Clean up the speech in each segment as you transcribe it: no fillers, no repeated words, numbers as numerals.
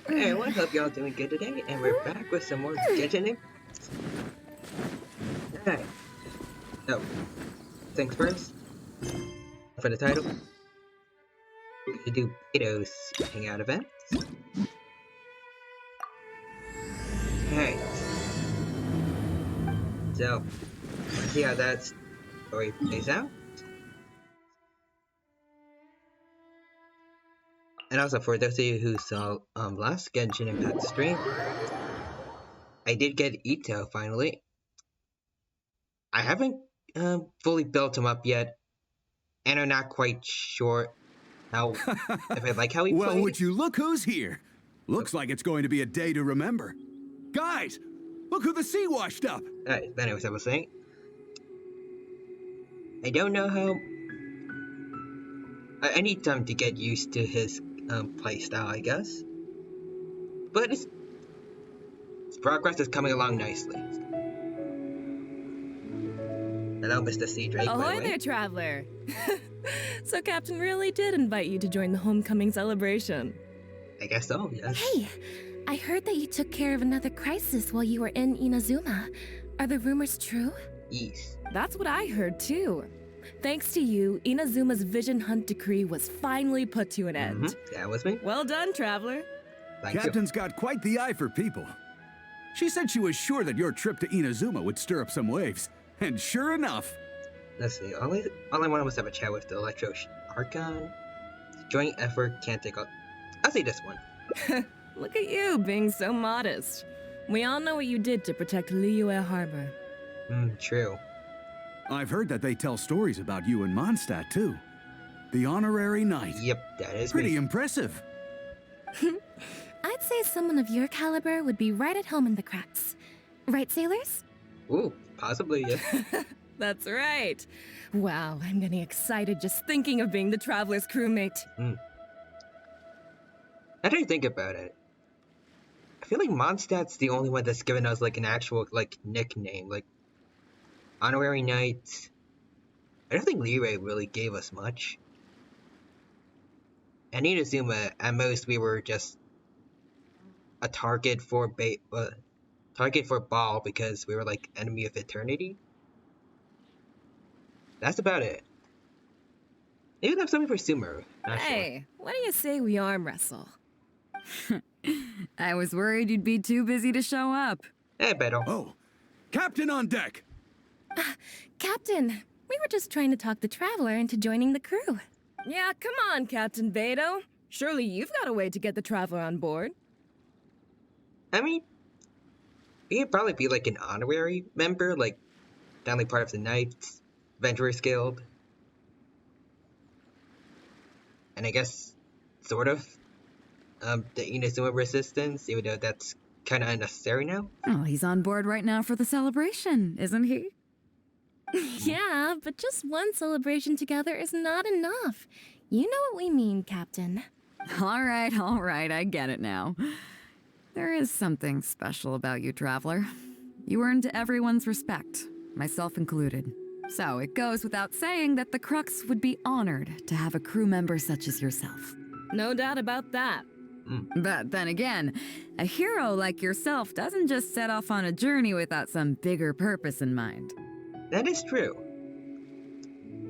Hey everyone, hope y'all doing good today, and we're back with some more Genshin. Alright, so, things first, for the title, we do Beidou's hangout event. Alright, so, let's see how that story plays out. And also, for those of you who saw last Genshin Impact stream, I did get Ito finally. I haven't fully built him up yet, and I'm not quite sure how if I like how he Well, played. would you look who's here? Looks like it's going to be a day to remember. Guys, look who the sea washed up. Alright, anyways, I was saying, I don't know how. I need time to get used to his playstyle, I guess. But his progress is coming along nicely. Hello, Mr. Sea Drake. Ahoy there, traveler! So Captain really did invite you to join the homecoming celebration. I guess so, yes. Hey, I heard that you took care of another crisis while you were in Inazuma. Are the rumors true? Yes. That's what I heard too. Thanks to you, Inazuma's Vision Hunt decree was finally put to an end. That was me. Well done, traveler. Thank Captain's got quite the eye for people. She said she was sure that your trip to Inazuma would stir up some waves. And sure enough. Let's see. All I wanted was to have a chat with the Electro Archon. Joint effort can't take up. I'll say this one. Look at you being so modest. We all know what you did to protect Liyue Harbor. True. I've heard that they tell stories about you in Mondstadt, too. The honorary knight. Yep, that is Pretty me. impressive. I'd say someone of your caliber would be right at home in the Crux. Right, sailors? Ooh, possibly, yeah. That's right. Wow, I'm getting excited just thinking of being the traveler's crewmate. How do you think about it? I feel like Mondstadt's the only one that's given us like an actual like nickname, like honorary knight. I don't think Liyue really gave us much. And Inazuma, at most, we were just a target for Ball because we were like enemy of eternity. That's about it. Maybe that's something for Sumeru. Not sure. Hey, what do you say we arm wrestle? I was worried you'd be too busy to show up. Hey, Beidou. Oh, Captain on deck. Captain, we were just trying to talk the traveler into joining the crew. Yeah, come on, Captain Beidou. Surely you've got a way to get the traveler on board. I mean, we could probably be like an honorary member, like family part of the Knights, Adventurers Guild. And I guess, sort of, the Inazuma Resistance, even though that's kind of unnecessary now. Oh, he's on board right now for the celebration, isn't he? Yeah, but just one celebration together is not enough. You know what we mean, Captain. All right, I get it now. There is something special about you, traveler. You earned everyone's respect, myself included. So it goes without saying that the Crux would be honored to have a crew member such as yourself. No doubt about that. But then again, a hero like yourself doesn't just set off on a journey without some bigger purpose in mind. That is true.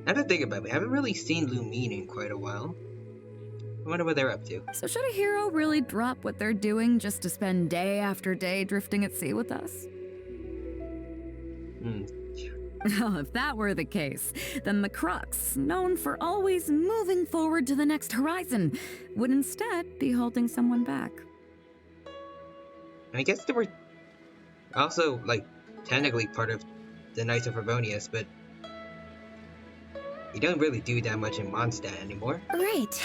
I have to think about it. I haven't really seen Lumine in quite a while. I wonder what they're up to. So should a hero really drop what they're doing just to spend day after day drifting at sea with us? Well, if that were the case, then the Crux, known for always moving forward to the next horizon, would instead be holding someone back. I guess they were also, like, technically part of the Knights of Favonius, but you don't really do that much in Mondstadt anymore. Right.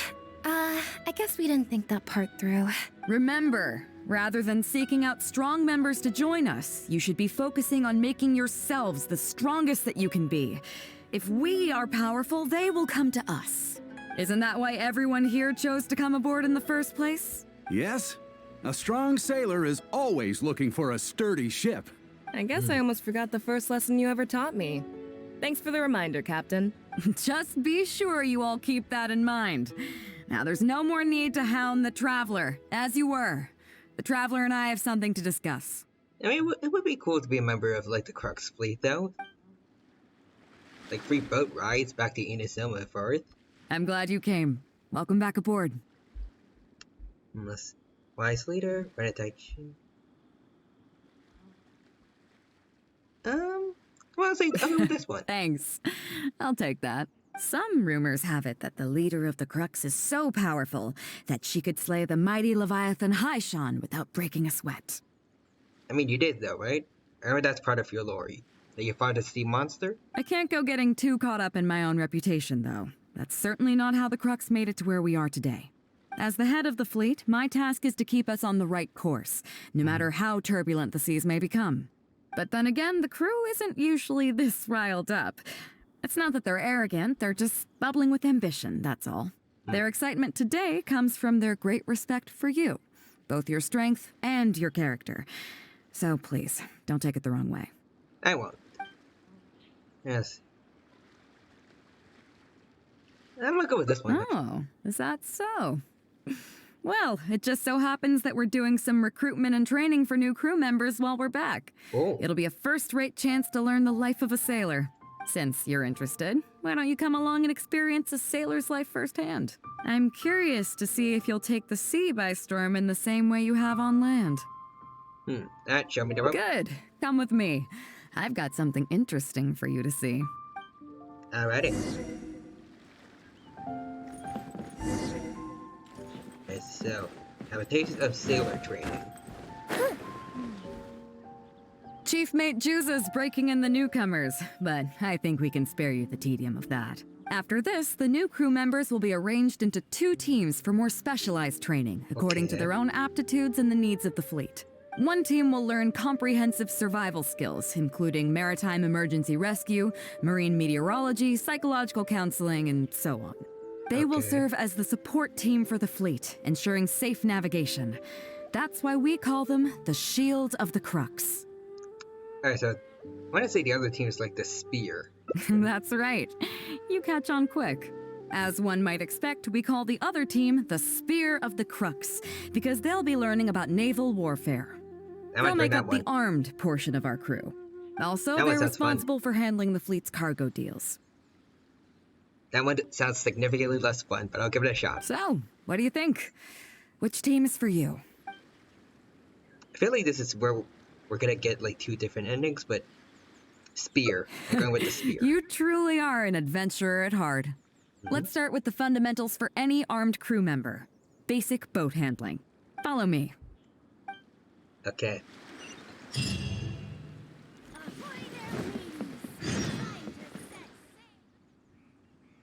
I guess we didn't think that part through. Remember, rather than seeking out strong members to join us, you should be focusing on making yourselves the strongest that you can be. If we are powerful, they will come to us. Isn't that why everyone here chose to come aboard in the first place? Yes, a strong sailor is always looking for a sturdy ship. I guess I almost forgot the first lesson you ever taught me. Thanks for the reminder, Captain. Just be sure you all keep that in mind. Now, there's no more need to hound the traveler, as you were. The Traveler and I have something to discuss. I mean, it would be cool to be a member of, like, the Crux fleet, though. Like, free boat rides back to Inazuma if Earth. I'm glad you came. Welcome back aboard. Unless... Wise leader, Renataichi. Well, I'll go with this one. Thanks. I'll take that. Some rumors have it that the leader of the Crux is so powerful that she could slay the mighty Leviathan Haishan without breaking a sweat. I mean, you did, though, right? I remember that's part of your lore. That you fought a sea monster? I can't go getting too caught up in my own reputation, though. That's certainly not how the Crux made it to where we are today. As the head of the fleet, my task is to keep us on the right course, no matter how turbulent the seas may become. But then again, the crew isn't usually this riled up. It's not that they're arrogant, they're just bubbling with ambition, that's all. Their excitement today comes from their great respect for you, both your strength and your character. So please, don't take it the wrong way. I won't. Yes. I'm gonna go with this one. Oh, is that so? Well, it just so happens that we're doing some recruitment and training for new crew members while we're back. Oh. It'll be a first-rate chance to learn the life of a sailor. Since you're interested, why don't you come along and experience a sailor's life firsthand? I'm curious to see if you'll take the sea by storm in the same way you have on land. That show me the rope. Good. Come with me. I've got something interesting for you to see. Alrighty. Okay, so, have a taste of sailor training. Chief Mate Juza's breaking in the newcomers, but I think we can spare you the tedium of that. After this, the new crew members will be arranged into 2 teams for more specialized training, according to their own aptitudes and the needs of the fleet. One team will learn comprehensive survival skills, including maritime emergency rescue, marine meteorology, psychological counseling, and so on. They will serve as the support team for the fleet, ensuring safe navigation. That's why we call them the Shield of the Crux. Alright, so, I want to say the other team is like the Spear. That's right. You catch on quick. As one might expect, we call the other team the Spear of the Crux, because they'll be learning about naval warfare. They'll make up the armed portion of our crew. Also, they're responsible for handling the fleet's cargo deals. That one sounds significantly less fun, but I'll give it a shot. So, what do you think? Which team is for you? I feel like this is where we're gonna get like 2 different endings, but Spear. I'm going with the Spear. You truly are an adventurer at heart. Let's start with the fundamentals for any armed crew member. Basic boat handling. Follow me. Okay.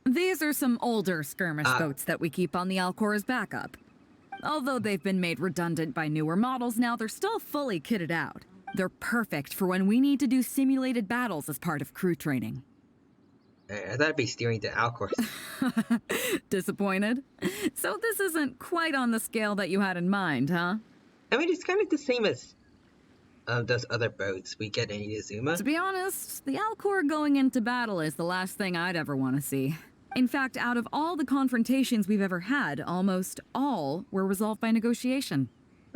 These are some older skirmish boats that we keep on the Alcor's backup. Although they've been made redundant by newer models now, they're still fully kitted out. They're perfect for when we need to do simulated battles as part of crew training. I thought I'd be steering to Alcor. Disappointed? So this isn't quite on the scale that you had in mind, huh? I mean, it's kind of the same as those other boats we get in Inazuma. To be honest, the Alcor going into battle is the last thing I'd ever want to see. In fact, out of all the confrontations we've ever had, almost all were resolved by negotiation.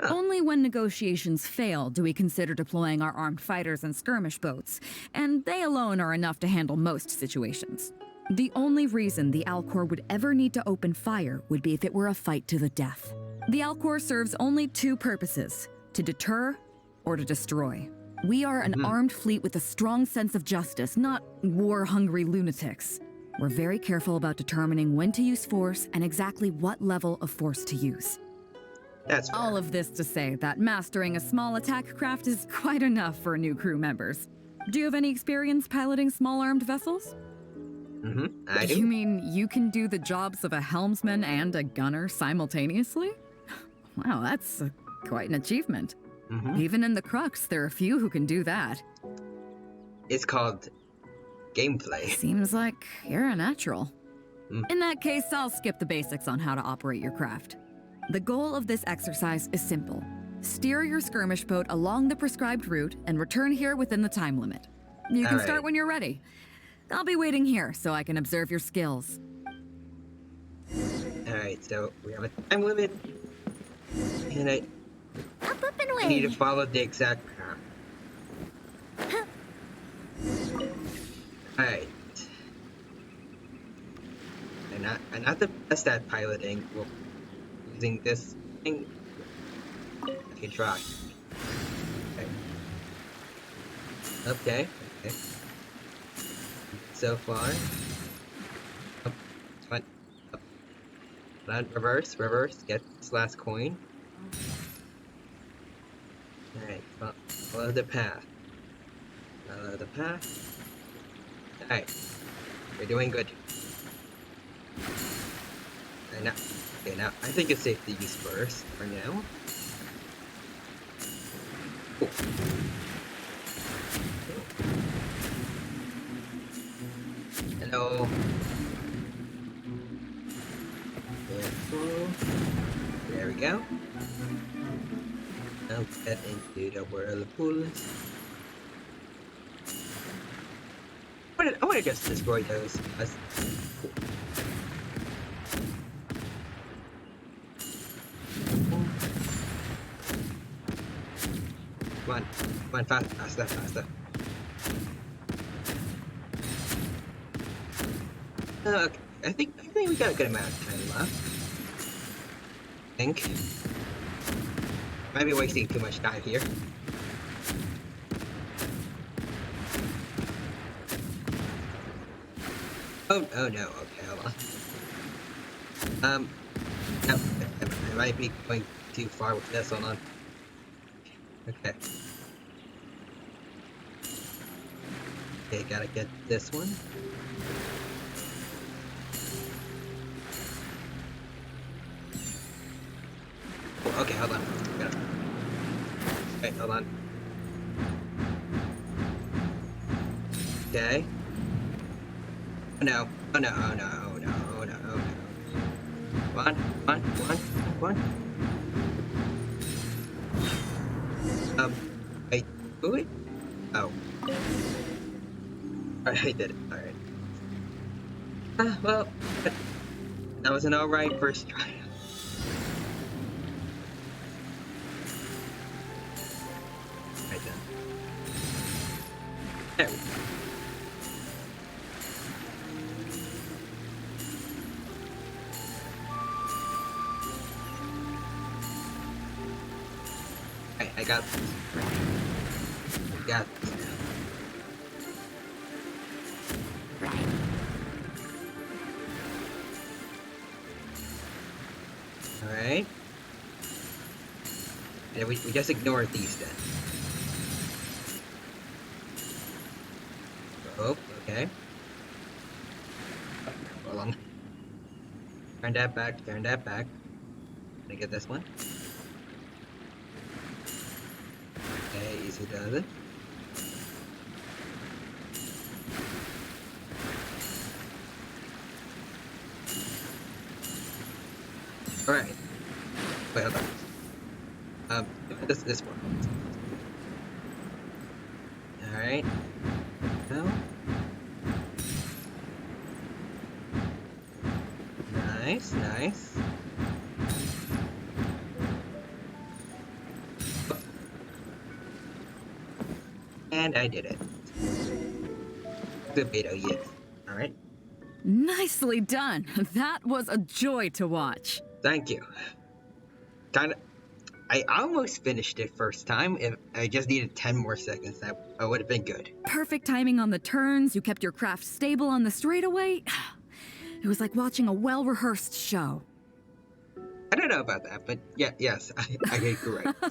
Only when negotiations fail do we consider deploying our armed fighters and skirmish boats, and they alone are enough to handle most situations. The only reason the Alcor would ever need to open fire would be if it were a fight to the death. The Alcor serves only 2 purposes: to deter or to destroy. We are an armed fleet with a strong sense of justice, not war-hungry lunatics. We're very careful about determining when to use force and exactly what level of force to use. That's fair. All of this to say that mastering a small attack craft is quite enough for new crew members. Do you have any experience piloting small armed vessels? I do. You mean you can do the jobs of a helmsman and a gunner simultaneously? Wow, that's quite an achievement. Even in the Crux, there are few who can do that. It's called gameplay. Seems like you're a natural. In that case, I'll skip the basics on how to operate your craft. The goal of this exercise is simple. Steer your skirmish boat along the prescribed route and return here within the time limit. You can start when you're ready. I'll be waiting here so I can observe your skills. Alright, so we have a time limit. And and I need to way. follow the exact path. Alright. I'm not the best at piloting. Well, using this thing. I can try. Okay. Okay. So far. Up, front, up, front, reverse, reverse. Get this last coin. Alright, follow the path. Follow the path. Alright, we're doing good. And now, okay, now I think it's safe to use first for now. Cool. Hello. Careful. There we go. Now get into the whirlpools. I want to just destroy those. That's cool. Come on, faster, faster. Okay, I think we got a good amount of time left. I think. Might be wasting too much time here. Oh no, okay, hold on. No, I might be going too far with this, hold on. Okay. Okay, gotta get this one. Oh, okay, hold on. Wait, hold on. Okay. Oh no, oh no, oh no, oh no, oh no, oh no. Come on. Wait, wait. Oh. Alright, I did it, alright. Well, that was an alright first try. Right then. There we go. I got this. I got this now. Alright. Yeah, we just ignore these then. Oh, okay. Hold on. Turn that back, turn that back. Can I get this one? Okay, easy does it. Alright. Wait, hold on. This one. Alright. No. Nice, nice. And I did it. Good Beidou, yes. Alright. Nicely done. That was a joy to watch. Thank you. I almost finished it first time. If I just needed 10 more seconds, that would have been good. Perfect timing on the turns. You kept your craft stable on the straightaway. It was like watching a well-rehearsed show. I don't know about that, but yeah, yes, I get correct.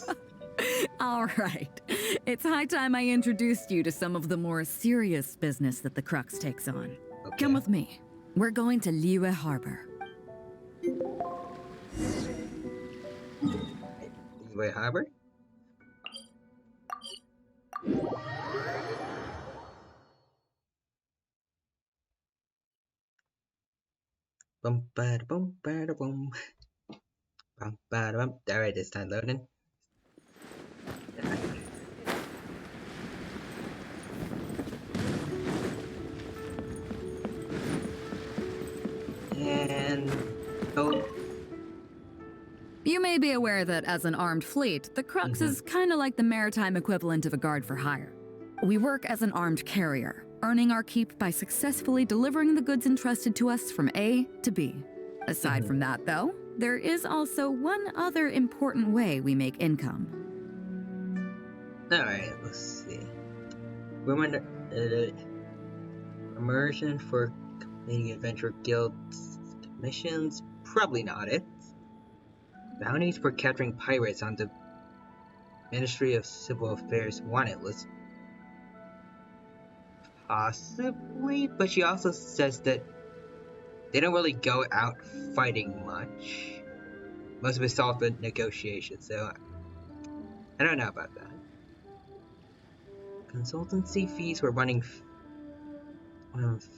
All right. It's high time I introduced you to some of the more serious business that the Crux takes on. Okay. Come with me. We're going to Liyue Harbor. Liyue Harbor? Bum bada bum bada bum. Bum bada bum. Alright, it's time loading. And oh, You may be aware that as an armed fleet, the Crux is kind of like the maritime equivalent of a guard for hire. We work as an armed carrier, earning our keep by successfully delivering the goods entrusted to us from A to B. Aside from that, though, there is also one other important way we make income. Alright, let's see. Women immersion for completing Adventure Guild missions? Probably not it. Bounties for capturing pirates on the Ministry of Civil Affairs wanted list. Possibly, but she also says that they don't really go out fighting much. Most of it's all the negotiations, so I don't know about that. Consultancy fees for running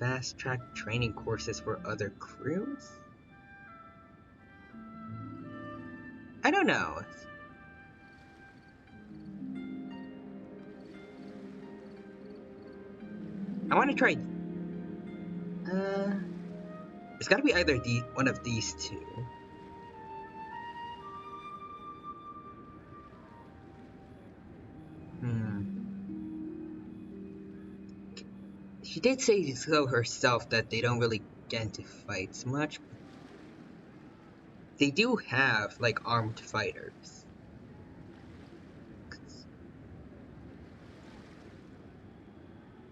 fast-track training courses for other crews? I don't know. I want to try. It's got to be either one of these two. She did say so herself that they don't really get into fights much. They do have, like, armed fighters.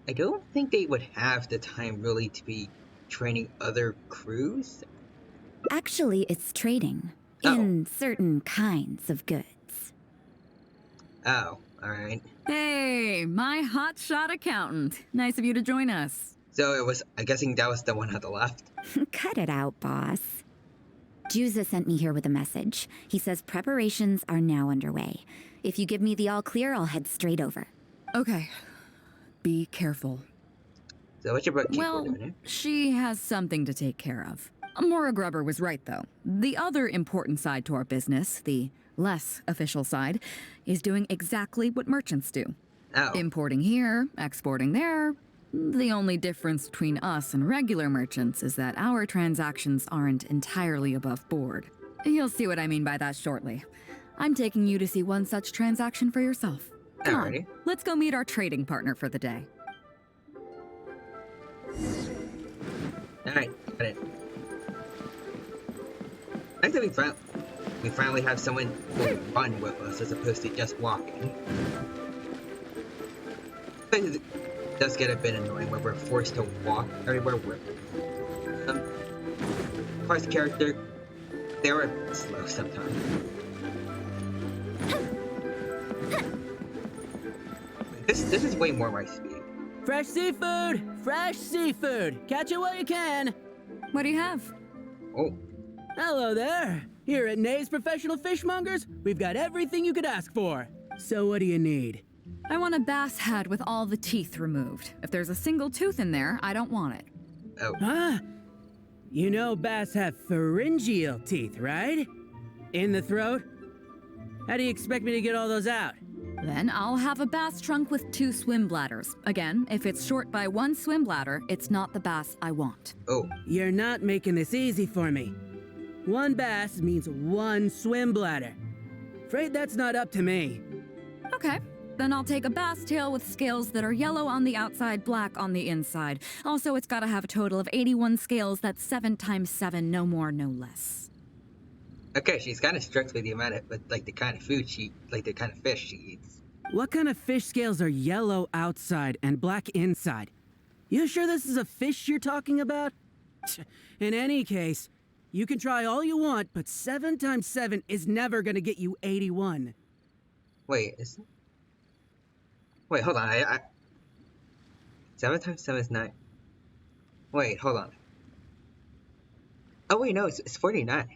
I don't think they would have the time really to be training other crews. Actually, it's trading. In certain kinds of goods. Oh, alright. Hey, my hotshot accountant. Nice of you to join us. So it was, I'm guessing that was the one on the left. Cut it out, boss. Juza sent me here with a message. He says preparations are now underway. If you give me the all clear, I'll head straight over. Okay. Be careful. So what's your bookkeeper Well, doing here? she has something to take care of. Mora Grubber was right, though. The other important side to our business, the less official side, is doing exactly what merchants do. Oh. Importing here, exporting there. The only difference between us and regular merchants is that our transactions aren't entirely above board. You'll see what I mean by that shortly. I'm taking you to see one such transaction for yourself. Come on, Alrighty. let's go meet our trading partner for the day. Alright, got it. I think we finally have someone who will run with us as opposed to just walking. It does get a bit annoying when we're forced to walk everywhere we're... Plus character, they were a bit slow sometimes. This is way more my speed. Fresh seafood! Fresh seafood! Catch it while you can! What do you have? Oh. Hello there! Here at Nay's Professional Fishmongers, we've got everything you could ask for. So what do you need? I want a bass head with all the teeth removed. If there's a single tooth in there, I don't want it. Oh. Ah! You know bass have pharyngeal teeth, right? In the throat? How do you expect me to get all those out? Then I'll have a bass trunk with 2 swim bladders. Again, if it's short by 1 swim bladder, it's not the bass I want. Oh. You're not making this easy for me. 1 bass means 1 swim bladder. Afraid that's not up to me. Okay, then I'll take a bass tail with scales that are yellow on the outside, black on the inside. Also, it's gotta have a total of 81 scales. That's 7 times 7, no more, no less. Okay, she's kind of strict with the amount of, like the kind of food the kind of fish she eats. What kind of fish scales are yellow outside and black inside? You sure this is a fish you're talking about? In any case, you can try all you want, but 7 times 7 is never gonna get you 81. Wait, wait, hold on. I 7 times 7 is 9. Wait, hold on. Oh wait, no, it's 49.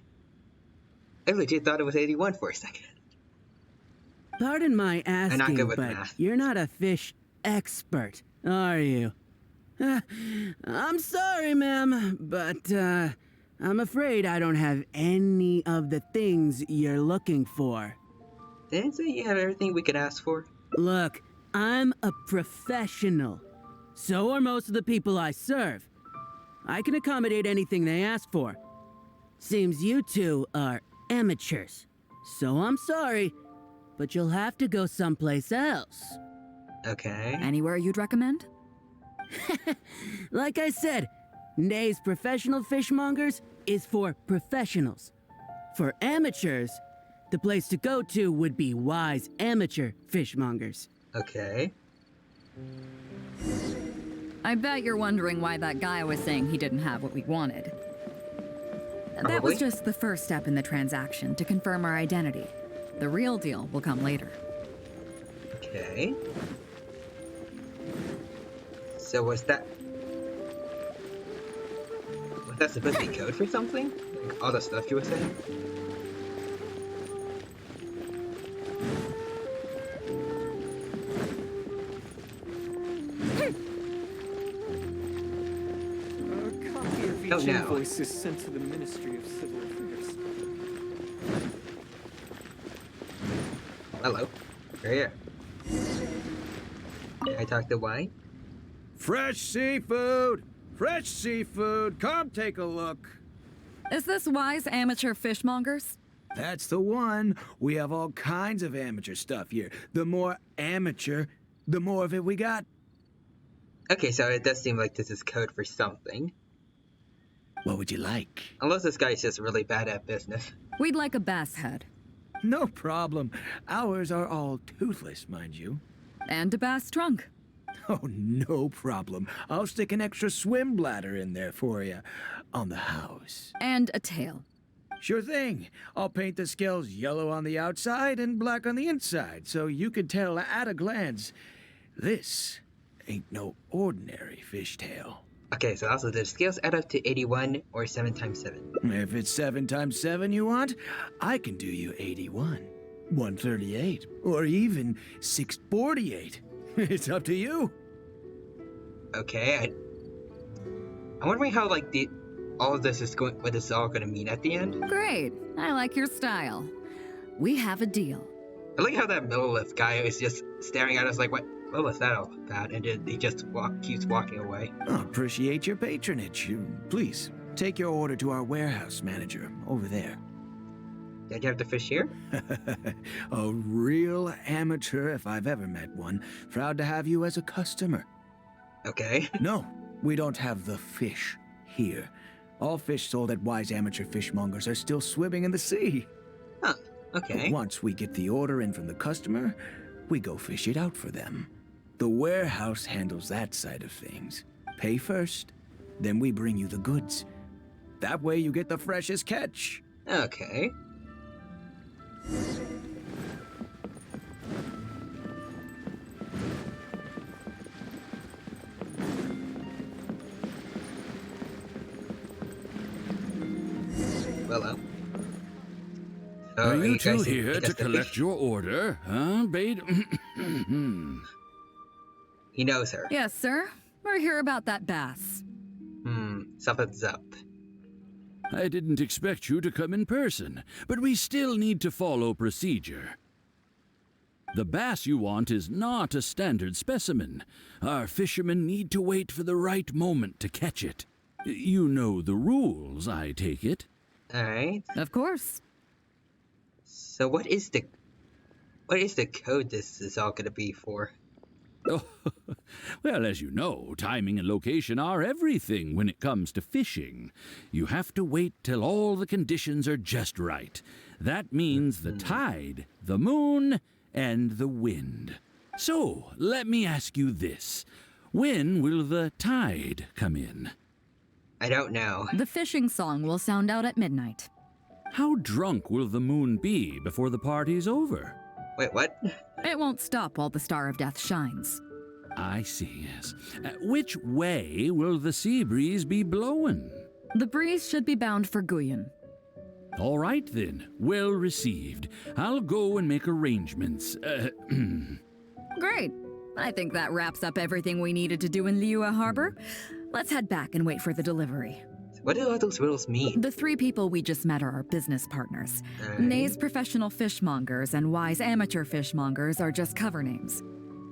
I legit thought it was 81 for a second. Pardon my asking, not good with but math. you're not a fish expert, are you? I'm sorry, ma'am, but I'm afraid I don't have any of the things you're looking for. Didn't say you have everything we could ask for. Look, I'm a professional. So are most of the people I serve. I can accommodate anything they ask for. Seems you two are amateurs. So I'm sorry, but you'll have to go someplace else. Okay. Anywhere you'd recommend? Like I said, Nay's Professional Fishmongers is for professionals. For amateurs, the place to go to would be Wise Amateur Fishmongers. Okay. I bet you're wondering why that guy was saying he didn't have what we wanted. That Probably. was just the first step in the transaction to confirm our identity. The real deal will come later. Okay. So was that supposed to be code for something? Like all the stuff you were saying? A copy of each Oh, no. invoice is sent to the Ministry of Civil Affairs. Hello. You're here. Can I talk to Y? Fresh seafood! Fresh seafood! Come take a look! Is this Wise Amateur Fishmongers? That's the one. We have all kinds of amateur stuff here. The more amateur, the more of it we got. Okay, so it does seem like this is code for something. What would you like? Unless this guy's just really bad at business. We'd like a bass head. No problem. Ours are all toothless, mind you. And a bass trunk. Oh, no problem. I'll stick an extra swim bladder in there for you. On the house. And a tail. Sure thing. I'll paint the scales yellow on the outside and black on the inside, so you can tell at a glance, this ain't no ordinary fishtail. Okay, so also the scales add up to 81 or 7 times 7. If it's 7 times 7 you want, I can do you 81, 138, or even 648. It's up to you. Okay, I'm wondering how like all of this is going, what this is all going to mean at the end. Great. I like your style. We have a deal. I like how that middle left guy is just staring at us like, what was that all about? And then he just keeps walking away. I appreciate your patronage. Please, take your order to our warehouse manager over there. Did you have to fish here? A real amateur if I've ever met one. Proud to have you as a customer. Okay. No, we don't have the fish here. All fish sold at Wise Amateur Fishmongers are still swimming in the sea. Huh. Okay. Once we get the order in from the customer, we go fish it out for them. The warehouse handles that side of things. Pay first, then we bring you the goods. That way you get the freshest catch. Okay. Hello. Are you two guys here pick to us the collect fish? your order, huh, Beidou? He knows her. Yes, sir. We're here about that bass. Something's up. I didn't expect you to come in person, but we still need to follow procedure. The bass you want is not a standard specimen. Our fishermen need to wait for the right moment to catch it. You know the rules, I take it. Alright. Of course. So what is the code this is all gonna be for? Oh, well, as you know, timing and location are everything when it comes to fishing. You have to wait till all the conditions are just right. That means the tide, the moon, and the wind. So, let me ask you this. When will the tide come in? I don't know. The fishing song will sound out at midnight. How drunk will the moon be before the party's over? Wait, what? It won't stop while the Star of Death shines. I see, yes. Which way will the sea breeze be blowing? The breeze should be bound for Guyan. All right, then. Well received. I'll go and make arrangements. Great. I think that wraps up everything we needed to do in Liyue Harbor. Let's head back and wait for the delivery. What do all those riddles mean? The 3 people we just met are our business partners. Alright. Nay's Professional Fishmongers and Wise Amateur Fishmongers are just cover names.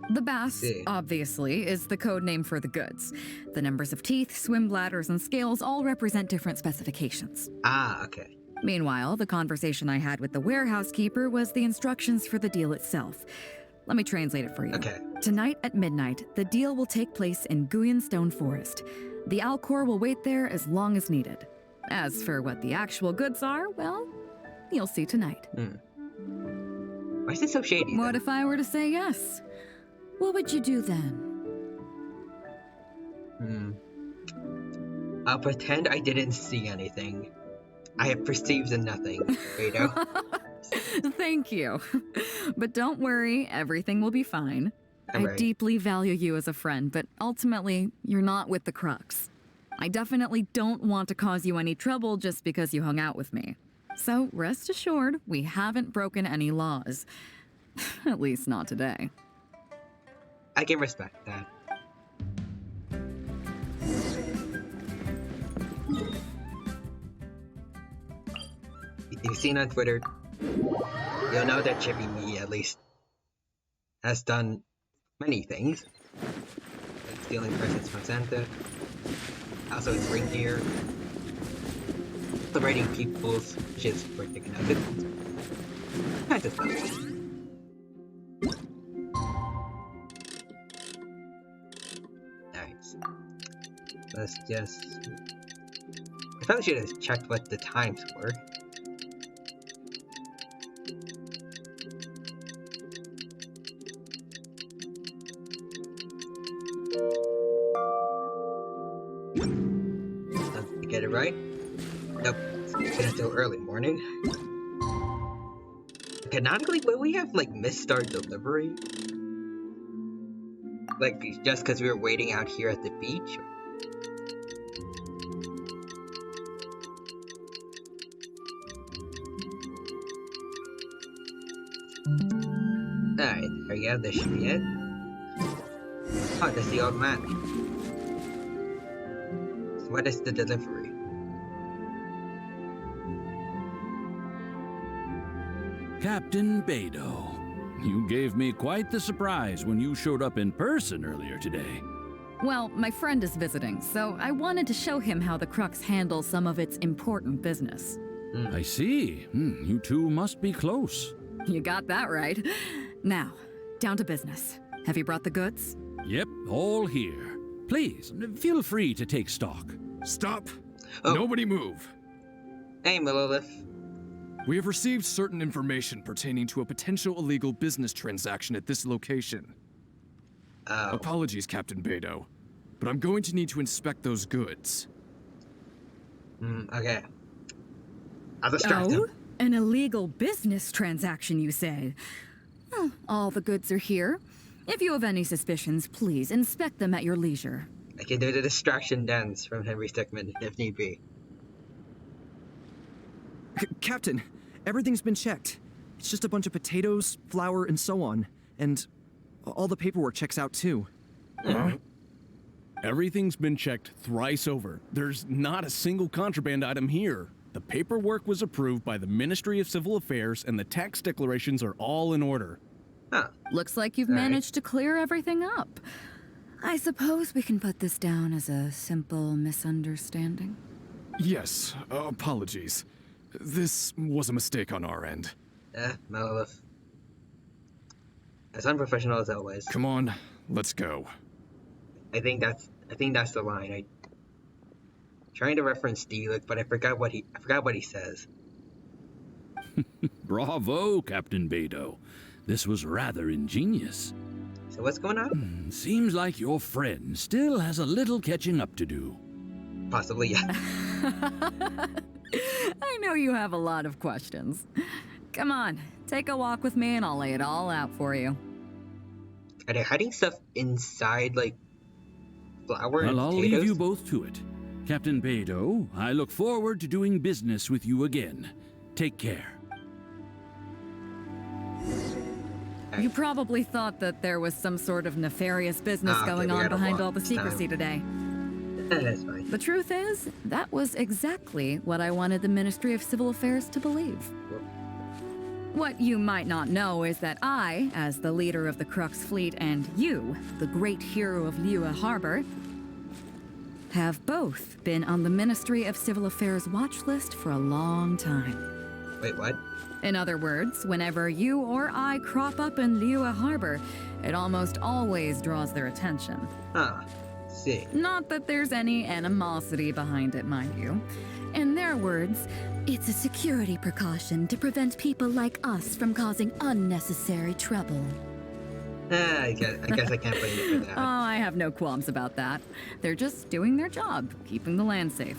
The bass, See. obviously, is the code name for the goods. The numbers of teeth, swim bladders, and scales all represent different specifications. Ah, okay. Meanwhile, the conversation I had with the warehouse keeper was the instructions for the deal itself. Let me translate it for you. Okay. Tonight at midnight, the deal will take place in Guyanstone Forest. The Alcor will wait there as long as needed. As for what the actual goods are, well, you'll see tonight. Why is it so shady? What if I were to say yes? What would you do then? I'll pretend I didn't see anything. I have perceived nothing, Beidou. Thank you. But don't worry, everything will be fine. I Alright. deeply value you as a friend, but ultimately, you're not with the Crux. I definitely don't want to cause you any trouble just because you hung out with me. So rest assured, we haven't broken any laws. At least not today. I can respect that. You've seen on Twitter, you'll know that Chippy Me at least has done many things, like stealing presents from Santa, also his ring gear, celebrating people's shits for taking nuggets, kinds of stuff. Nice. Let's just... I probably should have checked what the times were. Get it right? Nope. It's still early morning. Canonically, will we have like missed our delivery? Like just because we were waiting out here at the beach? Alright, there we go. This should be it. Oh, that's the old man. So what is the delivery? Captain Beidou, you gave me quite the surprise when you showed up in person earlier today. Well, my friend is visiting, so I wanted to show him how the Crux handles some of its important business. I see. You two must be close. You got that right. Now, down to business. Have you brought the goods? Yep, all here. Please, feel free to take stock. Stop! Oh. Nobody move! Hey, Millilith. We have received certain information pertaining to a potential illegal business transaction at this location. Oh. Apologies, Captain Beidou, but I'm going to need to inspect those goods. Okay. I'll distract him. An illegal business transaction, you say? Well, all the goods are here. If you have any suspicions, please inspect them at your leisure. I can do the distraction dance from Henry Stickmin if need be. Captain, everything's been checked. It's just a bunch of potatoes, flour, and so on. And all the paperwork checks out too. Everything's been checked thrice over. There's not a single contraband item here. The paperwork was approved by the Ministry of Civil Affairs and the tax declarations are all in order. Huh. Looks like you've All right. managed to clear everything up. I suppose we can put this down as a simple misunderstanding. Yes, apologies. This was a mistake on our end. Millilith. As unprofessional as always. Come on, let's go. I think that's the line. I trying to reference Steelix, but I forgot what he says. Bravo, Captain Beidou. This was rather ingenious. So what's going on? Seems like your friend still has a little catching up to do. Possibly, yeah. I know you have a lot of questions. Come on, take a walk with me and I'll lay it all out for you. Are they hiding stuff inside, like, flour and Well, I'll potatoes? leave you both to it. Captain Beidou, I look forward to doing business with you again. Take care. You probably thought that there was some sort of nefarious business Okay, going we on gotta behind walk all the this secrecy time. today. That's fine. The truth is, that was exactly what I wanted the Ministry of Civil Affairs to believe. What you might not know is that I, as the leader of the Crux fleet, and you, the great hero of Liyue Harbor, have both been on the Ministry of Civil Affairs watch list for a long time. Wait, what? In other words, whenever you or I crop up in Liyue Harbor, it almost always draws their attention. Huh. See. Not that there's any animosity behind it, mind you. In their words, it's a security precaution to prevent people like us from causing unnecessary trouble. I guess I can't blame you for that. Oh, I have no qualms about that. They're just doing their job, keeping the land safe.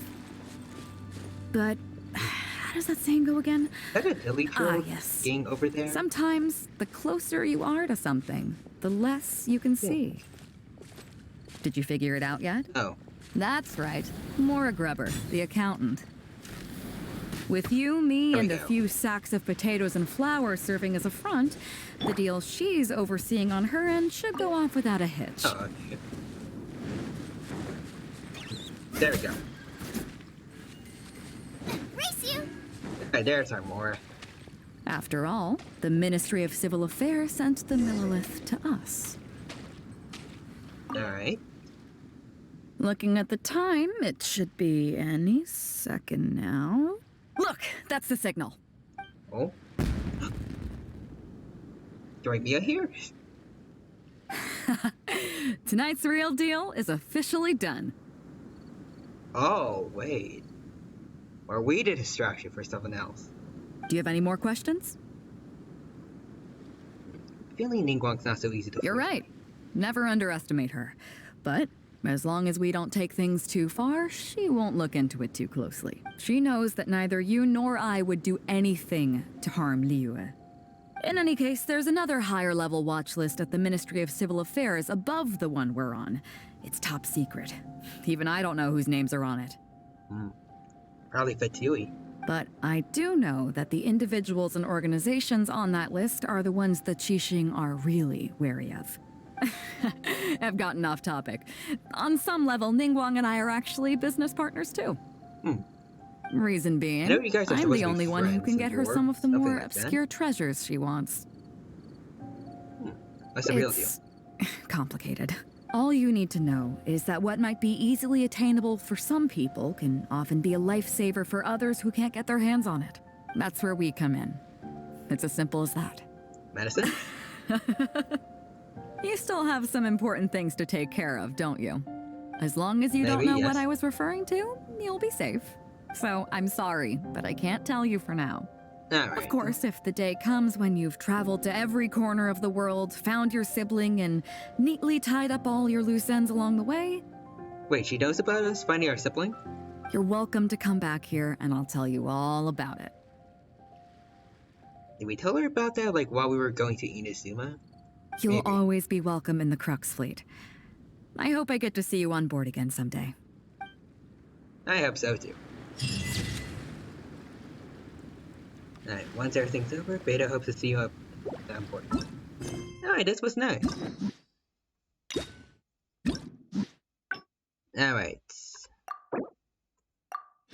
But how does that saying go again? Is that a dilly troll yes. gang over there? Sometimes the closer you are to something, the less you can see. Did you figure it out yet? Oh. That's right. Mora Grubber, the accountant. With you, me, and a few sacks of potatoes and flour serving as a front, the deal she's overseeing on her end should go off without a hitch. Oh, okay. There we go. Race you! Alright, there's our Mora. After all, the Ministry of Civil Affairs sent the Millilith to us. Alright. Looking at the time, it should be any second now. Look, that's the signal. Oh. Do Mia here? Tonight's real deal is officially done. Oh, wait. Or we the distraction for someone else? Do you have any more questions? Feeling Ningguang's not so easy to You're fool. right. Never underestimate her. But as long as we don't take things too far, she won't look into it too closely. She knows that neither you nor I would do anything to harm Liyue. In any case, there's another higher level watch list at the Ministry of Civil Affairs above the one we're on. It's top secret. Even I don't know whose names are on it. Probably Fatui. But I do know that the individuals and organizations on that list are the ones that Qixing are really wary of. I've gotten off topic. On some level, Ningguang and I are actually business partners too. Reason being, I know you guys are I'm supposed the to be only one who friends can in get her war, some of the something more like that. obscure treasures she wants. That's the real deal. It's complicated. All you need to know is that what might be easily attainable for some people can often be a lifesaver for others who can't get their hands on it. That's where we come in. It's as simple as that. Medicine? You still have some important things to take care of, don't you? As long as you don't Maybe, know what yes. I was referring to, you'll be safe. So I'm sorry, but I can't tell you for now. Alright. Of course, if the day comes when you've traveled to every corner of the world, found your sibling, and neatly tied up all your loose ends along the way, Wait, she knows about us finding our sibling? you're welcome to come back here and I'll tell you all about it. Did we tell her about that, like, while we were going to Inazuma? You'll Maybe. always be welcome in the Crux fleet. I hope I get to see you on board again someday. I hope so, too. Alright, once everything's over, Beidou hopes to see you up on board. Alright, this was nice. Alright.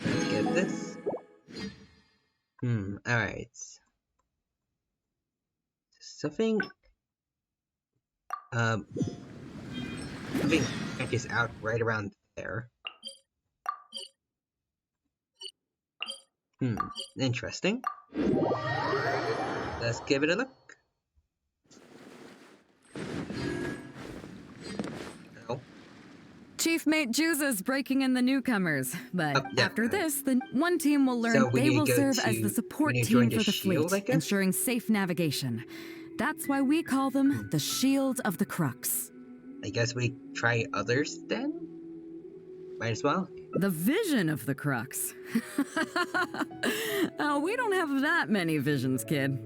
Let's get this. Alright. Something is out right around there. Interesting. Let's give it a look. Oh. Chief Mate Juza's breaking in the newcomers, but Yeah. after this, the one team will learn So we they need will to go serve as to- the support we need to team join for the the shield, fleet, I guess? ensuring safe navigation. That's why we call them the Shield of the Crux. I guess we try others then? Might as well. The vision of the Crux. Oh, we don't have that many visions, kid.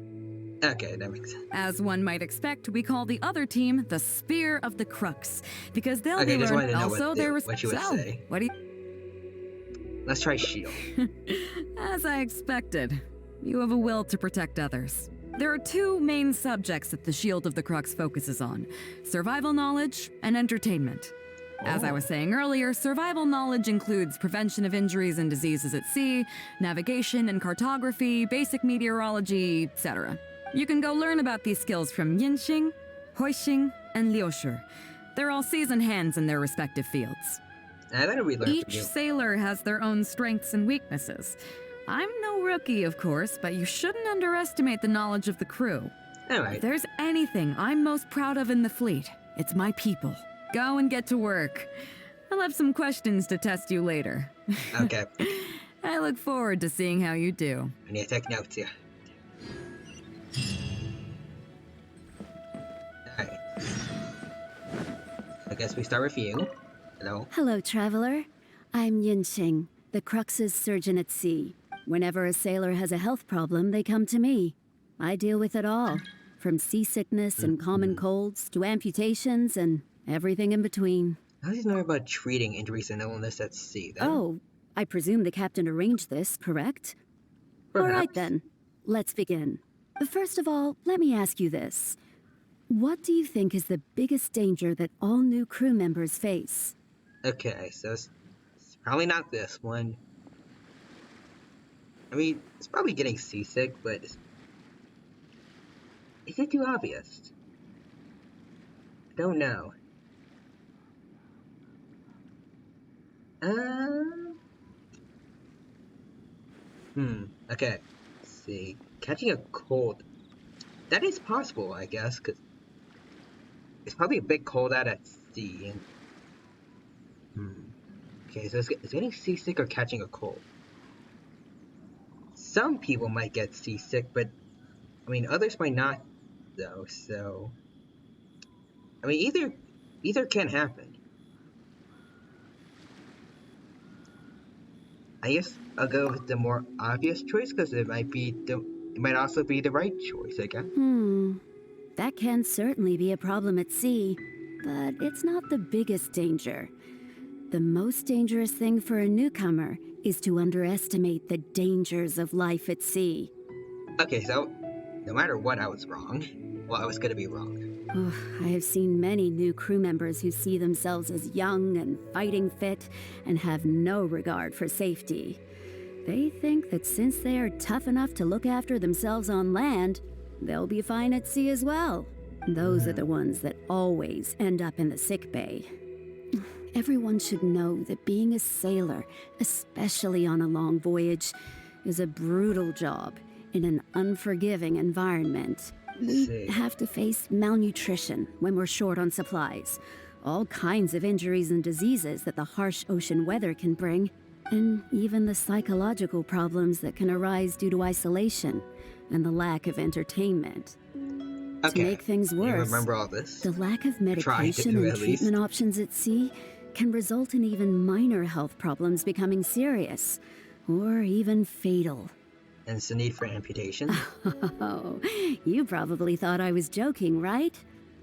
Okay, that makes sense. As one might expect, we call the other team the Spear of the Crux, because they'll Okay, be just wanted learned to know also what their what you would so, say. what do you... Let's try shield. As I expected, you have a will to protect others. There are two main subjects that the Shield of the Crux focuses on: survival knowledge and entertainment. As I was saying earlier, survival knowledge includes prevention of injuries and diseases at sea, navigation and cartography, basic meteorology, etc. You can go learn about these skills from Yinxing, Huixing, and Liushi. They're all seasoned hands in their respective fields. I thought we learned from Each you. sailor has their own strengths and weaknesses. I'm no rookie, of course, but you shouldn't underestimate the knowledge of the crew. Alright. If there's anything I'm most proud of in the fleet, it's my people. Go and get to work. I'll have some questions to test you later. Okay. I look forward to seeing how you do. I need to take notes here. Alright. I guess we start with you. Hello. Hello, traveler. I'm Yinxing, the Crux's surgeon at sea. Whenever a sailor has a health problem, they come to me. I deal with it all, from seasickness and common colds to amputations and everything in between. How do you know about treating injuries and illness at sea, then? Oh, I presume the captain arranged this, correct? All right, Perhaps. then. Let's begin. First of all, let me ask you this. What do you think is the biggest danger that all new crew members face? Okay, so it's probably not this one. I mean, it's probably getting seasick, but is it too obvious? I don't know. Okay. Let's see. Catching a cold. That is possible, I guess, because it's probably a bit cold out at sea. And, Okay, so is getting seasick or catching a cold? Some people might get seasick, but I mean, others might not, though. So, I mean, either can happen. I guess I'll go with the more obvious choice because it might also be the right choice, I guess. That can certainly be a problem at sea, but it's not the biggest danger. The most dangerous thing for a newcomer is to underestimate the dangers of life at sea. Okay, so no matter what, I was wrong. Well, I was gonna be wrong. I have seen many new crew members who see themselves as young and fighting fit and have no regard for safety. They think that since they are tough enough to look after themselves on land, they'll be fine at sea as well. Those are the ones that always end up in the sick bay. Everyone should know that being a sailor, especially on a long voyage, is a brutal job in an unforgiving environment. We have to face malnutrition when we're short on supplies, all kinds of injuries and diseases that the harsh ocean weather can bring, and even the psychological problems that can arise due to isolation and the lack of entertainment. Okay. To make things You worse, remember all this? the lack of Try to medication do and at treatment least. options at sea can result in even minor health problems becoming serious, or even fatal. And it's the need for amputation. Oh, you probably thought I was joking, right?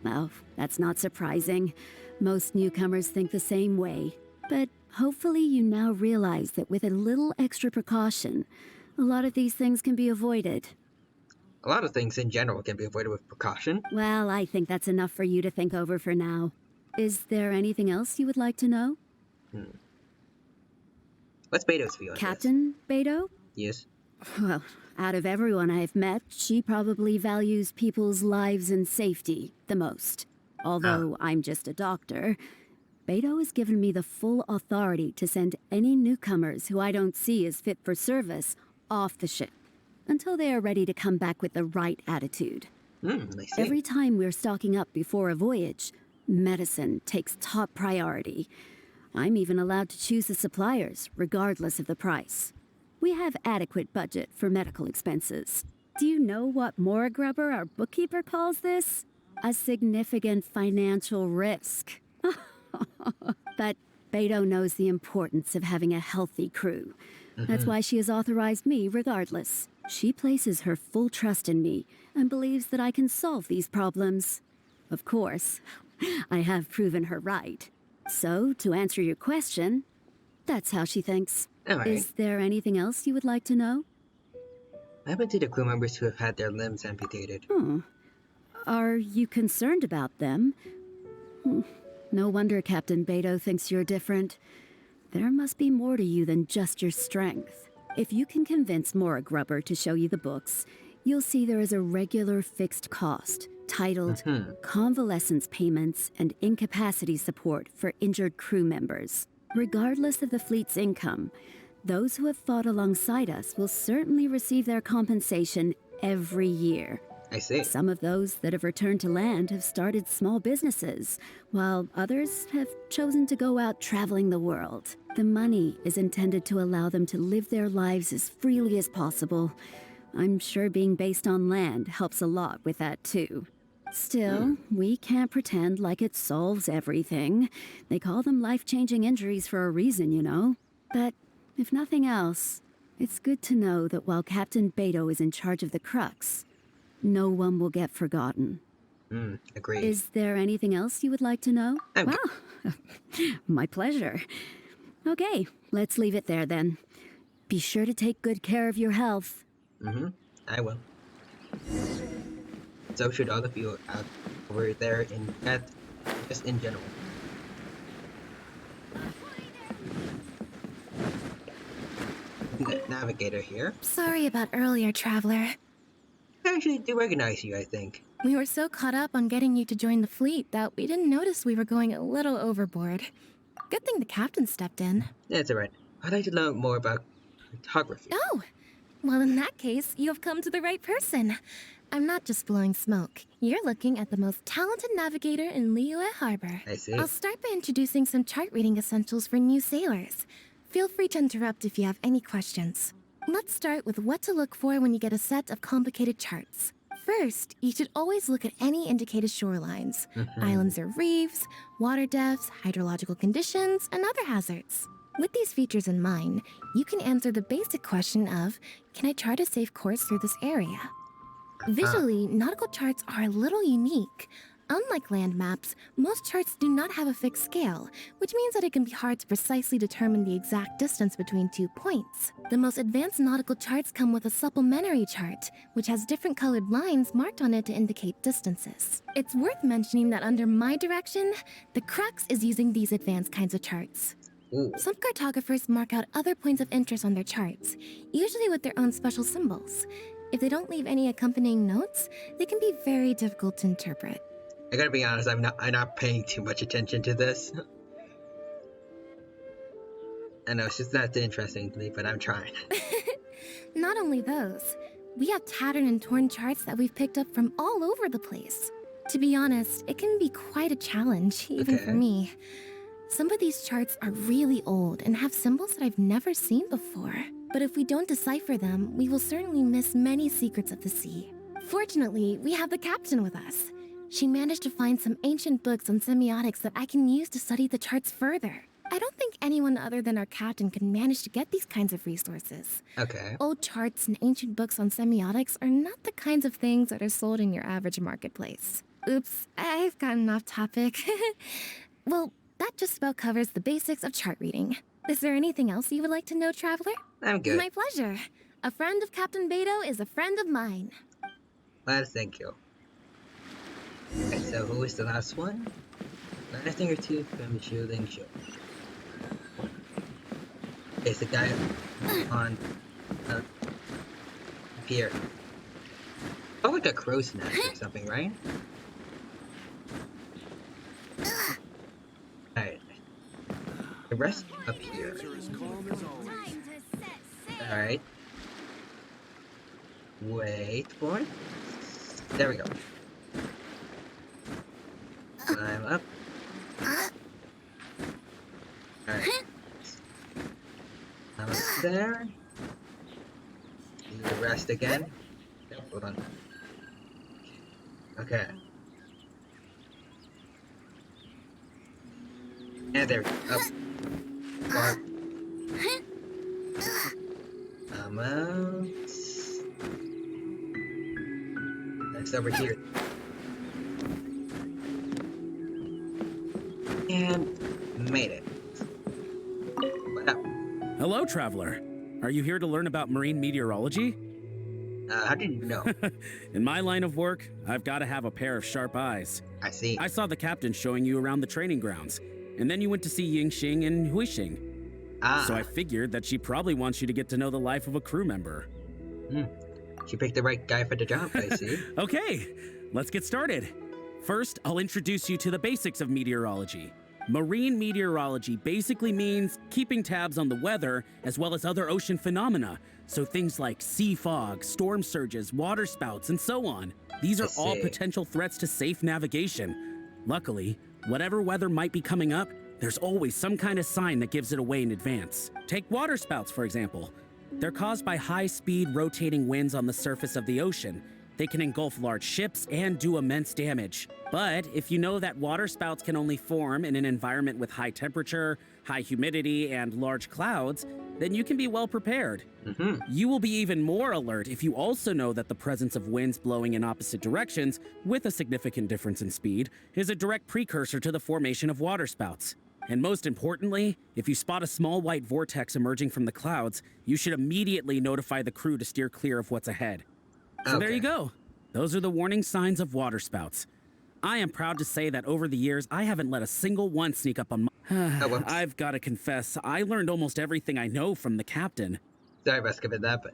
Well, that's not surprising. Most newcomers think the same way. But hopefully you now realize that with a little extra precaution, a lot of these things can be avoided. A lot of things in general can be avoided with precaution. Well, I think that's enough for you to think over for now. Is there anything else you would like to know? What's Beidou's view on Captain Beidou? this? Yes. Well, out of everyone I've met, she probably values people's lives and safety the most. Although I'm just a doctor, Beidou has given me the full authority to send any newcomers who I don't see as fit for service off the ship until they are ready to come back with the right attitude. I see. Every time we're stocking up before a voyage, medicine takes top priority. I'm even allowed to choose the suppliers, regardless of the price. We have adequate budget for medical expenses. Do you know what Morgrubber, our bookkeeper, calls this? A significant financial risk. But Beidou knows the importance of having a healthy crew. That's why she has authorized me regardless. She places her full trust in me and believes that I can solve these problems. Of course, I have proven her right. So, to answer your question, that's how she thinks. Alright. Is there anything else you would like to know? What happened to the crew members who have had their limbs amputated? Are you concerned about them? No wonder Captain Beidou thinks you're different. There must be more to you than just your strength. If you can convince Morgrubber to show you the books, you'll see there is a regular fixed cost titled Convalescence Payments and Incapacity Support for Injured Crew Members. Regardless of the fleet's income, those who have fought alongside us will certainly receive their compensation every year. I see. Some of those that have returned to land have started small businesses, while others have chosen to go out traveling the world. The money is intended to allow them to live their lives as freely as possible. I'm sure being based on land helps a lot with that too. Still, we can't pretend like it solves everything. They call them life-changing injuries for a reason, you know? But if nothing else, it's good to know that while Captain Beidou is in charge of the Crux, no one will get forgotten. Agreed. Is there anything else you would like to know? Wow. My pleasure. Okay, let's leave it there then. Be sure to take good care of your health. I will. So should all of you out over there in that, just in general. Navigator here. Sorry about earlier, Traveler. I actually do recognize you, I think. We were so caught up on getting you to join the fleet that we didn't notice we were going a little overboard. Good thing the captain stepped in. That's alright. I'd like to learn more about photography. Oh! Well, in that case, you have come to the right person. I'm not just blowing smoke. You're looking at the most talented navigator in Liyue Harbor. I see. I'll start by introducing some chart reading essentials for new sailors. Feel free to interrupt if you have any questions. Let's start with what to look for when you get a set of complicated charts. First, you should always look at any indicated shorelines, islands or reefs, water depths, hydrological conditions, and other hazards. With these features in mind, you can answer the basic question of, can I chart a safe course through this area? Visually, nautical charts are a little unique. Unlike land maps, most charts do not have a fixed scale, which means that it can be hard to precisely determine the exact distance between 2 points. The most advanced nautical charts come with a supplementary chart, which has different colored lines marked on it to indicate distances. It's worth mentioning that under my direction, the Crux is using these advanced kinds of charts. Ooh. Some cartographers mark out other points of interest on their charts, usually with their own special symbols. If they don't leave any accompanying notes, they can be very difficult to interpret. I gotta be honest, I'm not paying too much attention to this. I know, it's just not that interesting to me, but I'm trying. Not only those, we have tattered and torn charts that we've picked up from all over the place. To be honest, it can be quite a challenge, even for me. Some of these charts are really old and have symbols that I've never seen before. But if we don't decipher them, we will certainly miss many secrets of the sea. Fortunately, we have the captain with us. She managed to find some ancient books on semiotics that I can use to study the charts further. I don't think anyone other than our captain could manage to get these kinds of resources. Okay. Old charts and ancient books on semiotics are not the kinds of things that are sold in your average marketplace. Oops, I've gotten off topic. Well, that just about covers the basics of chart reading. Is there anything else you would like to know, Traveler? I'm good. My pleasure. A friend of Captain Beidou is a friend of mine. Well, thank you. Okay, so who was the last one? Learn a thing or two from Shooting Show. It's the guy on here. Oh, like a crow's nest or something, right? Alright. The rest up here. Alright. Wait for it. There we go. Climb up. Alright. I'm up there. Do the rest again. Yep, hold on. Okay. And there we go. Up. Up. I'm out. Next over here. And made it. What up? Hello, Traveler. Are you here to learn about marine meteorology? How did you know? In my line of work, I've got to have a pair of sharp eyes. I see. I saw the captain showing you around the training grounds, and then you went to see Yingxing and Huixing. So I figured that she probably wants you to get to know the life of a crew member. She picked the right guy for the job, I see. Okay, let's get started. First, I'll introduce you to the basics of meteorology. Marine meteorology basically means keeping tabs on the weather as well as other ocean phenomena. So things like sea fog, storm surges, water spouts, and so on. These are all potential threats to safe navigation. Luckily, whatever weather might be coming up, there's always some kind of sign that gives it away in advance. Take water spouts, for example. They're caused by high-speed rotating winds on the surface of the ocean. They can engulf large ships and do immense damage. But if you know that water spouts can only form in an environment with high temperature, high humidity, and large clouds, then you can be well prepared. You will be even more alert if you also know that the presence of winds blowing in opposite directions, with a significant difference in speed, is a direct precursor to the formation of water spouts. And most importantly, if you spot a small white vortex emerging from the clouds, you should immediately notify the crew to steer clear of what's ahead. So there you go. Those are the warning signs of water spouts. I am proud to say that over the years, I haven't let a single one sneak up on my... I've got to confess, I learned almost everything I know from the captain. Sorry about skipping that, but...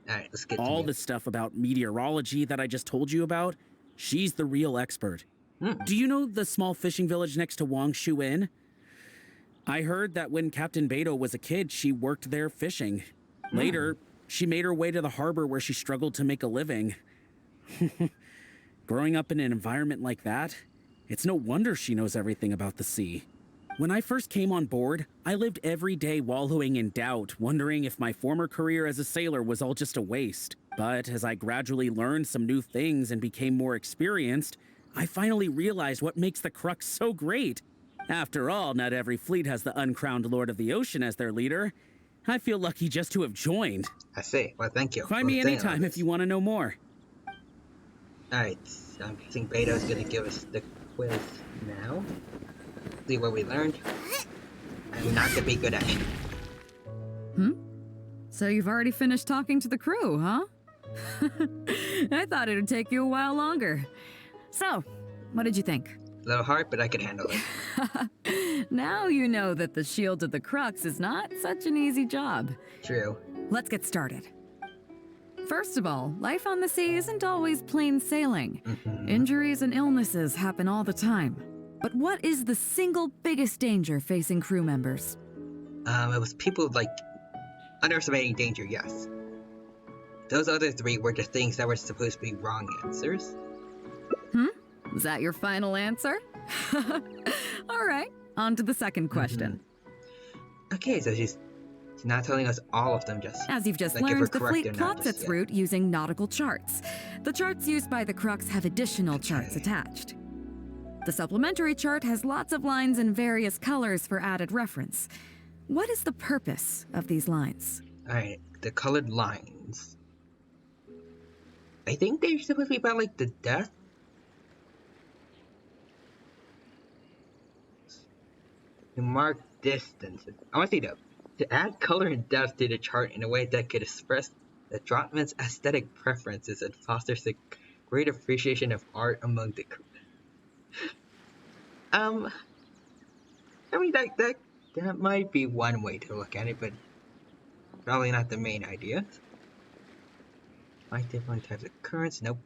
Alright, let's get to all the stuff about meteorology that I just told you about, she's the real expert. Do you know the small fishing village next to Wangshu Inn? I heard that when Captain Beidou was a kid, she worked there fishing. Later, she made her way to the harbor where she struggled to make a living. Growing up in an environment like that, it's no wonder she knows everything about the sea. When I first came on board, I lived every day wallowing in doubt, wondering if my former career as a sailor was all just a waste. But as I gradually learned some new things and became more experienced, I finally realized what makes the Crux so great. After all, not every fleet has the uncrowned Lord of the Ocean as their leader. I feel lucky just to have joined. I see. Well, thank you. Find me anytime if you want to know more. Alright, so I'm guessing Beidou's gonna give us the quiz now. See what we learned. I'm not gonna be good at it. So you've already finished talking to the crew, huh? I thought it'd take you a while longer. So, what did you think? A little hard, but I can handle it. Now you know that the shield of the Crux is not such an easy job. True. Let's get started. First of all, life on the sea isn't always plain sailing. Injuries and illnesses happen all the time. But what is the single biggest danger facing crew members? It was people, like, underestimating danger, yes. Those other three were just things that were supposed to be wrong answers. Is that your final answer? All right, on to the second question. Okay, so she's not telling us all of them just... As you've just like, learned, the fleet plots its route using nautical charts. The charts used by the Crux have additional charts attached. The supplementary chart has lots of lines in various colors for added reference. What is the purpose of these lines? Alright, the colored lines. I think they're supposed to be about, like, the death. To mark distances. I want to see to add color and depth to the chart in a way that could express the Drotman's aesthetic preferences and fosters a great appreciation of art among the crew. I mean, that might be one way to look at it, but probably not the main idea. 5 different types of currents. Nope.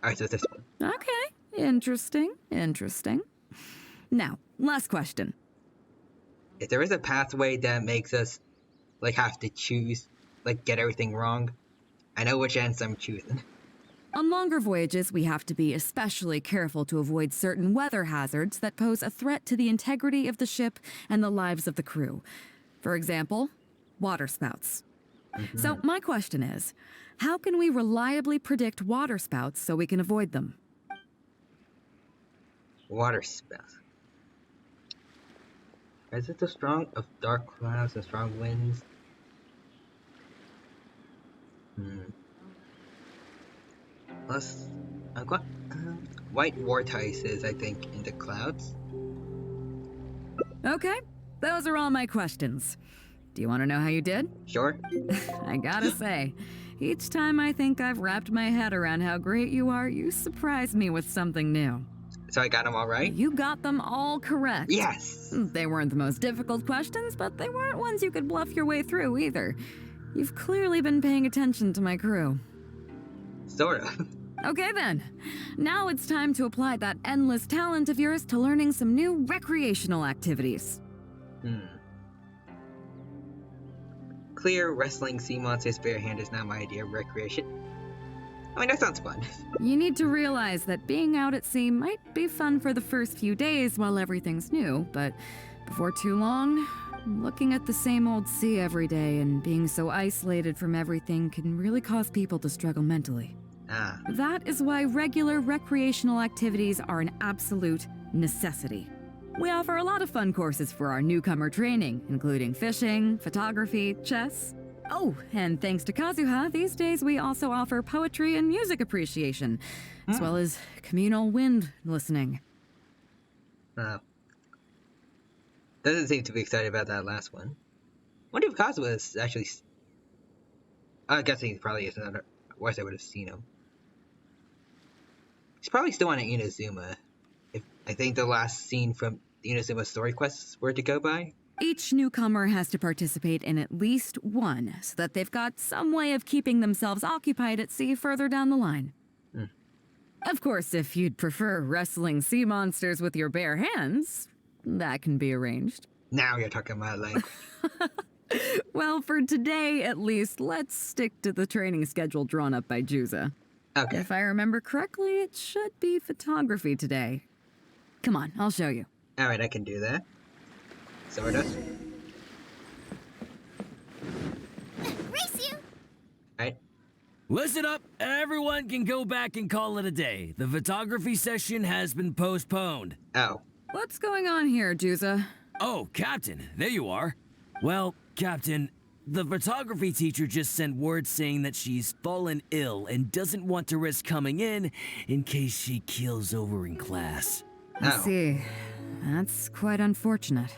Alright, so this one. Okay, interesting. Now, last question. If there is a pathway that makes us, like, have to choose, like, get everything wrong, I know which ends I'm choosing. On longer voyages, we have to be especially careful to avoid certain weather hazards that pose a threat to the integrity of the ship and the lives of the crew. For example, water spouts. So my question is, how can we reliably predict water spouts so we can avoid them? Water spouts. Is it the strong of dark clouds and strong winds? Plus, I've got white vortices, I think, in the clouds. Okay, those are all my questions. Do you want to know how you did? Sure. I gotta say, each time I think I've wrapped my head around how great you are, you surprise me with something new. So I got them all right? You got them all correct. Yes! They weren't the most difficult questions, but they weren't ones you could bluff your way through either. You've clearly been paying attention to my crew. Sort of. Okay then. Now it's time to apply that endless talent of yours to learning some new recreational activities. Clear wrestling sea monsters barehand is not my idea of recreation. I mean, that sounds fun. You need to realize that being out at sea might be fun for the first few days while everything's new, but before too long, looking at the same old sea every day and being so isolated from everything can really cause people to struggle mentally. That is why regular recreational activities are an absolute necessity. We offer a lot of fun courses for our newcomer training, including fishing, photography, chess. Oh, and thanks to Kazuha, these days we also offer poetry and music appreciation, as well as communal wind listening. Doesn't seem to be excited about that last one. Wonder if Kazuha is actually... I guess he probably isn't. Otherwise I would have seen him. He's probably still on Inazuma. If I think the last scene from the Inazuma story quests were to go by. Each newcomer has to participate in at least one, so that they've got some way of keeping themselves occupied at sea further down the line. Of course, if you'd prefer wrestling sea monsters with your bare hands, that can be arranged. Now you're talking my language. Well, for today at least, let's stick to the training schedule drawn up by Juza. Okay. If I remember correctly, it should be photography today. Come on, I'll show you. Alright, I can do that. Sorta. Race you! Alright. Listen up, everyone can go back and call it a day. The photography session has been postponed. Oh. What's going on here, Juza? Oh, Captain, there you are. Well, Captain, the photography teacher just sent word saying that she's fallen ill and doesn't want to risk coming in case she keels over in class. I see. That's quite unfortunate.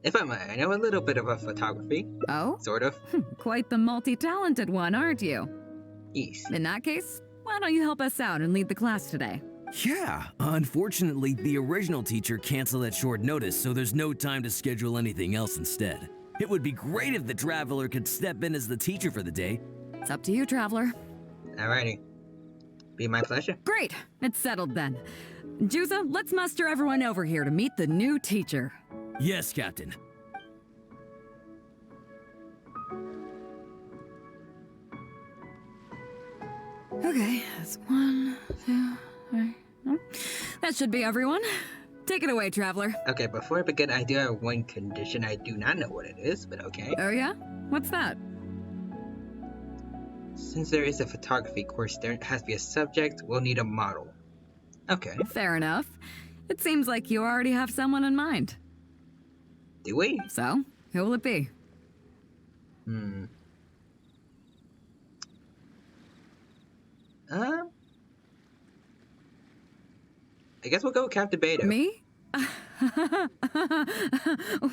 If I might, I know a little bit about photography. Oh? Sort of. Quite the multi-talented one, aren't you? Yes. In that case, why don't you help us out and lead the class today? Yeah, unfortunately, the original teacher canceled at short notice, so there's no time to schedule anything else instead. It would be great if the Traveler could step in as the teacher for the day. It's up to you, Traveler. Alrighty. Be my pleasure. Great, it's settled then. Juza, let's muster everyone over here to meet the new teacher. Yes, Captain. Okay, that's 1, 2, 3. That should be everyone. Take it away, Traveler. Okay, before I begin, I do have one condition. I do not know what it is, but okay. Oh yeah? What's that? Since there is a photography course, there has to be a subject. We'll need a model. Okay. Fair enough. It seems like you already have someone in mind. Do we? So, who will it be? I guess we'll go with Captain Beidou. Me?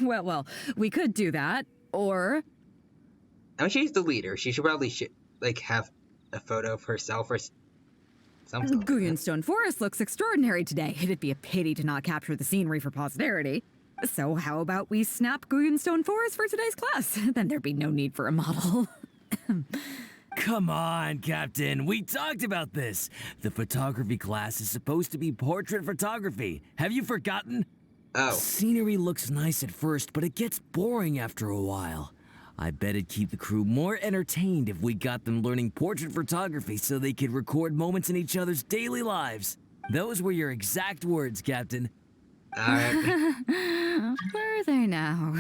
well, we could do that, or... I mean, she's the leader. She should probably have a photo of herself or something. Guyunstone Forest looks extraordinary today. It'd be a pity to not capture the scenery for posterity. So how about we snap Guyunstone Forest for today's class? Then there'd be no need for a model. Come on, Captain. We talked about this. The photography class is supposed to be portrait photography. Have you forgotten? Oh. Scenery looks nice at first, but it gets boring after a while. I bet it'd keep the crew more entertained if we got them learning portrait photography so they could record moments in each other's daily lives. Those were your exact words, Captain. Alright. Where are they now?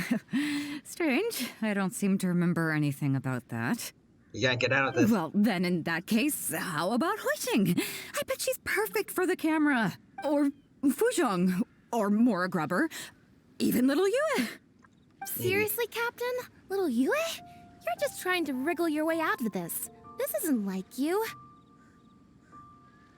Strange. I don't seem to remember anything about that. You gotta get out of this. Well, then in that case, how about Huixing? I bet she's perfect for the camera. Or Fuzhong. Or Mora Grubber. Even little Yue. Seriously, Captain? Little Yue? You're just trying to wriggle your way out of this. This isn't like you.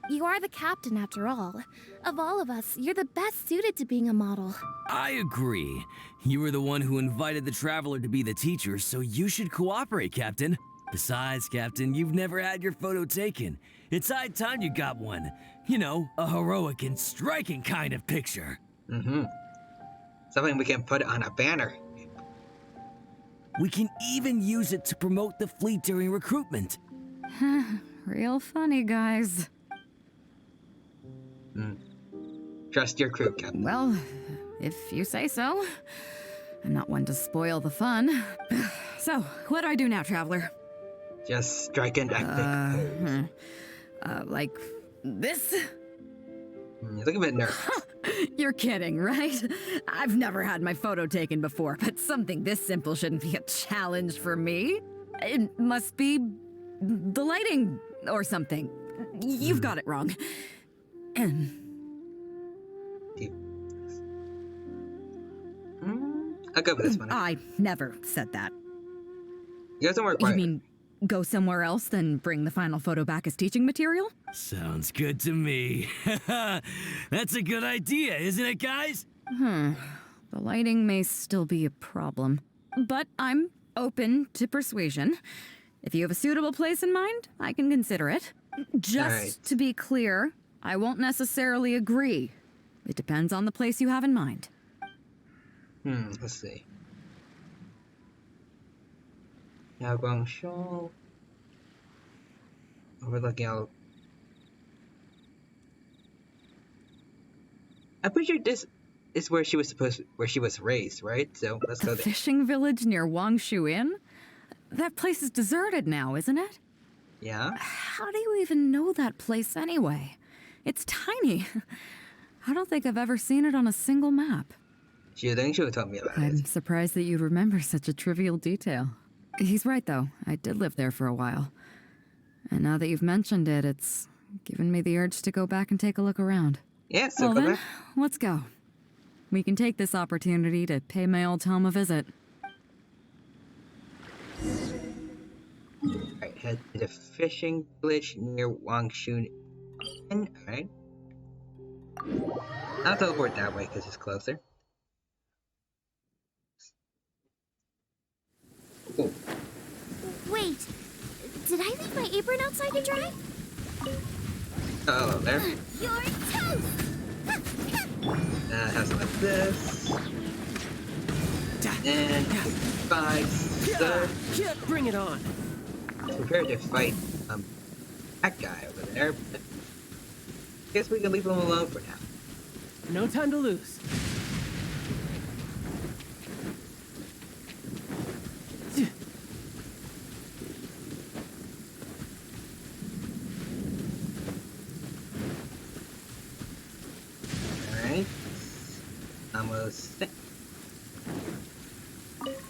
You are the captain, after all. Of all of us, you're the best suited to being a model. I agree. You were the one who invited the Traveler to be the teacher, so you should cooperate, Captain. Besides, Captain, you've never had your photo taken. It's high time you got one. You know, a heroic and striking kind of picture. Something we can put on a banner. We can even use it to promote the fleet during recruitment. Real funny, guys. Trust your crew, Captain. Well, if you say so. I'm not one to spoil the fun. So, what do I do now, Traveler? Just strike an epic pose. Like this? You look a bit nervous. You're kidding, right? I've never had my photo taken before, but something this simple shouldn't be a challenge for me. It must be the lighting or something. You've got it wrong. I'll go with this one. I never said that. You guys don't work right. You mean go somewhere else, then bring the final photo back as teaching material? Sounds good to me. That's a good idea, isn't it, guys? The lighting may still be a problem, but I'm open to persuasion. If you have a suitable place in mind, I can consider it. Just to be clear, I won't necessarily agree. It depends on the place you have in mind. Let's see. Now Guangzhou. Overlooking out. I'm pretty sure this is where she was raised, right? So let's go The there. fishing village near Wangshu Inn? That place is deserted now, isn't it? Yeah? How do you even know that place anyway? It's tiny. I don't think I've ever seen it on a single map. She would have told me about it. I'm surprised that you'd remember such a trivial detail. He's right, though. I did live there for a while. And now that you've mentioned it, it's given me the urge to go back and take a look around. Yeah, so well go then, back. let's go. We can take this opportunity to pay my old home a visit. Alright, head to the fishing village near Wangshu Inn. Alright. I'll teleport that way because it's closer. Oh. Wait, did I leave my apron outside to dry? Oh, there. You're toast! Have some like this. And 5 sir. Bring it on. Prepare to fight that guy over there. Guess we can leave him alone for now. No time to lose. Alright. Almost there.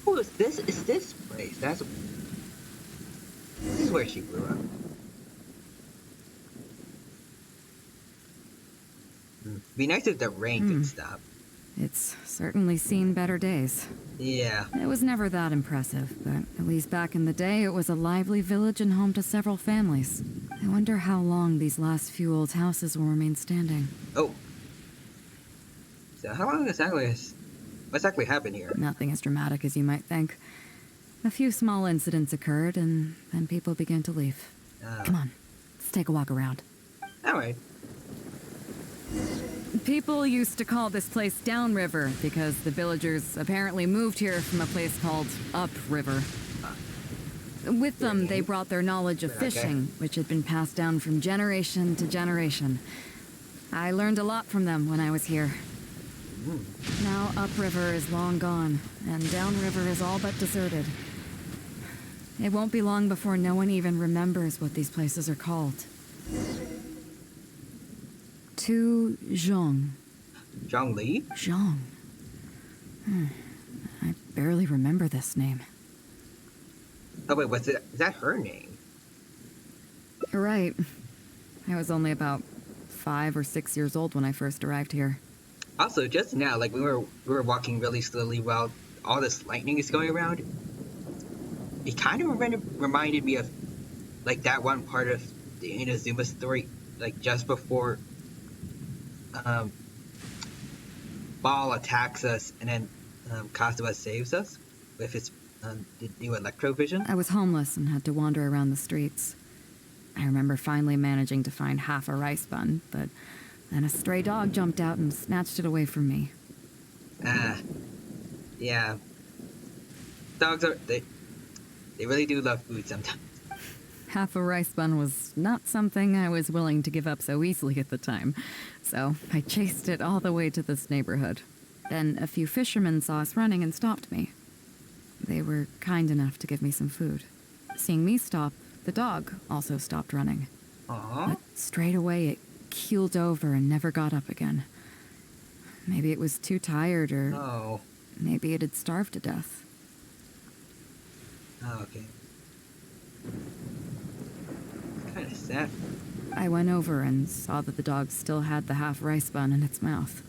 Oh, is this place? This is where she grew up. Be nice if the rain could stop. It's certainly seen better days. Yeah. It was never that impressive, but at least back in the day, it was a lively village and home to several families. I wonder how long these last few old houses will remain standing. Oh. So how long what's actually happened here? Nothing as dramatic as you might think. A few small incidents occurred, and then people began to leave. Come on, let's take a walk around. Alright. People used to call this place Downriver because the villagers apparently moved here from a place called Upriver. With them, they brought their knowledge of fishing, which had been passed down from generation to generation. I learned a lot from them when I was here. Now Upriver is long gone, and Downriver is all but deserted. It won't be long before no one even remembers what these places are called. To Zhong. Zhongli? Zhong. I barely remember this name. Oh wait, is that her name? You're right. I was only about 5 or 6 years old when I first arrived here. Also, just now, like we were walking really slowly while all this lightning is going around. It kind of reminded me of like that one part of the Inazuma story, like just before Ball attacks us and then Kasuga saves us with his the new electrovision. I was homeless and had to wander around the streets. I remember finally managing to find half a rice bun, but then a stray dog jumped out and snatched it away from me. Yeah. Dogs they really do love food sometimes. Half a rice bun was not something I was willing to give up so easily at the time, so I chased it all the way to this neighborhood. Then a few fishermen saw us running and stopped me. They were kind enough to give me some food. Seeing me stop, the dog also stopped running. Aww. But straight away it keeled over and never got up again. Maybe it was too tired, or maybe it had starved to death. Oh, okay. It's kind of sad. I went over and saw that the dog still had the half rice bun in its mouth.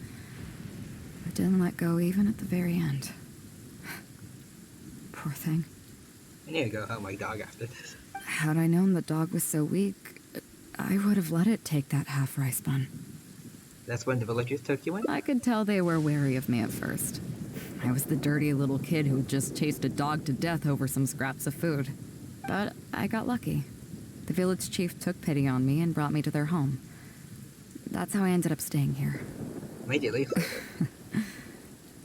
It didn't let go even at the very end. Poor thing. I need to go help my dog after this. Had I known the dog was so weak, I would have let it take that half rice bun. That's when the villagers took you in? I could tell they were wary of me at first. I was the dirty little kid who just chased a dog to death over some scraps of food. But I got lucky. The village chief took pity on me and brought me to their home. That's how I ended up staying here. Immediately.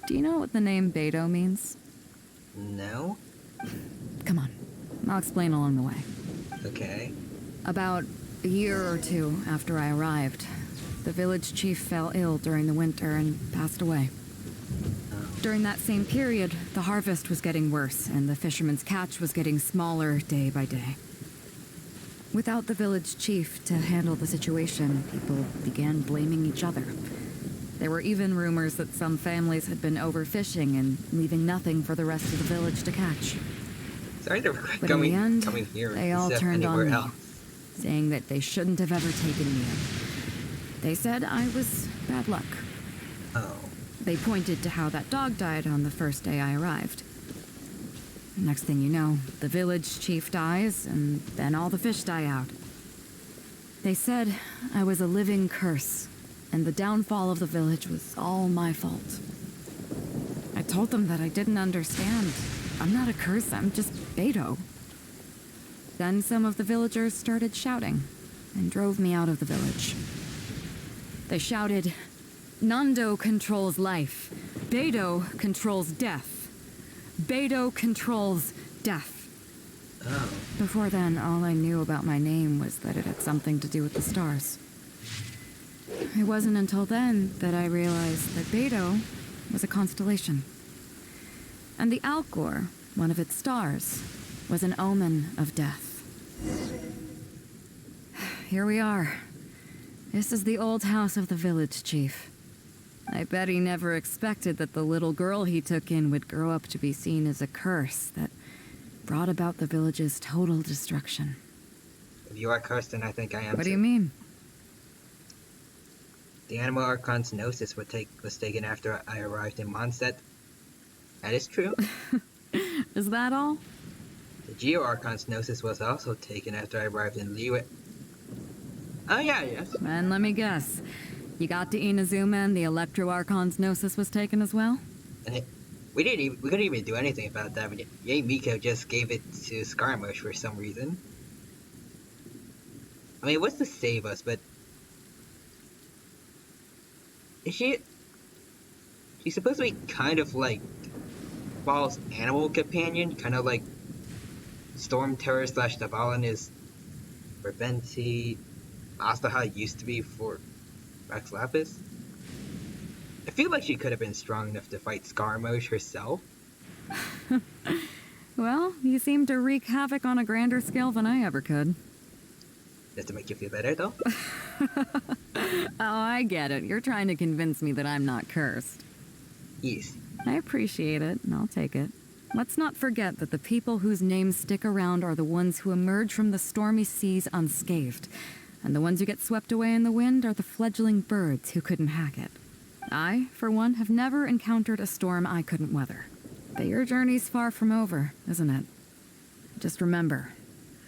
Do you know what the name Beidou means? No. Come on, I'll explain along the way. Okay. About a year or two after I arrived, the village chief fell ill during the winter and passed away. During that same period, the harvest was getting worse, and the fishermen's catch was getting smaller day by day. Without the village chief to handle the situation, people began blaming each other. There were even rumors that some families had been overfishing and leaving nothing for the rest of the village to catch. Sorry to But in the end, coming here they all turned on me, else. saying that they shouldn't have ever taken me in. They said I was bad luck. Oh. They pointed to how that dog died on the first day I arrived. Next thing you know, the village chief dies, and then all the fish die out. They said I was a living curse, and the downfall of the village was all my fault. I told them that I didn't understand. I'm not a curse, I'm just Beidou. Then some of the villagers started shouting, and drove me out of the village. They shouted, "Nando controls life. Beidou controls death. Beidou controls death." Oh. Before then, all I knew about my name was that it had something to do with the stars. It wasn't until then that I realized that Beidou was a constellation. And the Alcor, one of its stars, was an omen of death. Here we are. This is the old house of the village chief. I bet he never expected that the little girl he took in would grow up to be seen as a curse that brought about the village's total destruction. If you are cursed, then I think I am. What do you mean? The animal archon's gnosis was taken after I arrived in Mondstadt. That is true. Is that all? The Geo Archon's gnosis was also taken after I arrived in Liyue. Oh yeah, yes. And let me guess. You got to Inazuma and the Electro Archon's gnosis was taken as well? And we couldn't even do anything about that, but Yay Miko just gave it to Skarmosh for some reason. I mean, it was to save us, but is she's supposed to be kind of like Ball's animal companion, kind of like Storm Terror / Tavalin is for Venti, also how it used to be for Rex Lapis. I feel like she could have been strong enough to fight Skarmosh herself. Well, you seem to wreak havoc on a grander scale than I ever could. Just to make you feel better, though? Oh, I get it. You're trying to convince me that I'm not cursed. Yes. I appreciate it, and I'll take it. Let's not forget that the people whose names stick around are the ones who emerge from the stormy seas unscathed. And the ones who get swept away in the wind are the fledgling birds who couldn't hack it. I, for one, have never encountered a storm I couldn't weather. But your journey's far from over, isn't it? Just remember,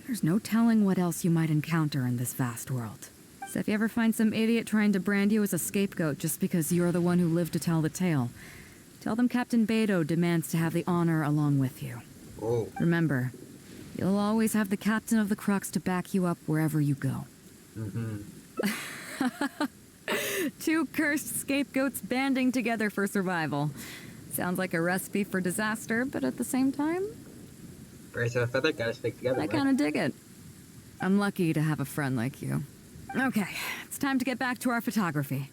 there's no telling what else you might encounter in this vast world. So if you ever find some idiot trying to brand you as a scapegoat just because you're the one who lived to tell the tale, tell them Captain Beidou demands to have the honor along with you. Oh. Remember, you'll always have the captain of the Crux to back you up wherever you go. Mm-hmm. Two cursed scapegoats banding together for survival. Sounds like a recipe for disaster, but at the same time, Birds of a feather gotta stick together. I kind of dig it. I'm lucky to have a friend like you. Okay, it's time to get back to our photography.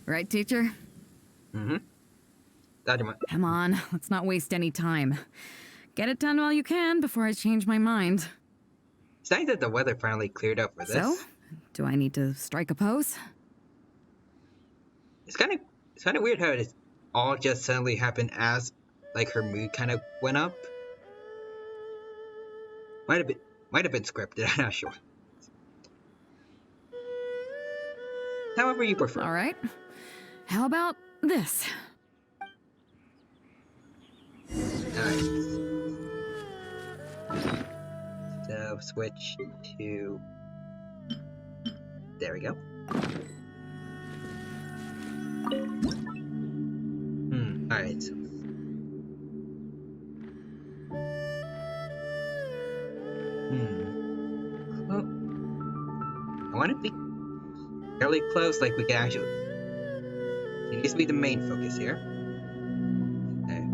Right, teacher? Mm-hmm. Come on, let's not waste any time. Get it done while you can before I change my mind. It's nice that the weather finally cleared up for this. So, do I need to strike a pose? It's kind of weird how it all just suddenly happened as like her mood kind of went up. Might have been scripted. I'm not sure. However you prefer. All right. How about this? Alright. So switch to. There we go. Alright. Well, I want to be fairly close, like we can actually. It needs to be the main focus here. Okay.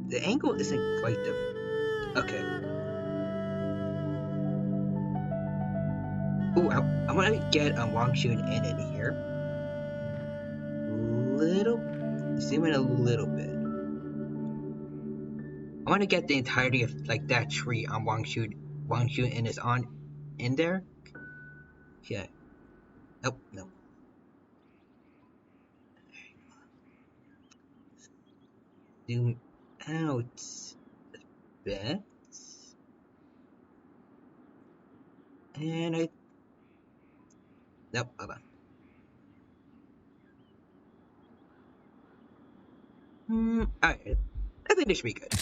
The angle isn't quite the. Okay. Ooh, I want to get Wang Xun in here. Zoom in a little bit. I want to get the entirety of like that tree on Wang Xun and is on in there. Yeah. Oh no. Zoom out a bit. And I. Nope. Hold on. Alright. I think this should be good.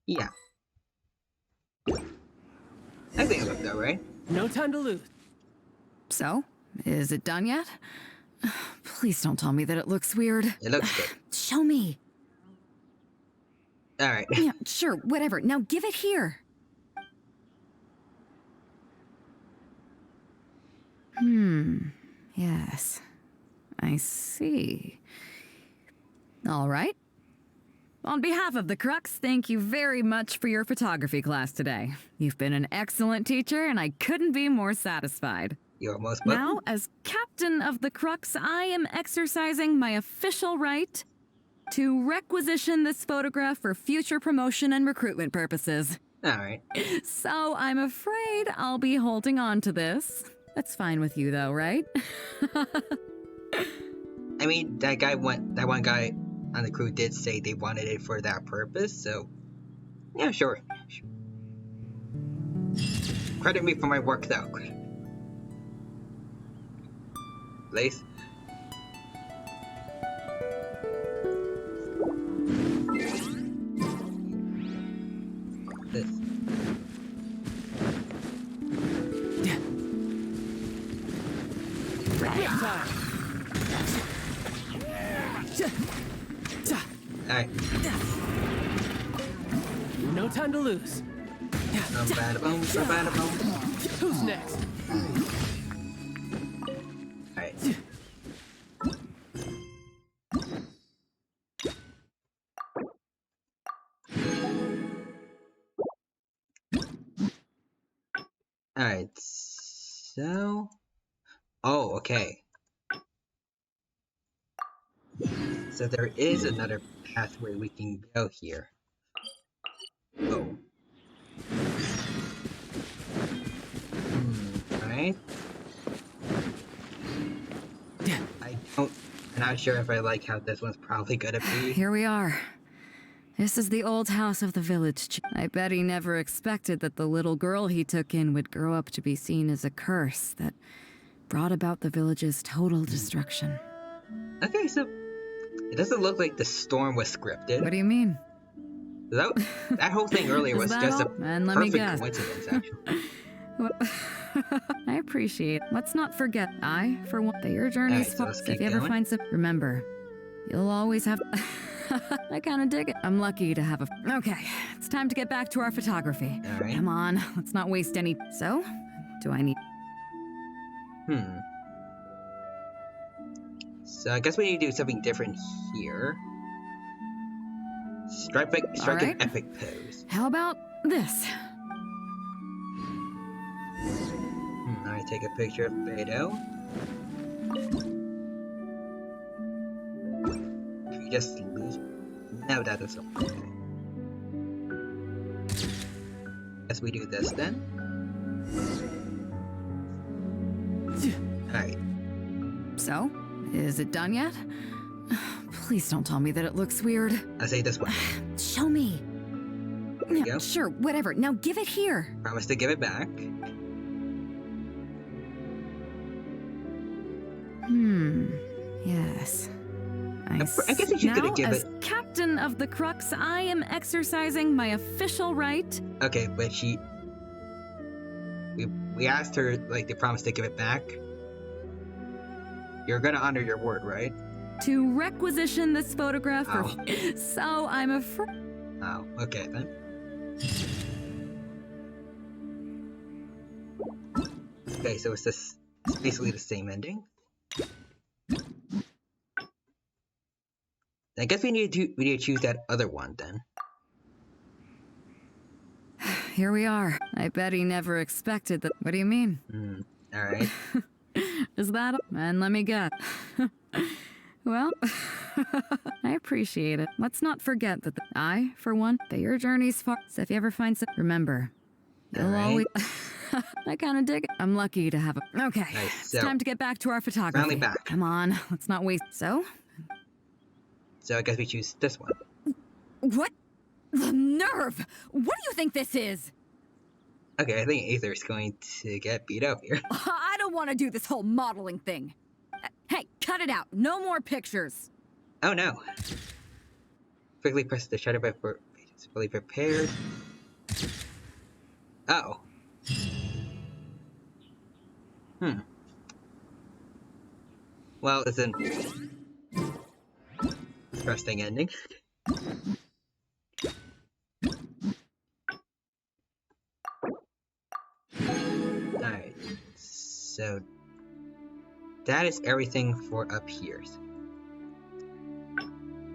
Yeah. I think it looked alright. No time to lose. So, is it done yet? Please don't tell me that it looks weird. It looks good. Show me. Alright. Yeah, sure, whatever. Now give it here. Yes. I see. All right. On behalf of the Crux, thank you very much for your photography class today. You've been an excellent teacher, and I couldn't be more satisfied. You're most welcome. Now, as captain of the Crux, I am exercising my official right to requisition this photograph for future promotion and recruitment purposes. Alright. So I'm afraid I'll be holding on to this. That's fine with you, though, right? I mean, that one guy on the crew did say they wanted it for that purpose, so yeah, sure. Credit me for my work, though. Lace. This. Alright. No time to lose. Who's next? Alright. Alright, so. Oh, okay. So there is another pathway we can go here. Oh. Right? I'm not sure if I like how this one's probably gonna be. Here we are. This is the old house of the village. I bet he never expected that the little girl he took in would grow up to be seen as a curse that brought about the village's total destruction. Okay, so it doesn't look like the storm was scripted. What do you mean? That whole thing earlier was just a perfect coincidence, actually. I appreciate it. Let's not forget, for one, that your journey's so let's if keep you ever going. find some, remember, you'll always have. I kind of dig it. I'm lucky to have a. Okay, it's time to get back to our photography. All right. Come on, let's not waste any. So, do I need? So I guess we need to do something different here. Strike an epic pose. How about this. I take a picture of Beidou. If you just lose... No, that doesn't... Okay. Guess we do this then. Alright. So, is it done yet? Please don't tell me that it looks weird. I say this one. Show me. There you go. Sure, whatever. Now give it here. Promise to give it back. Yes. I guess you should Now, give as it. captain of the Crux, I am exercising my official right. Okay, but we asked her like to promise to give it back. You're gonna honor your word, right? To requisition this photograph for... So I'm afraid... Oh, okay then. Okay, so it's basically the same ending. I guess we need to choose that other one then. Here we are. I bet he never expected that. What do you mean? Alright. Is that... And let me guess. Well, I appreciate it. Let's not forget that I, for one, that your journey's far. So if you ever find some... Remember, you'll always... I kind of dig it. I'm lucky to have a... Okay, nice. It's time to get back to our photography. Finally back. Come on, let's not waste... So I guess we choose this one. what? The nerve! What do you think this is? Okay, I think Aether's going to get beat up here. I don't want to do this whole modeling thing. Hey, cut it out. No more pictures. Oh no. Quickly press the shutter button for it's fully prepared. Oh. Well, it's an interesting ending. Alright, so that is everything for up here.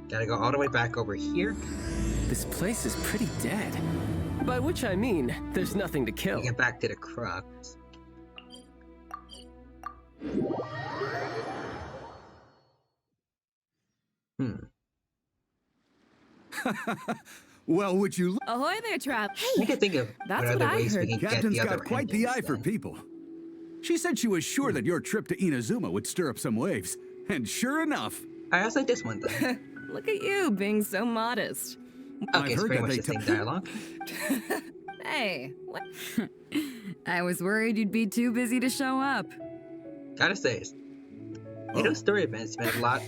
Gotta go all the way back over here. This place is pretty dead. By which I mean, there's nothing to kill. Get back to the Crux. Well, would you... Ahoy there, Trap. We can think of That's what what other I ways heard. we can Captain's get the got other quite the eye endings for then. people. She said she was sure that your trip to Inazuma would stir up some waves. And sure enough... I also like this one then. Look at you being so modest. Okay, it's pretty much the same dialogue. Hey, what? I was worried you'd be too busy to show up. Gotta say, story events been a lot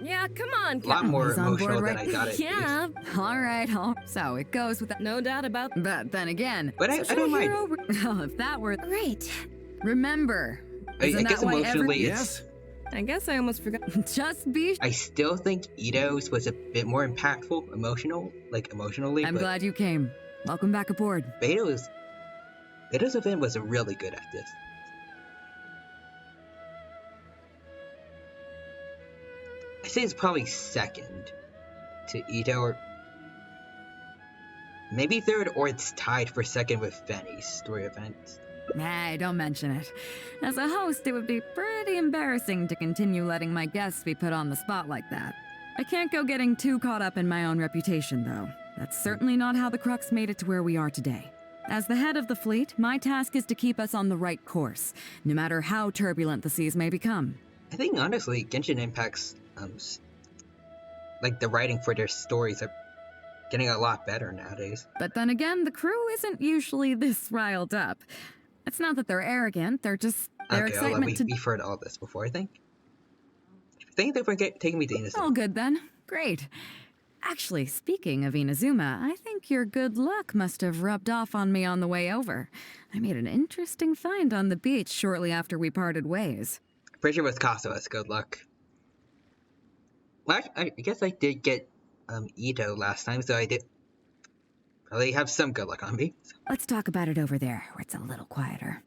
Yeah, come on, a lot more He's on board, emotional than right? I thought it'd Yeah, All right, so it goes with that. no doubt about. But then again, But I don't mind. Well, if that were Right. remember, I isn't guess that why emotionally Yes? I guess I almost forgot. Just be. I still think Ito's was a bit more impactful, emotionally. I'm but glad you came. Welcome back aboard. Beidou's event was really good at this. I say it's probably second to Ito, or maybe third, or it's tied for second with Fenny's story event. Hey, don't mention it. As a host, it would be pretty embarrassing to continue letting my guests be put on the spot like that. I can't go getting too caught up in my own reputation, though. That's certainly not how the Crux made it to where we are today. As the head of the fleet, my task is to keep us on the right course, no matter how turbulent the seas may become. I think honestly, Genshin Impact's the writing for their stories are getting a lot better nowadays. But then again, the crew isn't usually this riled up. It's not that they're arrogant, they're just their Okay, excitement to... we've heard all this before, I think. Thank you for taking me to Inazuma. All good then. Great. Actually, speaking of Inazuma, I think your good luck must have rubbed off on me on the way over. I made an interesting find on the beach shortly after we parted ways. Pretty sure it was Kasua's good luck. Well, I guess I did get Ito last time, so I did probably have some good luck on me. Let's talk about it over there, where it's a little quieter.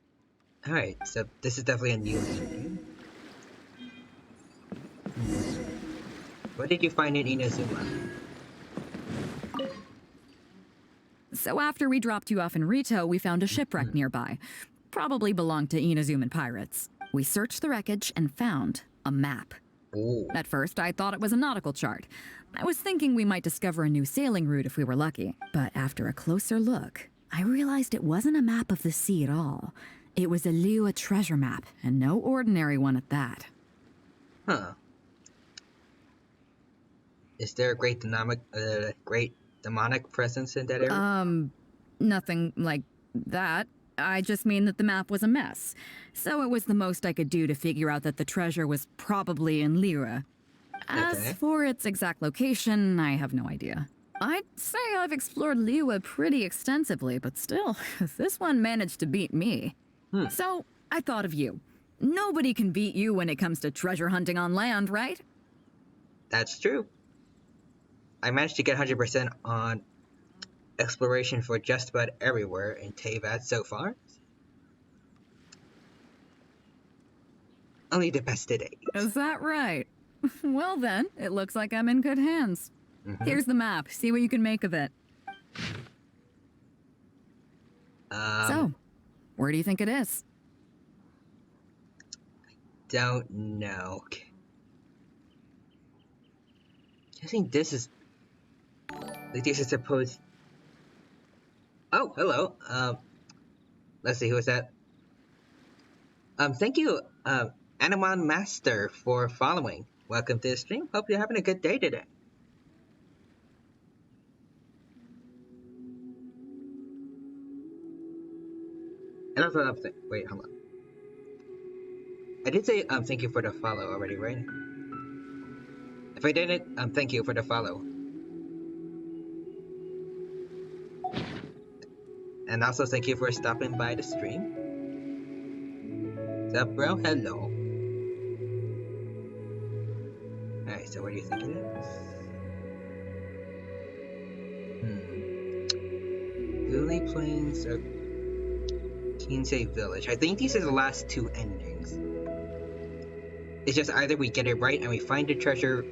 Alright, so this is definitely a new ending. What did you find in Inazuma? So after we dropped you off in Rito, we found a shipwreck nearby. Probably belonged to Inazuman pirates. We searched the wreckage and found a map. Ooh. At first, I thought it was a nautical chart. I was thinking we might discover a new sailing route if we were lucky. But after a closer look, I realized it wasn't a map of the sea at all. It was a Liyue treasure map, and no ordinary one at that. Huh. Is there a great demonic presence in that area? Nothing like that. I just mean that the map was a mess. So it was the most I could do to figure out that the treasure was probably in Liyue. As for its exact location, I have no idea. I'd say I've explored Liyue pretty extensively, but still, this one managed to beat me. So I thought of you. Nobody can beat you when it comes to treasure hunting on land, right? That's true. I managed to get 100% on exploration for just about everywhere in Teyvat so far. Only the best today. Is that right? Well then, it looks like I'm in good hands. Here's the map. See what you can make of it. So, where do you think it is? Don't know. I think this is... Like, this is supposed... Oh, hello. Let's see, who is that? Thank you, Animon Master, for following. Welcome to the stream. Hope you're having a good day today. And also, wait, hold on. I did say thank you for the follow already, right? If I didn't, thank you for the follow. And also thank you for stopping by the stream. What's up, bro? Hello. Alright, so where do you think it is? Lily Plains or Kinsei Village. I think these are the last two endings. It's just either we get it right and we find the treasure,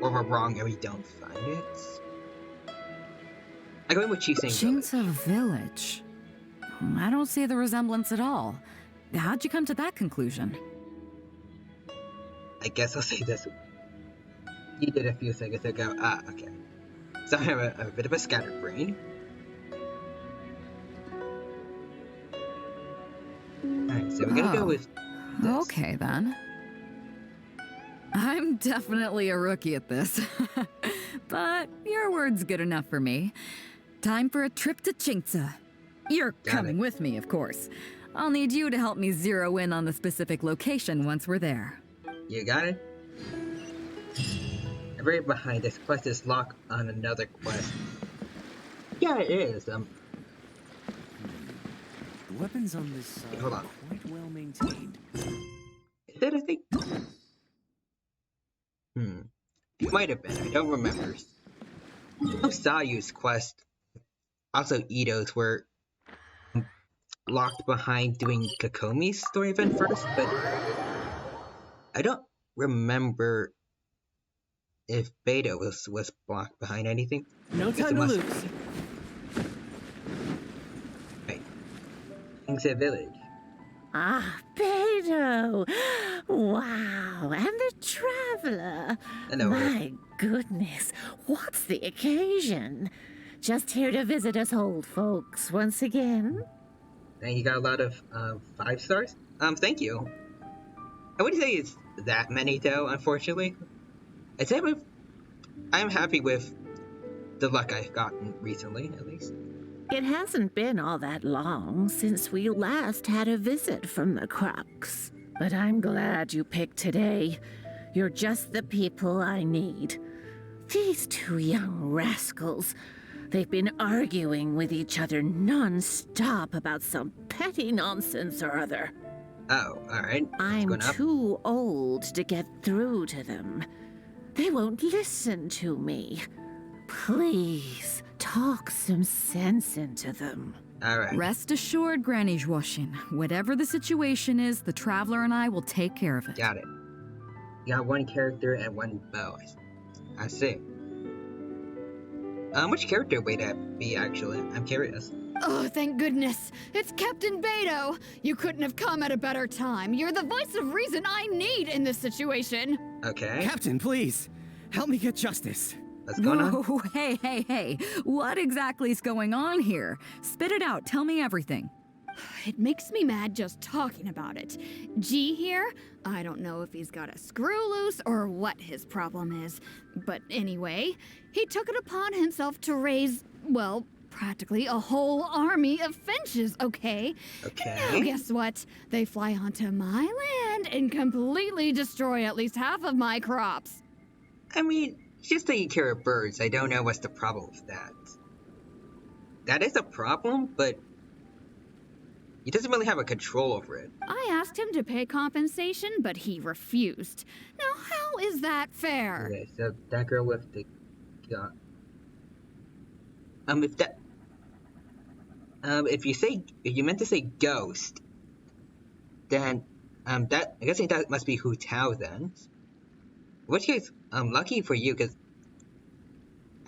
or we're wrong and we don't find it. I go in with Kinsei Village. I don't see the resemblance at all. How'd you come to that conclusion? I guess I'll say this. You did a few seconds ago. Ah, okay. So I have a bit of a scattered brain. Alright, so we're gonna go with this. Okay then. I'm definitely a rookie at this. But your word's good enough for me. Time for a trip to Kinsei. You're coming with me, of course. I'll need you to help me zero in on the specific location once we're there. You got it? Right behind this quest is locked on another quest. Yeah, it is. The weapons on this side hold are on. quite well maintained. Is that a thing? It might have been. I don't remember. No Sayu's quest. Also, Ito's were locked behind doing Kokomi's story event first, but I don't remember if Beidou was blocked behind anything. No time to lose. Right. Kinsei Village. Ah, Beidou! Wow, and the traveler. Hello. My goodness, what's the occasion? Just here to visit us old folks once again? And you got a lot of 5 stars? Thank you. I wouldn't say it's that many though, unfortunately. I'd say I'm happy with the luck I've gotten recently, at least. It hasn't been all that long since we last had a visit from the Crux. But I'm glad you picked today. You're just the people I need. These two young rascals, they've been arguing with each other non-stop about some petty nonsense or other. Oh, alright. I'm too old to get through to them. They won't listen to me. Please, talk some sense into them. Alright. Rest assured, Granny Zhuoshin. Whatever the situation is, the Traveler and I will take care of it. Got it. You got one character and one bow. I see. Which character would that be, actually? I'm curious. Oh, thank goodness. It's Captain Beidou. You couldn't have come at a better time. You're the voice of reason I need in this situation. Okay. Captain, please. Help me get justice. What's going on? Whoa, hey. What exactly is going on here? Spit it out. Tell me everything. It makes me mad just talking about it. G here, I don't know if he's got a screw loose or what his problem is. But anyway, he took it upon himself to raise, well, practically a whole army of finches, okay? Okay. And now guess what? They fly onto my land and completely destroy at least half of my crops. I mean, just taking care of birds. I don't know what's the problem with that. That is a problem, but he doesn't really have a control over it. I asked him to pay compensation, but he refused. Now, how is that fair? Okay, so that girl with the gun. If you meant to say ghost, then that I guess that must be Hu Tao then. In which case, lucky for you, because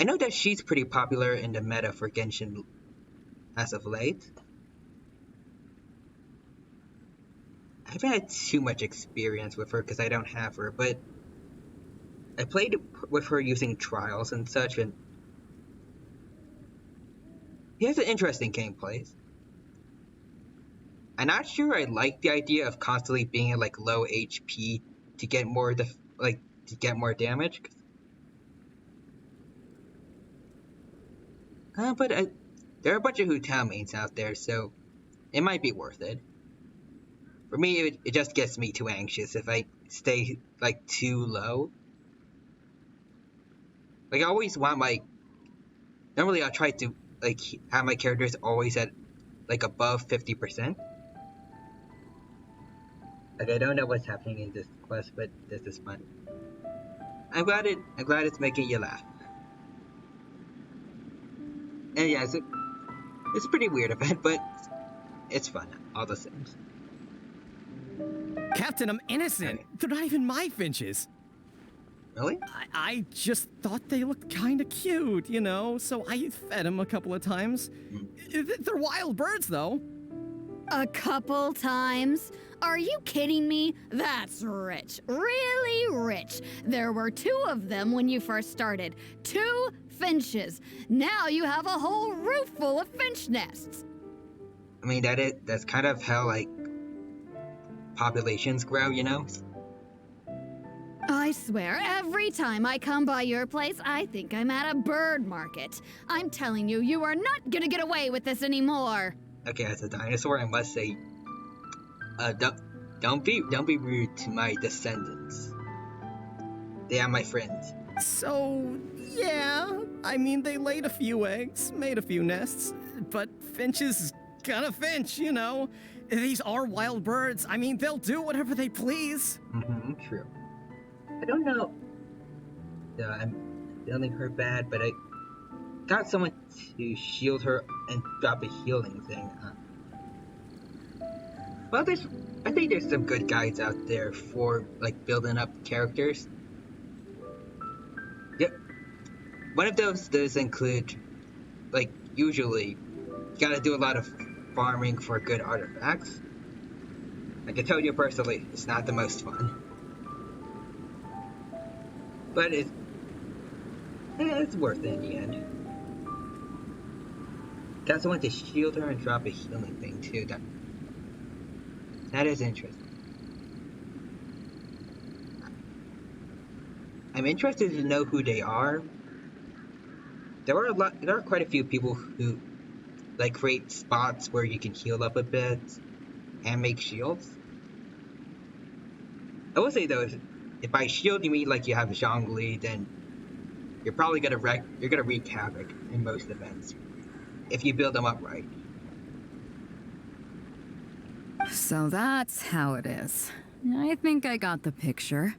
I know that she's pretty popular in the meta for Genshin as of late. I haven't had too much experience with her because I don't have her, but I played with her using trials and such, and he has an interesting gameplay. I'm not sure I like the idea of constantly being at like low HP to get more damage. But there are a bunch of Hu Tao mains out there, so it might be worth it. For me, it just gets me too anxious if I stay like too low. Like I always want normally I'll try to like have my characters always at like above 50%. Like I don't know what's happening in this quest, but this is fun. I'm glad it's making you laugh. And yeah, it's a pretty weird event, but it's fun all the same. Captain, I'm innocent. They're not even my finches. Really? I just thought they looked kind of cute, you know, so I fed them a couple of times. They're wild birds, though. A couple times? Are you kidding me? That's rich. Really rich. There were 2 of them when you first started. 2 finches. Now you have a whole roof full of finch nests. I mean, that's kind of how, like, populations grow, you know? I swear, every time I come by your place, I think I'm at a bird market. I'm telling you, you are not gonna get away with this anymore. Okay, as a dinosaur, I must say, don't be rude to my descendants. They are my friends. So, yeah, I mean, they laid a few eggs, made a few nests, but finches gonna finch, you know. These are wild birds. I mean, they'll do whatever they please. True. I don't know. I'm feeling her bad, but I got someone to shield her and drop a healing thing. Well, I think there's some good guides out there for like building up characters. Yep. One of those does include, like, usually you gotta do a lot of farming for good artifacts. I can tell you personally, it's not the most fun. But it's worth it in the end. Got someone to shield her and drop a healing thing too. That is interesting. I'm interested to know who they are. There are quite a few people who like create spots where you can heal up a bit and make shields. I will say though, if by shield you mean like you have Zhongli, then you're probably gonna wreak havoc in most events if you build them up right. So that's how it is. I think I got the picture.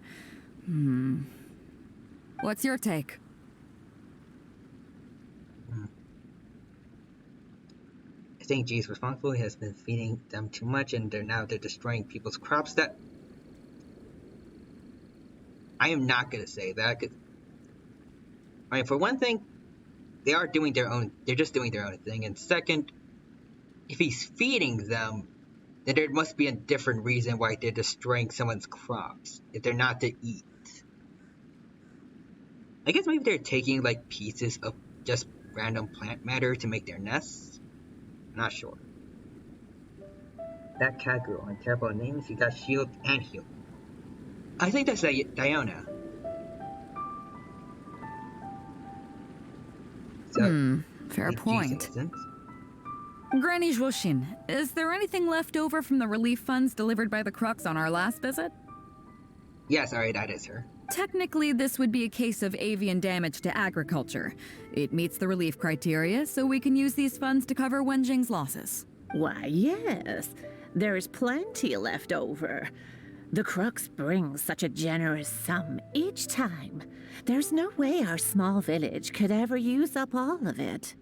What's your take? I think G's responsibility has been feeding them too much, and they're destroying people's crops. That I am not gonna say that. I mean, for one thing, they are doing their own. They're just doing their own thing. And second, if he's feeding them, then there must be a different reason why they're destroying someone's crops if they're not to eat. I guess maybe they're taking like pieces of just random plant matter to make their nests. Not sure. That cat girl on terrible names. She got shield and heal. I think that's Diona. So, fair point. Granny Zhuoxin, is there anything left over from the relief funds delivered by the Crux on our last visit? Yes, alright, that is her. Technically, this would be a case of avian damage to agriculture. It meets the relief criteria, so we can use these funds to cover Wenjing's losses. Why, yes. There is plenty left over. The Crux brings such a generous sum each time. There's no way our small village could ever use up all of it.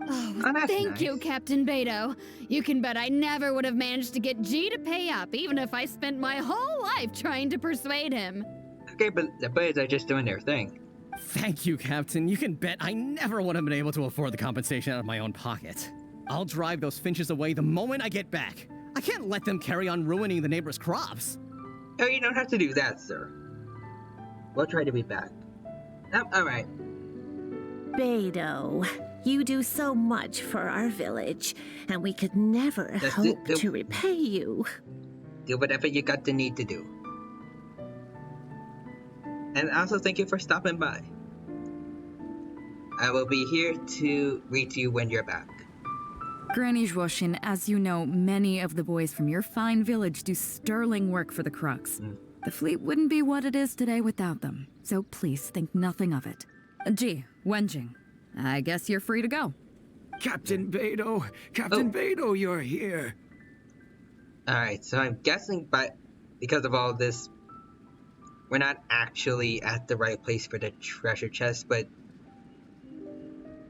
Oh, thank you, Captain Beidou. You can bet I never would have managed to get G to pay up, even if I spent my whole life trying to persuade him. Okay, but the birds are just doing their thing. Thank you, Captain. You can bet I never would have been able to afford the compensation out of my own pocket. I'll drive those finches away the moment I get back. I can't let them carry on ruining the neighbors' crops. Oh, you don't have to do that, sir. We'll try to be back. Alright. Beidou, you do so much for our village, and we could never hope to repay you. Do whatever you got the need to do. And also thank you for stopping by. I will be here to read to you when you're back. Granny Zhuoxin, as you know, many of the boys from your fine village do sterling work for the Crux. The fleet wouldn't be what it is today without them, so please think nothing of it. Gee, Wenjing, I guess you're free to go. Captain Beidou! Captain Beidou, you're here! Alright, so I'm guessing because of all this, we're not actually at the right place for the treasure chest, but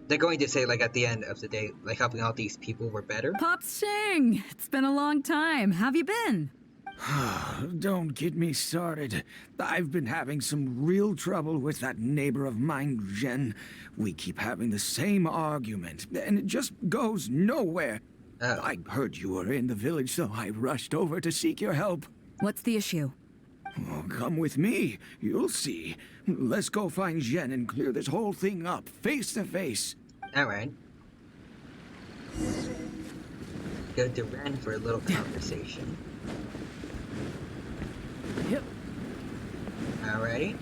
they're going to say, like, at the end of the day, like, helping all these people were better? Pops Shing! It's been a long time. Have you been? Don't get me started. I've been having some real trouble with that neighbor of mine, Zhen. We keep having the same argument, and it just goes nowhere. I heard you were in the village, so I rushed over to seek your help. What's the issue? Oh, come with me. You'll see. Let's go find Zhen and clear this whole thing up, face to face. Alright. Go to Ren for a little conversation. Yep. Alrighty.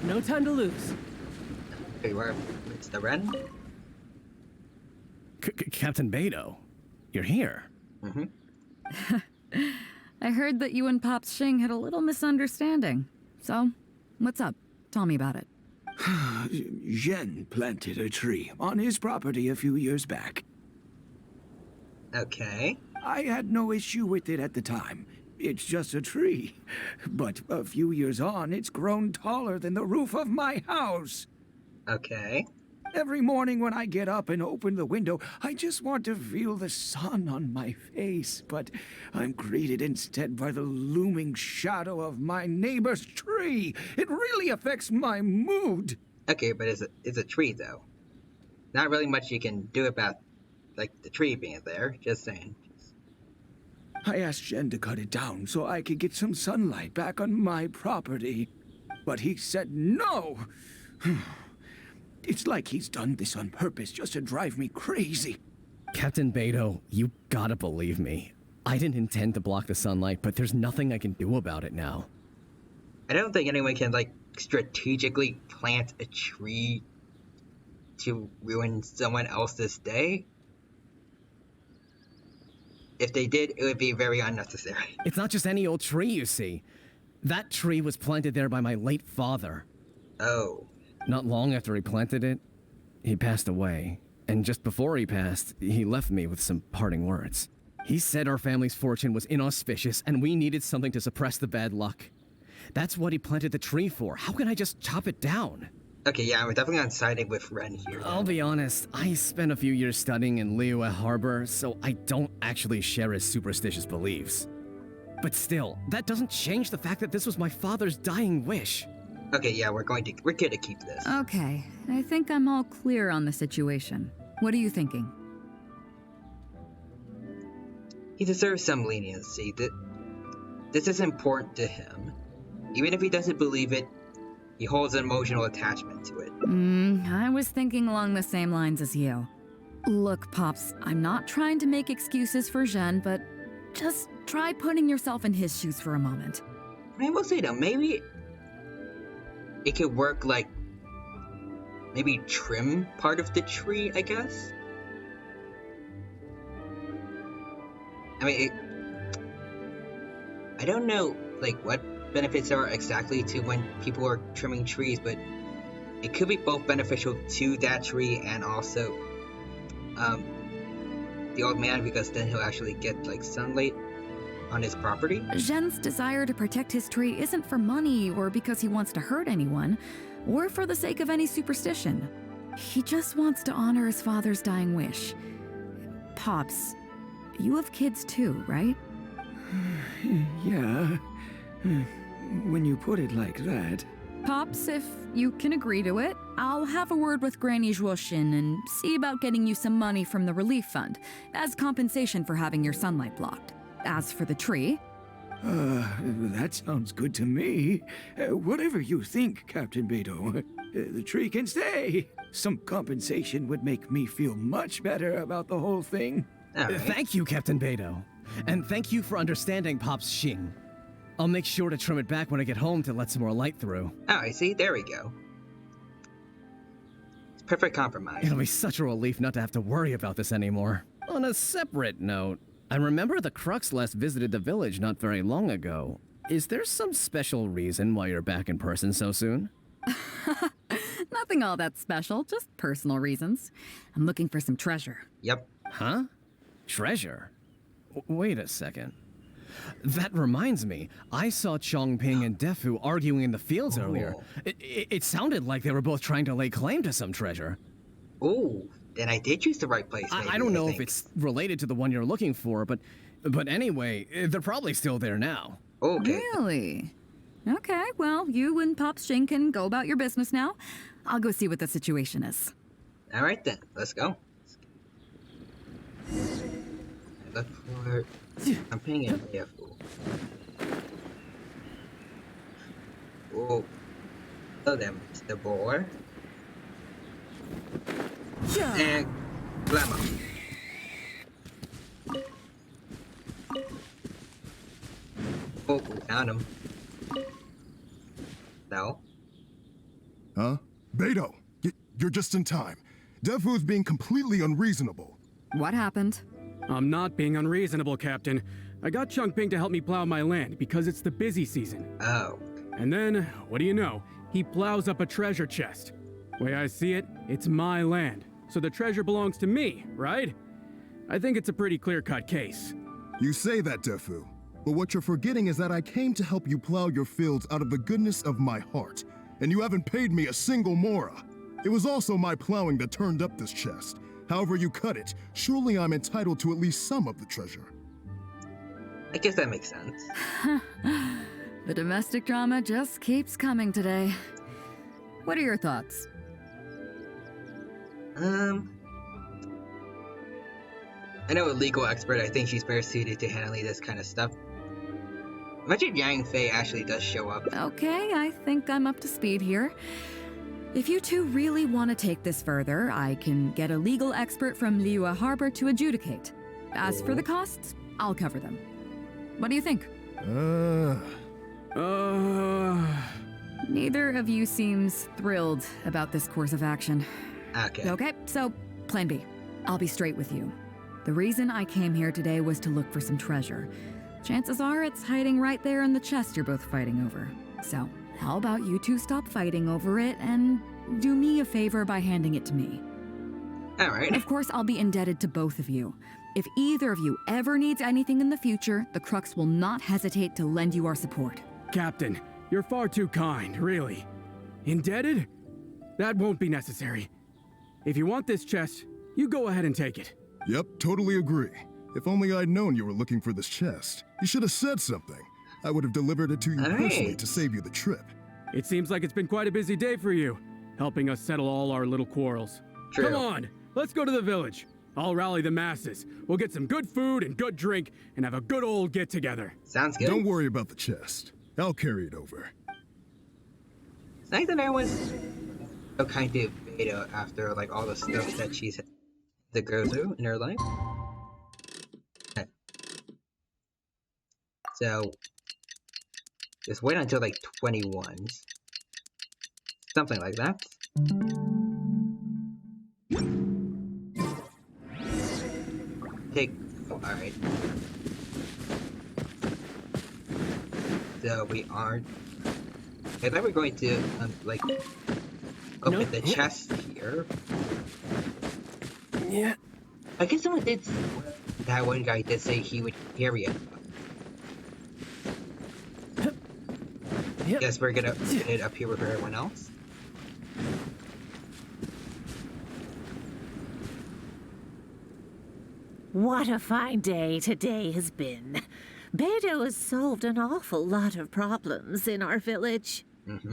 No time to lose. Okay, it's the Ren? Captain Beidou, you're here. I heard that you and Pops Shing had a little misunderstanding. So, what's up? Tell me about it. Zhen planted a tree on his property a few years back. Okay. I had no issue with it at the time. It's just a tree. But a few years on, it's grown taller than the roof of my house. Okay. Every morning when I get up and open the window, I just want to feel the sun on my face, but I'm greeted instead by the looming shadow of my neighbor's tree. It really affects my mood. Okay, but it's a tree, though. Not really much you can do about, like, the tree being there, just saying. I asked Zhen to cut it down so I could get some sunlight back on my property, but he said no. It's like he's done this on purpose just to drive me crazy. Captain Beidou, you gotta believe me. I didn't intend to block the sunlight, but there's nothing I can do about it now. I don't think anyone can, like, strategically plant a tree to ruin someone else's day. If they did, it would be very unnecessary. It's not just any old tree, you see. That tree was planted there by my late father. Oh. Not long after he planted it, he passed away. And just before he passed, he left me with some parting words. He said our family's fortune was inauspicious and we needed something to suppress the bad luck. That's what he planted the tree for. How can I just chop it down? Okay, yeah, we're definitely on siding with Ren here. I'll be honest, I spent a few years studying in Liyue Harbor, so I don't actually share his superstitious beliefs. But still, that doesn't change the fact that this was my father's dying wish. Okay, yeah, we're gonna keep this. Okay, I think I'm all clear on the situation. What are you thinking? He deserves some leniency. This is important to him. Even if he doesn't believe it, he holds an emotional attachment to it. I was thinking along the same lines as you. Look, Pops, I'm not trying to make excuses for Zhen, but just try putting yourself in his shoes for a moment. I will say though, maybe it could work like maybe trim part of the tree, I guess? I mean, I don't know like what benefits are exactly to when people are trimming trees, but it could be both beneficial to that tree and also the old man, because then he'll actually get like sunlight on his property. Zhen's desire to protect his tree isn't for money or because he wants to hurt anyone, or for the sake of any superstition. He just wants to honor his father's dying wish. Pops, you have kids too, right? Yeah. When you put it like that. Pops, if you can agree to it, I'll have a word with Granny Zhuoshin and see about getting you some money from the relief fund as compensation for having your sunlight blocked. As for the tree... That sounds good to me. Whatever you think, Captain Beidou. The tree can stay. Some compensation would make me feel much better about the whole thing. Right. Thank you, Captain Beidou. And thank you for understanding Pop's Xing. I'll make sure to trim it back when I get home to let some more light through. Alright, see, there we go. It's perfect compromise. It'll be such a relief not to have to worry about this anymore. On a separate note, I remember the Crux last visited the village not very long ago. Is there some special reason why you're back in person so soon? Nothing all that special, just personal reasons. I'm looking for some treasure. Yep. Huh? Treasure? Wait a second. That reminds me, I saw Chongping and Defu arguing in the fields earlier. It sounded like they were both trying to lay claim to some treasure. Oh, then I did choose the right place. Maybe, I don't know if it's related to the one you're looking for, but anyway, they're probably still there now. Okay. Really? Okay, well, you and Pops Xing can go about your business now. I'll go see what the situation is. Alright then, let's go. Look for... I'm paying it careful. Oh. Hello there, Mr. Boar. And glamour. Oh, we found him. No? Huh? Beidou, you're just in time. Defu's being completely unreasonable. What happened? I'm not being unreasonable, Captain. I got Chongping to help me plow my land because it's the busy season. Oh. And then, what do you know? He plows up a treasure chest. Way I see it, it's my land, so the treasure belongs to me, right? I think it's a pretty clear-cut case. You say that, Defu, but what you're forgetting is that I came to help you plow your fields out of the goodness of my heart, and you haven't paid me a single mora. It was also my plowing that turned up this chest. However you cut it, surely I'm entitled to at least some of the treasure. I guess that makes sense. The domestic drama just keeps coming today. What are your thoughts? I know a legal expert. I think she's better suited to handling this kind of stuff. Imagine Yang Fei actually does show up. Okay, I think I'm up to speed here. If you two really want to take this further, I can get a legal expert from Liyue Harbor to adjudicate. As for the costs, I'll cover them. What do you think? Neither of you seems thrilled about this course of action. Okay, so plan B. I'll be straight with you. The reason I came here today was to look for some treasure. Chances are it's hiding right there in the chest you're both fighting over. So, how about you two stop fighting over it and do me a favor by handing it to me? Alright. Of course, I'll be indebted to both of you. If either of you ever needs anything in the future, the Crux will not hesitate to lend you our support. Captain, you're far too kind, really. Indebted? That won't be necessary. If you want this chest, you go ahead and take it. Yep, totally agree. If only I'd known you were looking for this chest. You should have said something. I would have delivered it to you personally to save you the trip. It seems like it's been quite a busy day for you, helping us settle all our little quarrels. True. Come on, let's go to the village. I'll rally the masses. We'll get some good food and good drink and have a good old get-together. Sounds good. Don't worry about the chest. I'll carry it over. It's nice that everyone's so kind to Beidou after like all the stuff that she's to go through in her life. Okay. So just wait until like 21. Something like that. Alright. So we aren't. I thought we were going to like open the chest here. Yeah. I guess someone did. That one guy did say he would carry it. Guess we're gonna put it up here with everyone else. What a fine day today has been. Beidou has solved an awful lot of problems in our village.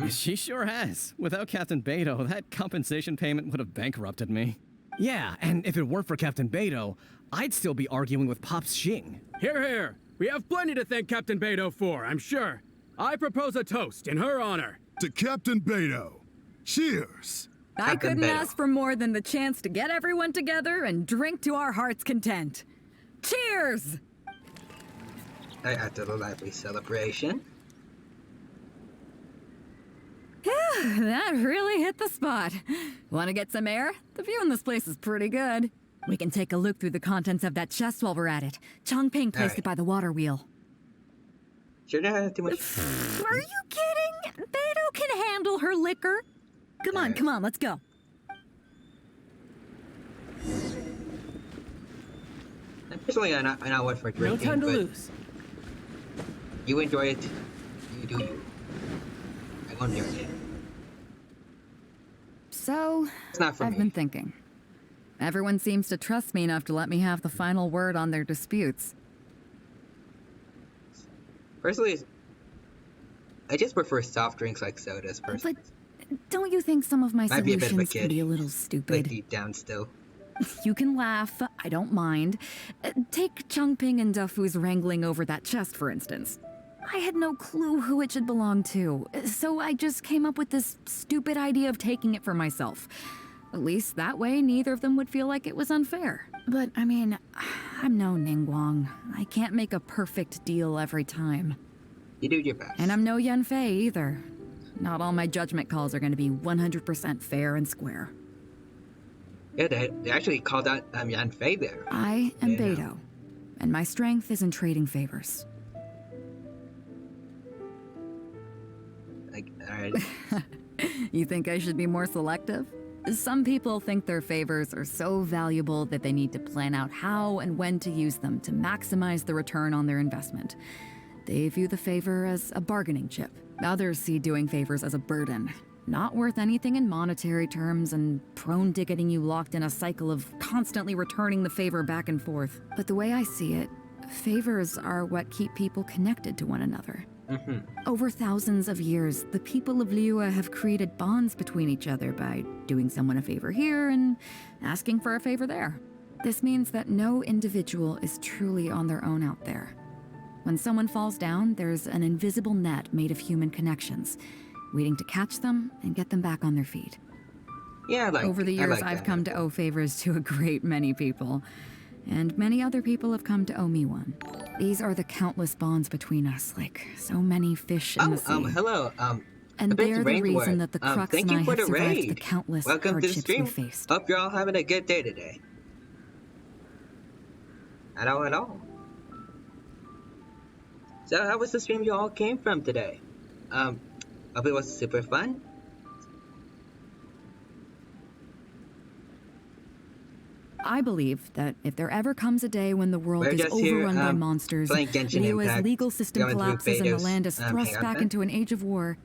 She sure has. Without Captain Beidou, that compensation payment would have bankrupted me. Yeah, and if it weren't for Captain Beidou, I'd still be arguing with Pops Xing. Here, here. We have plenty to thank Captain Beidou for, I'm sure. I propose a toast in her honor. To Captain Beidou. Cheers! I couldn't ask for more than the chance to get everyone together and drink to our heart's content. Cheers! After the lively celebration. That really hit the spot. Want to get some air? The view in this place is pretty good. We can take a look through the contents of that chest while we're at it. Chongping placed it by the water wheel. Sure don't have too much. Are you kidding? Beidou can handle her liquor. Come on, let's go. Personally, I'm not one for drinking. No time to lose. You enjoy it. You do you. I won't judge it. So, I've been thinking. Everyone seems to trust me enough to let me have the final word on their disputes. Personally, I just prefer soft drinks like sodas. Personally. But don't you think some of my Might be a bit of a solutions kid. can be a little stupid? Like deep down still. You can laugh, I don't mind. Take Chongping and Dufu's wrangling over that chest, for instance. I had no clue who it should belong to, so I just came up with this stupid idea of taking it for myself. At least that way, neither of them would feel like it was unfair. But, I mean, I'm no Ningguang. I can't make a perfect deal every time. You do your best. And I'm no Yanfei either. Not all my judgment calls are going to be 100% fair and square. Yeah, they actually called out Yanfei there. I am Beidou, and my strength is in trading favors. Alright. You think I should be more selective? Some people think their favors are so valuable that they need to plan out how and when to use them to maximize the return on their investment. They view the favor as a bargaining chip. Others see doing favors as a burden, not worth anything in monetary terms and prone to getting you locked in a cycle of constantly returning the favor back and forth. But the way I see it, favors are what keep people connected to one another. Over thousands of years, the people of Liyue have created bonds between each other by doing someone a favor here and asking for a favor there. This means that no individual is truly on their own out there. When someone falls down, there's an invisible net made of human connections, waiting to catch them and get them back on their feet. Yeah, Over the years, I've come to owe favors to a great many people, and many other people have come to owe me one. These are the countless bonds between us, like so many fish in the sea. Hello, and they're the reason that the Crux thank and I you for have the survived raid. the countless Welcome to the hardships stream. we faced. Hope you're all having a good day today. At all. So how was the stream you all came from today? Hope it was super fun. I believe that if there ever comes a day when the world We're is just here, overrun by monsters, playing Genshin Liyue's Impact, legal system going through collapses and the Beidou's, land is thrust back hangout. into an age of war,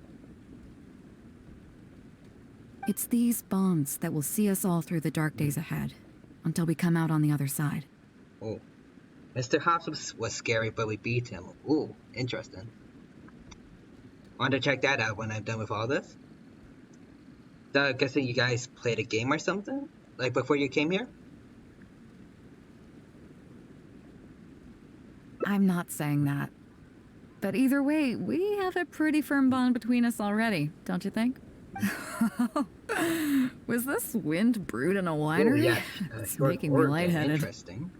it's these bonds that will see us all through the dark days ahead, until we come out on the other side. Oh. Mr. Hobbs was scary, but we beat him. Ooh, interesting. want to check that out when I'm done with all this. So I'm guessing you guys played a game or something? Like before you came here? I'm not saying that. But either way, we have a pretty firm bond between us already, don't you think? Was this wind brewed in a winery? Ooh, yeah. It's making me lightheaded. Interesting.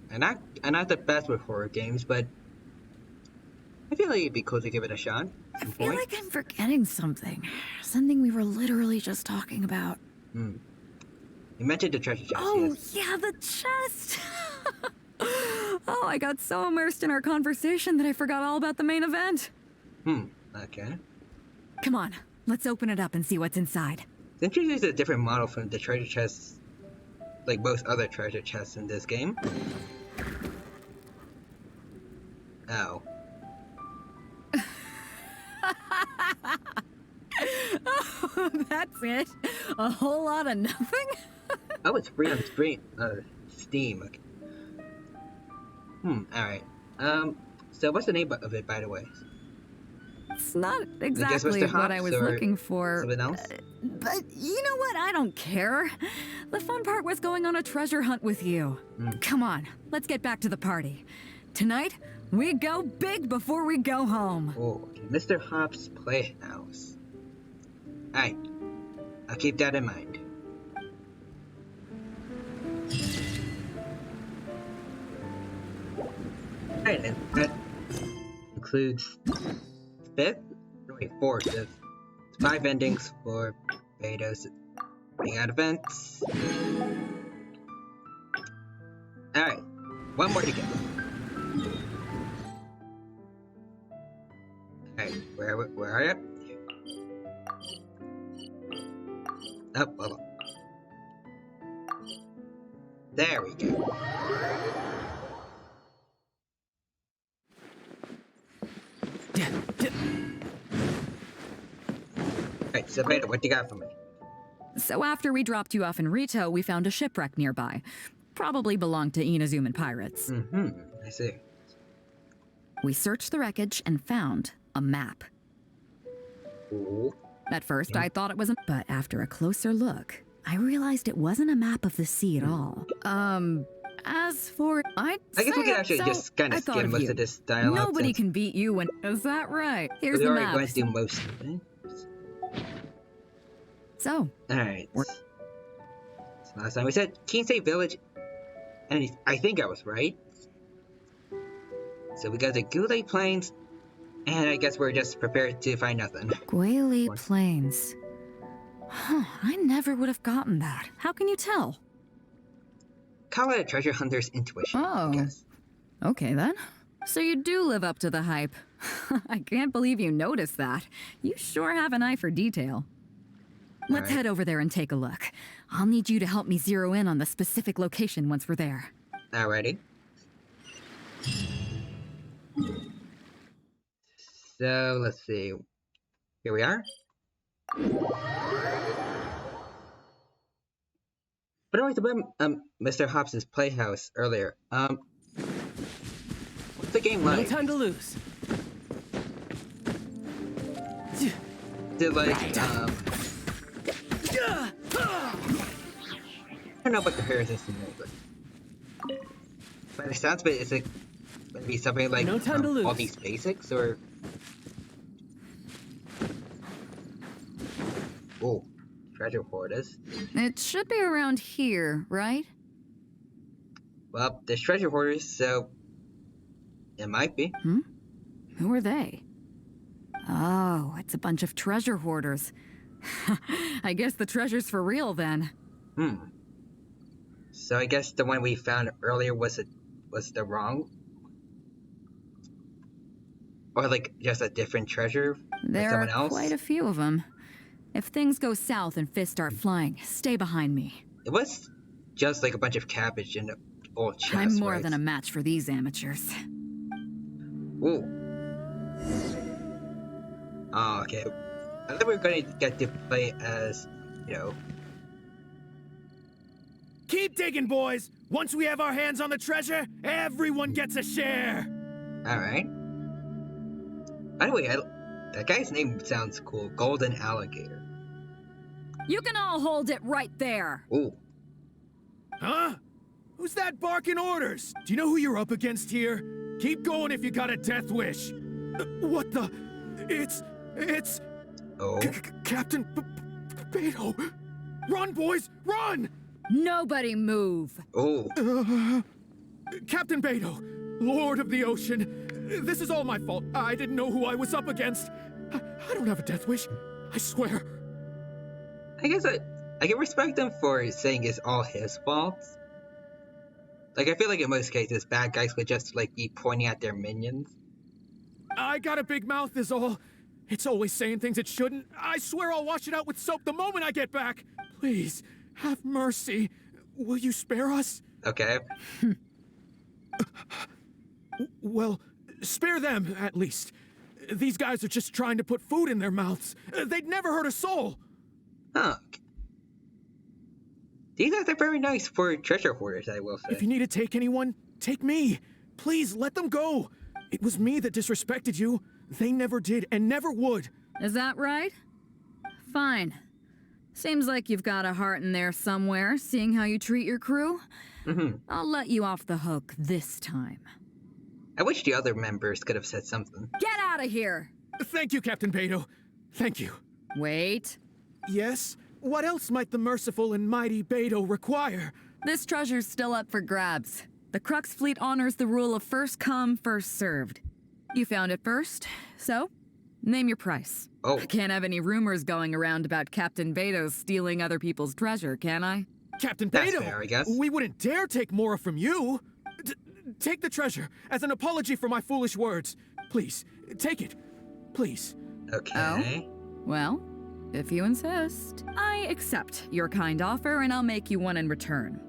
I'm not the best with horror games, but I feel like it'd be cool to give it a shot. I feel like I'm forgetting something. Something we were literally just talking about. You mentioned the treasure chest. Oh, yes. yeah, the chest! Oh, I got so immersed in our conversation that I forgot all about the main event. Okay. Come on, let's open it up and see what's inside. Since you use a different model from the treasure chests, like most other treasure chests in this game. Oh. Oh, that's it? A whole lot of nothing? Oh, it's free on Steam. Okay. Alright. So what's the name of it, by the way? It's not exactly what I was looking for. Something else? But you know what? I don't care. The fun part was going on a treasure hunt with you. Come on, let's get back to the party. Tonight, we go big before we go home. Oh, Mr. Hop's Playhouse. Alright. I'll keep that in mind. Alright, and that includes four. There's 5 endings for Beidou's running out events. Alright, one more to go. Alright, where are you? Oh, hold on. There we go. Alright, so Beidou, what do you got for me? So after we dropped you off in Rito, we found a shipwreck nearby. Probably belonged to Inazuman pirates. I see. We searched the wreckage and found a map. Ooh. At first, I thought it was but after a closer look, I realized it wasn't a map of the sea at all. As for... I guess we could actually just kind of skim most of this dialogue. Nobody can beat you when... Is that right? Here's the map. We're going to do most of it. So... Alright. So last time we said Kinsei Village, and I think I was right. So we got the Goulet Plains, and I guess we're just prepared to find nothing. Guele Plains. Huh, I never would have gotten that. How can you tell? Call it a treasure hunter's intuition, I guess. Okay then. So you do live up to the hype. I can't believe you noticed that. You sure have an eye for detail. Let's head over there and take a look. I'll need you to help me zero in on the specific location once we're there. Alrighty. So, let's see. Here we are. But I was about Mr. Hobbs' Playhouse earlier. What's the game like? No time to lose. Is it like, I don't know what comparison to make, but by the sounds of it, is it going to be something like no time to lose. All these basics, or... Oh, treasure hoarders. It should be around here, right? Well, there's treasure hoarders, so it might be. Who are they? Oh, it's a bunch of treasure hoarders. I guess the treasure's for real then. So I guess the one we found earlier was the wrong, or like just a different treasure. There someone are else? quite a few of them. If things go south and fists start flying, stay behind me. It was just like a bunch of cabbage in an old chest. I'm more right? than a match for these amateurs. Ooh. Oh, okay. I thought we were going to get to play as, you know. Keep digging, boys! Once we have our hands on the treasure, everyone gets a share! Alright. By the way, That guy's name sounds cool. Golden Alligator. You can all hold it right there. Ooh. Huh? Who's that barking orders? Do you know who you're up against here? Keep going if you got a death wish. What the? It's... Oh. Captain Beidou. Run, boys, run! Nobody move. Oh. Captain Beidou, Lord of the Ocean. This is all my fault. I didn't know who I was up against. I don't have a death wish. I swear. I guess I can respect him for saying it's all his fault. Like, I feel like in most cases, bad guys would just, like, be pointing at their minions. I got a big mouth is all. It's always saying things it shouldn't. I swear I'll wash it out with soap the moment I get back. Please, have mercy. Will you spare us? Okay. Well, spare them, at least. These guys are just trying to put food in their mouths. They'd never hurt a soul. Huh. These guys are very nice for treasure hoarders, I will say. If you need to take anyone, take me. Please, let them go. It was me that disrespected you. They never did and never would. Is that right? Fine. Seems like you've got a heart in there somewhere, seeing how you treat your crew. I'll let you off the hook this time. I wish the other members could have said something. Get out of here! Thank you, Captain Beidou. Thank you. Wait. Yes? What else might the merciful and mighty Beidou require? This treasure's still up for grabs. The Crux fleet honors the rule of first come, first served. You found it first, so name your price. Oh. I can't have any rumors going around about Captain Beidou stealing other people's treasure, can I? Captain That's Beidou, fair, I guess. We wouldn't dare take Mora from you. Take the treasure as an apology for my foolish words. Please, take it. Please. Okay. Oh? Well, if you insist, I accept your kind offer and I'll make you one in return.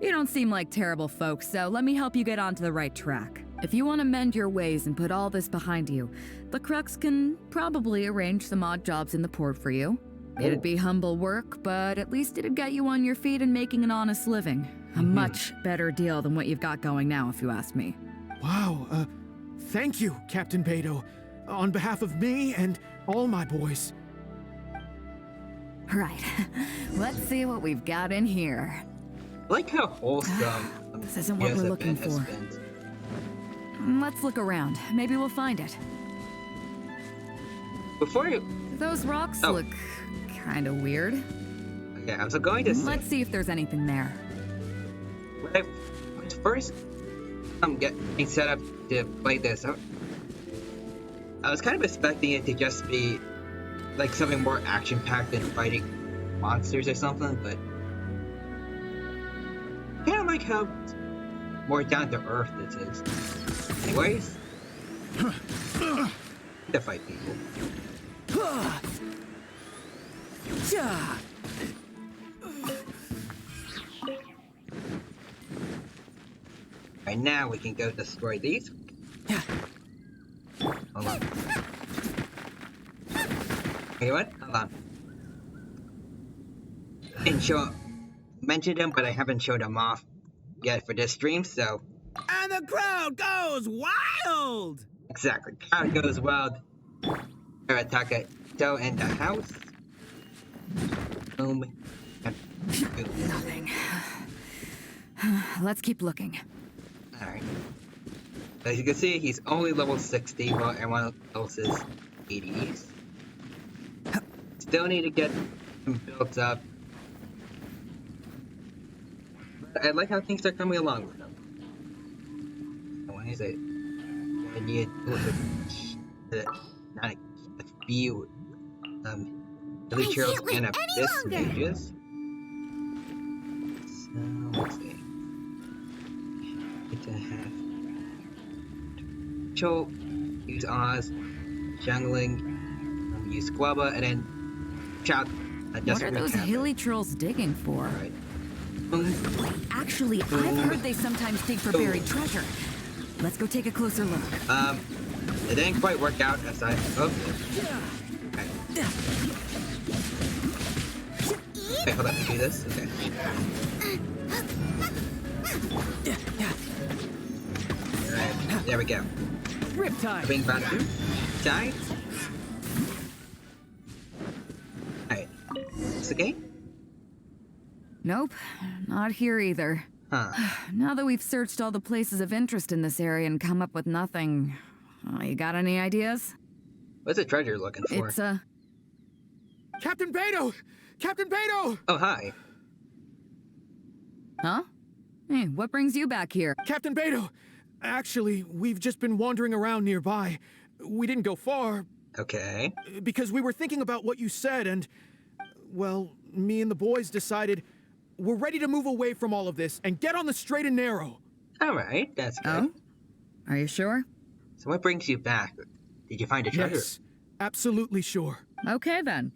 You don't seem like terrible folks, so let me help you get onto the right track. If you want to mend your ways and put all this behind you, the Crux can probably arrange some odd jobs in the port for you. It'd be humble work, but at least it'd get you on your feet and making an honest living. A much better deal than what you've got going now, if you ask me. Wow, thank you, Captain Beidou. On behalf of me and all my boys. Right. Let's see what we've got in here. I like how wholesome This isn't what we're looking for. Let's look around. Maybe we'll find it. Before you... Those rocks look kind of weird. Okay, I was going to say... Let's see if there's anything there. When I was first getting set up to play this, I was kind of expecting it to just be like something more action-packed than fighting monsters or something, but I kind of like how more down-to-earth this is. Anyways, to fight people. Right now we can go destroy these. Hold on. Okay, what? Hold on. I didn't mention them, but I haven't showed them off yet for this stream, so. And the crowd goes wild! Exactly. Crowd goes wild. Arataka Doe in the house. Boom. Nothing. Let's keep looking. Alright. As you can see, he's only level 60 while everyone else is 80s. Still need to get him built up. But I like how things are coming along with him. So when is it? I need not a few Meteorology and Abyss mages. So let's see. To have Cho, use Oz, jungling, use Squabba, and then Chop. What are those hilly trolls digging for? Right. Actually, I've heard they sometimes dig for buried treasure. Let's go take a closer look. It didn't quite work out as I hoped. Okay, hold on, let me do this. Okay. Alright, there we go. Riptide. Bing Bantu. Die. investigate? Nope, not here either. Huh. Now that we've searched all the places of interest in this area and come up with nothing, you got any ideas? What's the treasure looking for? It's Captain Beidou! Captain Beidou! Oh, hi. Huh? Hey, what brings you back here? Captain Beidou! Actually, we've just been wandering around nearby. We didn't go far. Okay. Because we were thinking about what you said and, well, me and the boys decided we're ready to move away from all of this and get on the straight and narrow. Alright, that's good. Oh? Are you sure? So what brings you back? Did you find a treasure? Yes, absolutely sure. Okay then.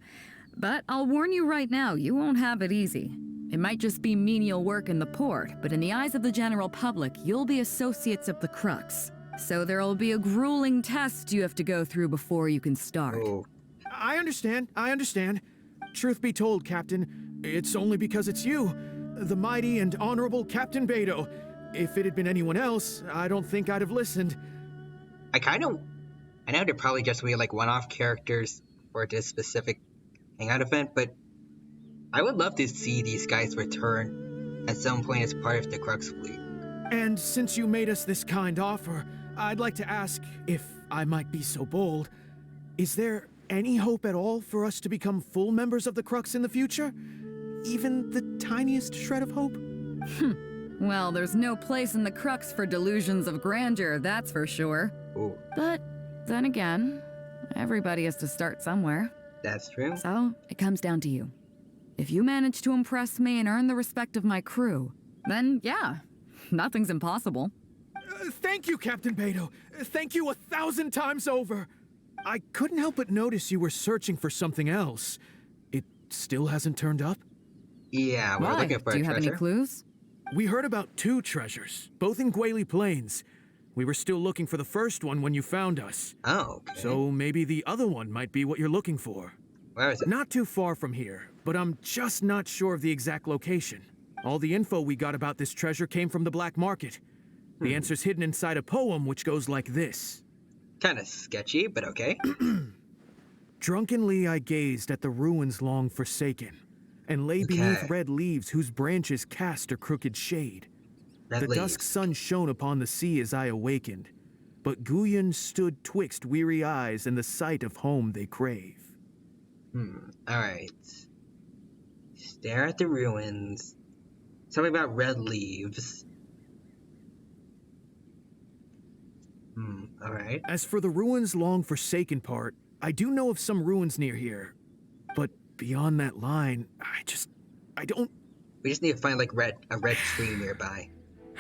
But I'll warn you right now, you won't have it easy. It might just be menial work in the port, but in the eyes of the general public, you'll be associates of the Crux. So there'll be a grueling test you have to go through before you can start. Oh. I understand. Truth be told, Captain, it's only because it's you, the mighty and honorable Captain Beidou. If it had been anyone else, I don't think I'd have listened. I know they're probably just be like one-off characters for this specific hangout event, but I would love to see these guys return at some point as part of the Crux fleet. And since you made us this kind offer, I'd like to ask, if I might be so bold, is there any hope at all for us to become full members of the Crux in the future? Even the tiniest shred of hope? Well, there's no place in the Crux for delusions of grandeur, that's for sure. Ooh. But then again, everybody has to start somewhere. That's true. So, it comes down to you. If you manage to impress me and earn the respect of my crew, then yeah, nothing's impossible. Thank you, Captain Beidou. Thank you 1,000 times over. I couldn't help but notice you were searching for something else. It still hasn't turned up? Yeah, we're looking for a treasure. Do you have any clues? We heard about 2 treasures, both in Guili Plains. We were still looking for the first one when you found us. Oh, okay. So maybe the other one might be what you're looking for. Where is it? Not too far from here, but I'm just not sure of the exact location. All the info we got about this treasure came from the black market. The answer's hidden inside a poem which goes like this. Kinda sketchy, but okay. Drunkenly I gazed at the ruins long forsaken, and lay beneath red leaves whose branches cast a crooked shade. The dusk sun shone upon the sea as I awakened, but Guyon stood twixt weary eyes and the sight of home they crave. Alright. Stare at the ruins. Something about red leaves. Alright. As for the ruins long forsaken part, I do know of some ruins near here. But beyond that line, I don't... We just need to find like a red tree nearby.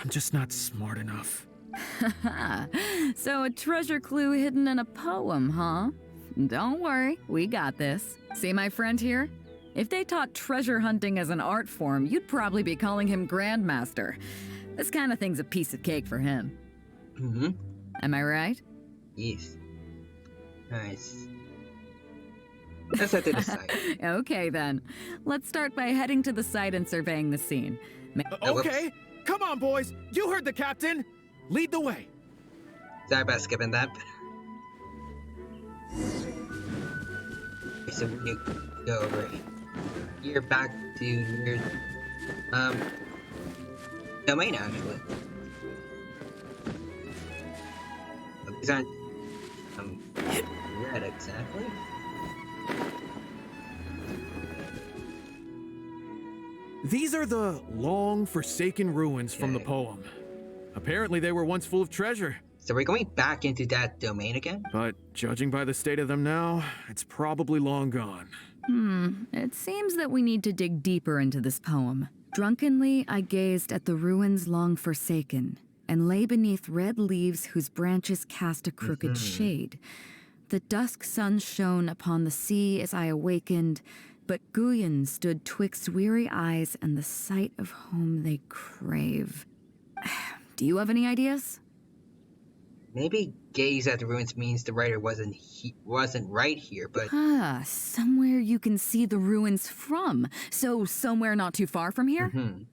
I'm just not smart enough. So a treasure clue hidden in a poem, huh? Don't worry, we got this. See my friend here? If they taught treasure hunting as an art form, you'd probably be calling him Grandmaster. This kind of thing's a piece of cake for him. Am I right? Yes. Nice. Let's head to the site. Okay then. Let's start by heading to the site and surveying the scene. Okay, come on boys, you heard the captain. Lead the way. Sorry about skipping that. So when you go over here back to your domain actually. These aren't red exactly. These are the long forsaken ruins from the poem. Apparently they were once full of treasure. So we're going back into that domain again? But judging by the state of them now, it's probably long gone. It seems that we need to dig deeper into this poem. Drunkenly I gazed at the ruins long forsaken, and lay beneath red leaves whose branches cast a crooked shade. The dusk sun shone upon the sea as I awakened, but Guyon stood twixt weary eyes and the sight of home they crave. Do you have any ideas? Maybe gaze at the ruins means the writer wasn't right here, but... Somewhere you can see the ruins from. So somewhere not too far from here? And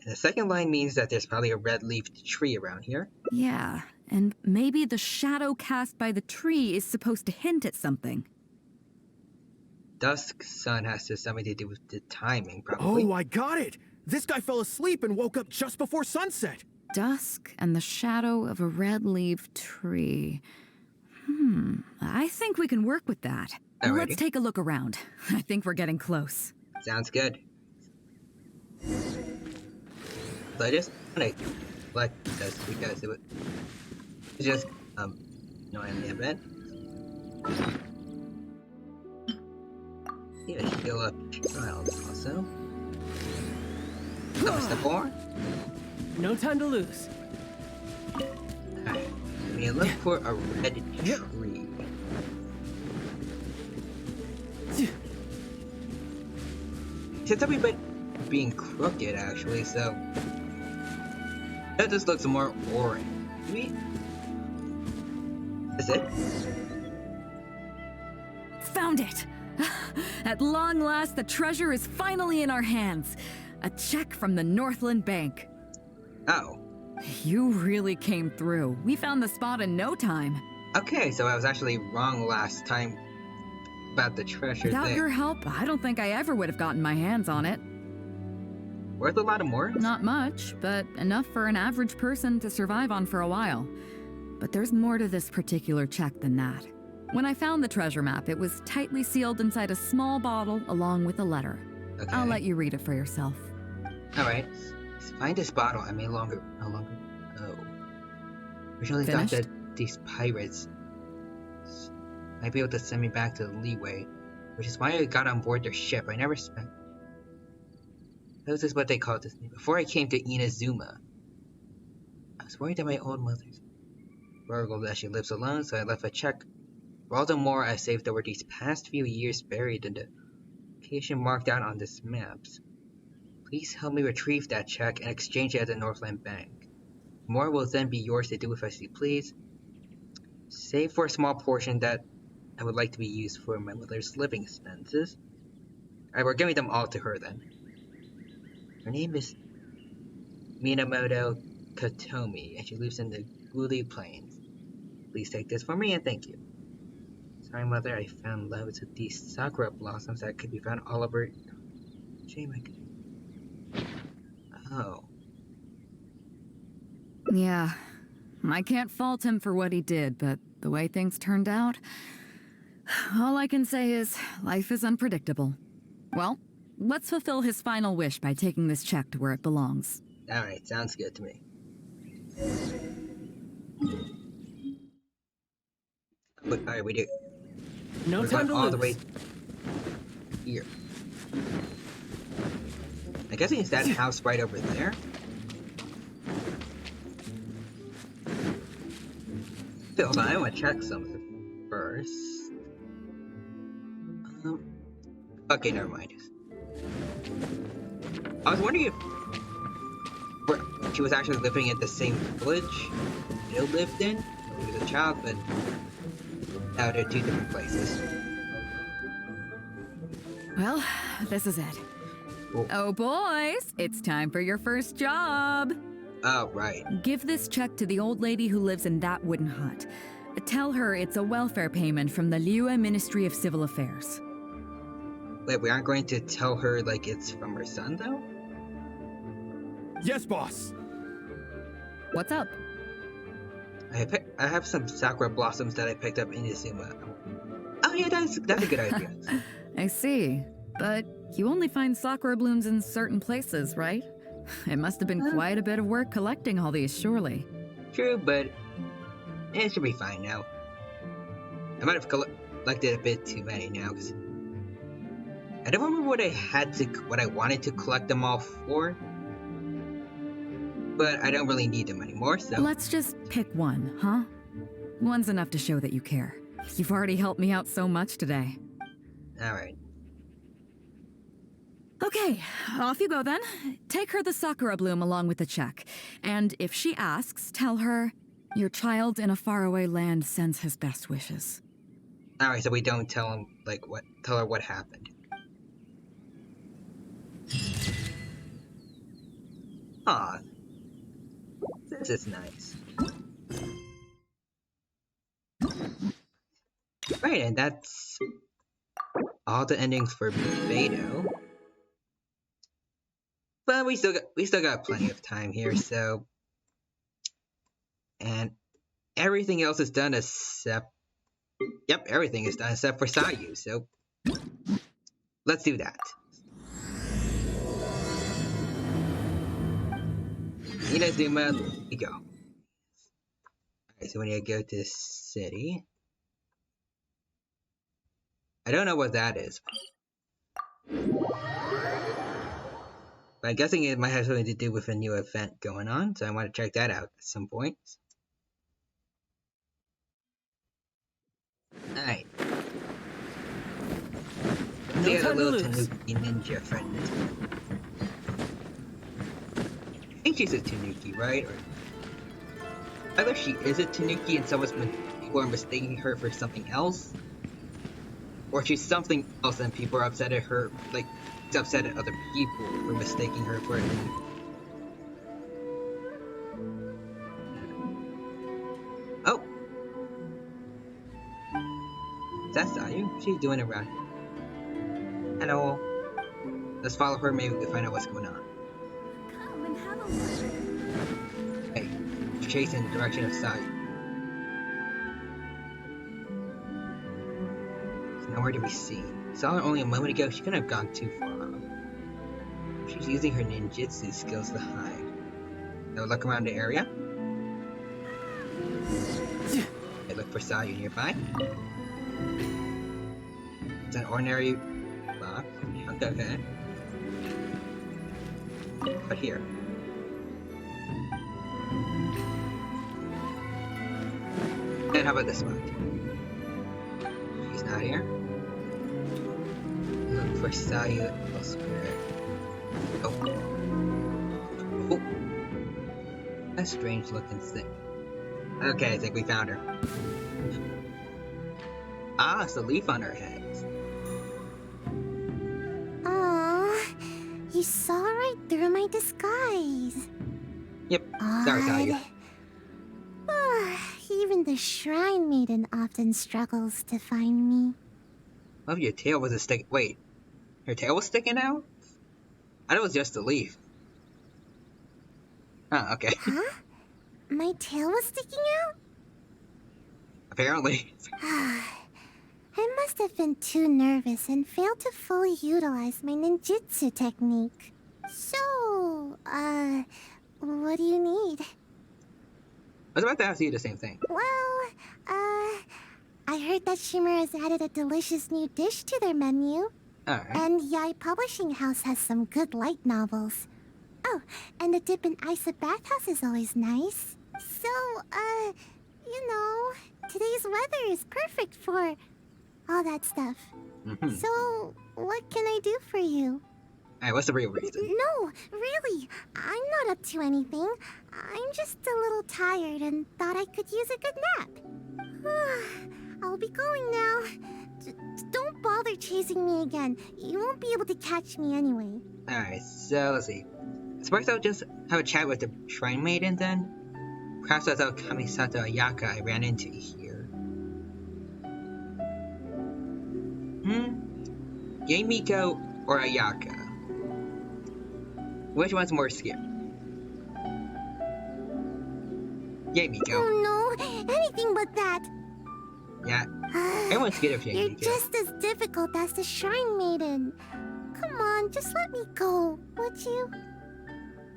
the second line means that there's probably a red-leafed tree around here. Yeah, and maybe the shadow cast by the tree is supposed to hint at something. dusk sun has something to do with the timing, probably. Oh, I got it! This guy fell asleep and woke up just before sunset! Dusk and the shadow of a red-leaved tree. I think we can work with that. Alrighty. Let's take a look around. I think we're getting close. Sounds good. So I just want to collect this because it's just annoying me a bit. Yeah, heal up child also. That was the board. No time to lose. Alright, we look for a red tree. Since I've been being crooked actually, so that just looks more orange. Is it? Found it! At long last, the treasure is finally in our hands. A check from the Northland Bank. Oh. You really came through. We found the spot in no time. Okay, so I was actually wrong last time about the treasure Without there. your help, I don't think I ever would have gotten my hands on it. Worth a lot of more? Not much, but enough for an average person to survive on for a while. But there's more to this particular check than that. When I found the treasure map, it was tightly sealed inside a small bottle along with a letter. Okay. I'll let you read it for yourself. Alright. Find this bottle. I may no longer go. Originally thought Finished? that these pirates might be able to send me back to the leeway, which is why I got on board their ship. I never spent. That was what they called this name. Before I came to Inazuma, I was worried that my old mother's burgled that she lives alone, so I left a check. For all the more I saved over these past few years buried in the location marked out on this maps. Please help me retrieve that check and exchange it at the Northland Bank. More will then be yours to do with as you please, save for a small portion that I would like to be used for my mother's living expenses. Alright, we're giving them all to her then. Her name is Minamoto Katomi, and she lives in the Guli Plains. Please take this for me and thank you. Sorry, Mother, I found loads of these Sakura Blossoms that could be found all over. Shame I could. Oh. Yeah, I can't fault him for what he did, but the way things turned out, all I can say is life is unpredictable. Well, let's fulfill his final wish by taking this check to where it belongs. Alright, sounds good to me. Alright, we do. No time to all lose. the way here. I'm guessing it's that house right over there. Hold on, I want to check something first. Okay, never mind. I was wondering if she was actually living at the same village Bill lived in when he was a child, but now they're two different places. Well, this is it. Oh, boys, it's time for your first job. Oh, right. Give this check to the old lady who lives in that wooden hut. Tell her it's a welfare payment from the Liyue Ministry of Civil Affairs. Wait, we aren't going to tell her, like, it's from her son, though? Yes, boss! What's up? I have some Sakura Blossoms that I picked up in Inazuma. Oh yeah, that's a good idea. I see. But you only find Sakura blooms in certain places, right? It must have been quite a bit of work collecting all these, surely. True, but it should be fine now. I might have collected a bit too many now, because I don't remember what I wanted to collect them all for. But I don't really need them anymore, so... Let's just pick one, huh? One's enough to show that you care. You've already helped me out so much today. Alright. Okay, off you go then. Take her the Sakura bloom along with the check. And if she asks, tell her, your child in a faraway land sends his best wishes. Alright, so we don't tell him, tell her what happened. Aw. This is nice. Right, and that's all the endings for Beidou. But we still got plenty of time here, so. And everything else is done except. Yep, everything is done except for Sayu, so. Let's do that. Inazuma, we go. Alright, so we need to go to the city. I don't know what that is. But I'm guessing it might have something to do with a new event going on, so I want to check that out at some point. Alright. See how the little Tanuki ninja friend is. I think she's a Tanuki, right? Or either she is a Tanuki and people are mistaking her for something else, or she's something else and people are upset at her, like, she's upset at other people for mistaking her for a Tanuki. Oh! Is that Sayu? What's she doing around here? Hello. Let's follow her, maybe we can find out what's going on. Come and have a look. Hey, she's chasing in the direction of Sayu. So now where do we see? Saw her only a moment ago, she couldn't have gone too far. She's using her ninjutsu skills to hide. Now look around the area. Okay, look for Sayu nearby. It's an ordinary block. Okay. But here. And how about this one? She's not here. Look for Sayu elsewhere. Oh. A strange looking thing. Okay, I think we found her. Ah, it's a leaf on her head. You saw right through my disguise. Yep, sorry, Sayu. Even the Shrine Maiden often struggles to find me. Oh, your tail was a stick. Wait, her tail was sticking out? I thought it was just a leaf. Oh, okay. Huh? My tail was sticking out? Apparently. I must have been too nervous and failed to fully utilize my ninjutsu technique. So, what do you need? I was about to ask you the same thing. Well, I heard that Shimmer has added a delicious new dish to their menu. Alright. And Yai Publishing House has some good light novels. Oh, and the dip in Isa bathhouse is always nice. So, you know, today's weather is perfect for all that stuff. So, what can I do for you? Alright, what's the real reason? No, really, I'm not up to anything. I'm just a little tired and thought I could use a good nap. I'll be going now. Don't bother chasing me again. You won't be able to catch me anyway. Alright, so let's see. I suppose I'll just have a chat with the Shrine Maiden then? Perhaps that's how Kamisato Ayaka I ran into here. Yamiko or Ayaka? Which one's more scared? Yamiko. Oh no, anything but that. Yeah, everyone's scared of Yamiko. You're just as difficult as the Shrine Maiden. Come on, just let me go, would you?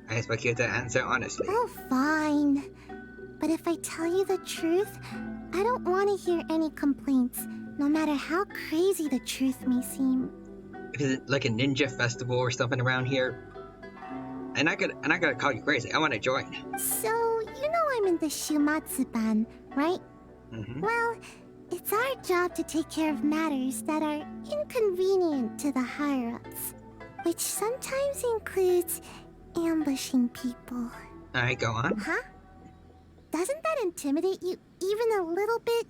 I expect you to answer honestly. Oh, fine. But if I tell you the truth, I don't want to hear any complaints, no matter how crazy the truth may seem. If it's like a ninja festival or something around here, and I gotta call you crazy. I want to join. So, you know I'm in the Shumatsu-ban, right? Well, it's our job to take care of matters that are inconvenient to the higher-ups, which sometimes includes ambushing people. Alright, go on. Huh? Doesn't that intimidate you even a little bit?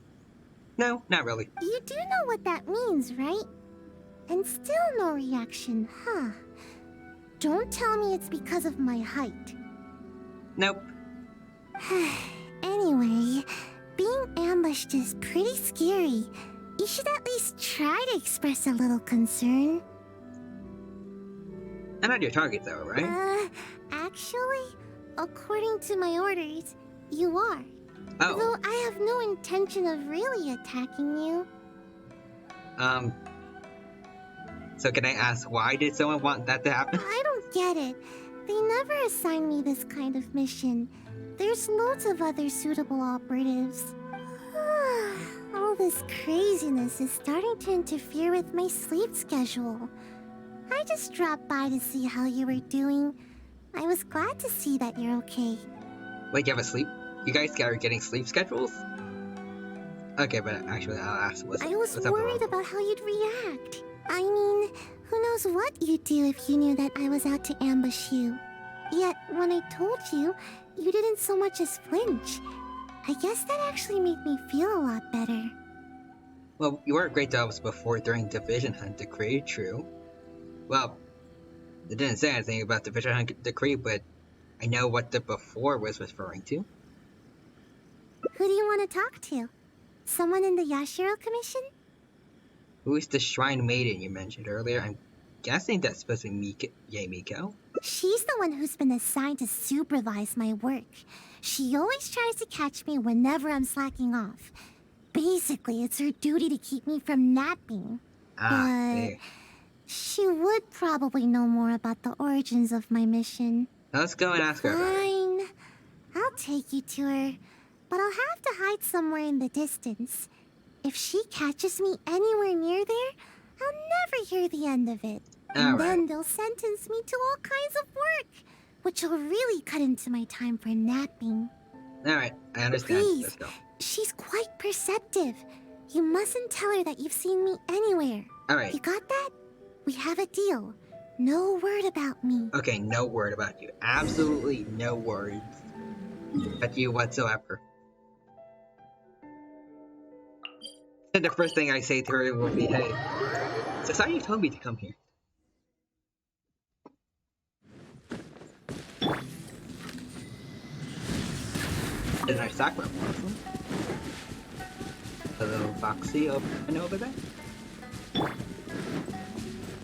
No, not really. You do know what that means, right? And still no reaction, huh? Don't tell me it's because of my height. Nope. Anyway, being ambushed is pretty scary, You should at least try to express a little concern. I'm not your target though, right? Actually, according to my orders, you are. Oh. Though I have no intention of really attacking you. So can I ask, why did someone want that to happen? I don't get it. They never assigned me this kind of mission. There's loads of other suitable operatives. All this craziness is starting to interfere with my sleep schedule. I just dropped by to see how you were doing. I was glad to see that you're okay. Wait, you have a sleep? You guys are getting sleep schedules? Okay, but actually I'll ask what's I was what's up worried about how you'd react. I mean, who knows what you'd do if you knew that I was out to ambush you. Yet, when I told you, you didn't so much as flinch. I guess that actually made me feel a lot better. Well, you were great to us before during Division Hunt Decree, true. Well, it didn't say anything about Division Hunt Decree, but I know what the before was referring to. Who do you want to talk to? Someone in the Yashiro Commission? Who is the Shrine Maiden you mentioned earlier? I'm guessing that's supposed to be Miko. She's the one who's been assigned to supervise my work. She always tries to catch me whenever I'm slacking off. Basically, it's her duty to keep me from napping. But she would probably know more about the origins of my mission. Let's go and ask her about it. Fine. I'll take you to her. But I'll have to hide somewhere in the distance. If she catches me anywhere near there, I'll never hear the end of it. And then they'll sentence me to all kinds of work, which will really cut into my time for napping. Alright, I understand. Please, Let's go. she's quite perceptive. You mustn't tell her that you've seen me anywhere. Alright. You got that? We have a deal. No word about me. Okay, no word about you. Absolutely no words about you whatsoever. And the first thing I say to her will be, hey, Society told me to come here. There's our Sakura Blossoms. A little Foxy over there.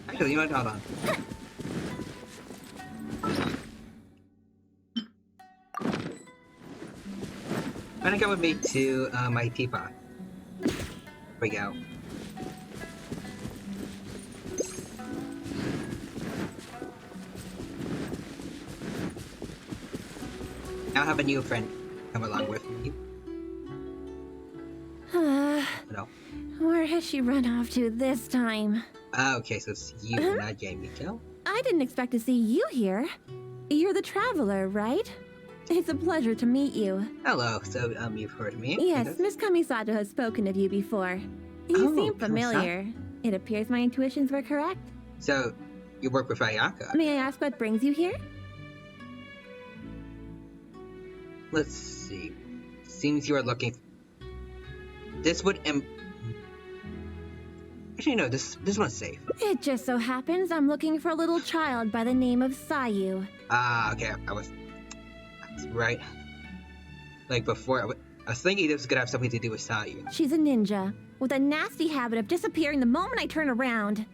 Actually, you know what? Hold on. Wanna come with me to my teapot? Here we go. I'll have a new friend come along with me. No. Where has she run off to this time? Okay, so it's you, not Miko. I didn't expect to see you here. You're the traveler, right? It's a pleasure to meet you. Hello, so you've heard of me? Yes, Miss Kamisato has spoken of you before. You seem familiar. It appears my intuitions were correct. So, you work with Ayaka? May I ask what brings you here? Let's see. Seems you are looking... This would Actually, no, this one's safe. It just so happens I'm looking for a little child by the name of Sayu. Okay, that's right. Like before, I was thinking this was gonna have something to do with Sayu. She's a ninja, with a nasty habit of disappearing the moment I turn around.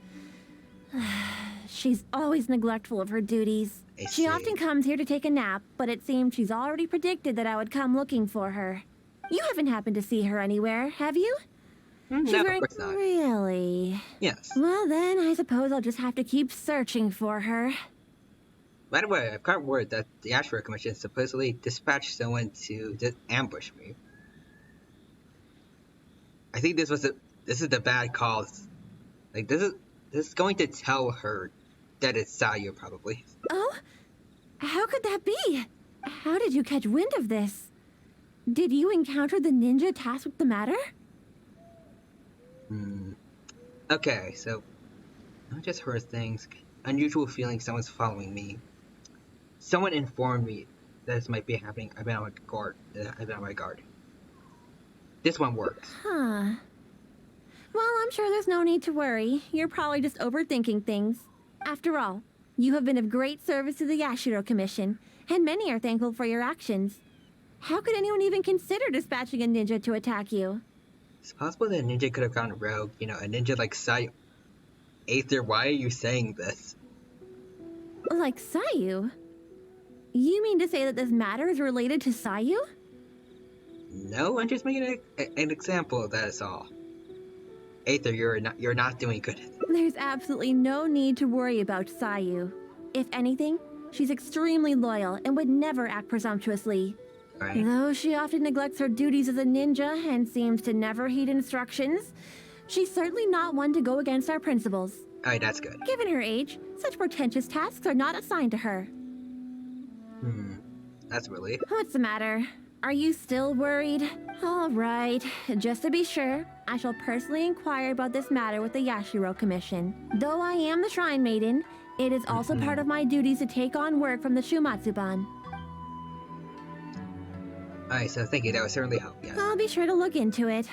She's always neglectful of her duties. She often comes here to take a nap, but it seems she's already predicted that I would come looking for her. You haven't happened to see her anywhere, have you? She's no, very... of course not. Really? Yes. Well then, I suppose I'll just have to keep searching for her. By the way, I've got word that the Ashford Commission supposedly dispatched someone to ambush me. I think this is the bad cause. Like this is going to tell her that it's Sayu probably. Oh? How could that be? How did you catch wind of this? Did you encounter the ninja tasked with the matter? Okay, so not just heard things. Unusual feeling someone's following me. Someone informed me that this might be happening. I've been on my guard. This one works. Huh. Well, I'm sure there's no need to worry. You're probably just overthinking things. After all, you have been of great service to the Yashiro Commission, and many are thankful for your actions. How could anyone even consider dispatching a ninja to attack you? It's possible that a ninja could have gone rogue. You know, a ninja like Sayu. Aether, why are you saying this? Like Sayu? You mean to say that this matter is related to Sayu? No, I'm just making an example of that is all. Aether, you're not doing good. There's absolutely no need to worry about Sayu. If anything, she's extremely loyal and would never act presumptuously. Right. Though she often neglects her duties as a ninja and seems to never heed instructions, she's certainly not one to go against our principles. Alright, that's good. Given her age, such portentous tasks are not assigned to her. That's a relief. What's the matter? Are you still worried? All right, just to be sure, I shall personally inquire about this matter with the Yashiro Commission. Though I am the Shrine Maiden, it is also part of my duties to take on work from the Shumatsuban. Alright, so thank you, that would certainly help, yes. I'll be sure to look into it.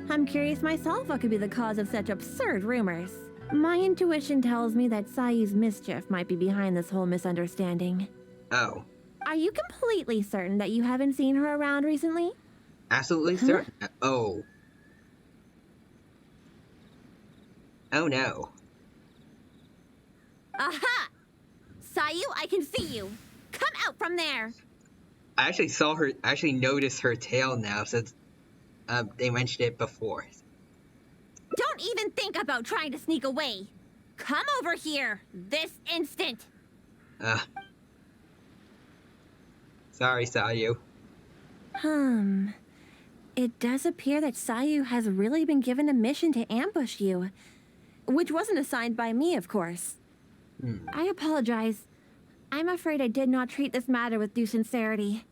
I'm curious myself what could be the cause of such absurd rumors. My intuition tells me that Sayu's mischief might be behind this whole misunderstanding. Oh. Are you completely certain that you haven't seen her around recently? Absolutely certain. Oh. Oh no. Aha! Sayu, I can see you! Come out from there! I actually noticed her tail now since they mentioned it before. Don't even think about trying to sneak away! Come over here, this instant! Sorry, Sayu. It does appear that Sayu has really been given a mission to ambush you. Which wasn't assigned by me, of course. I apologize. I'm afraid I did not treat this matter with due sincerity.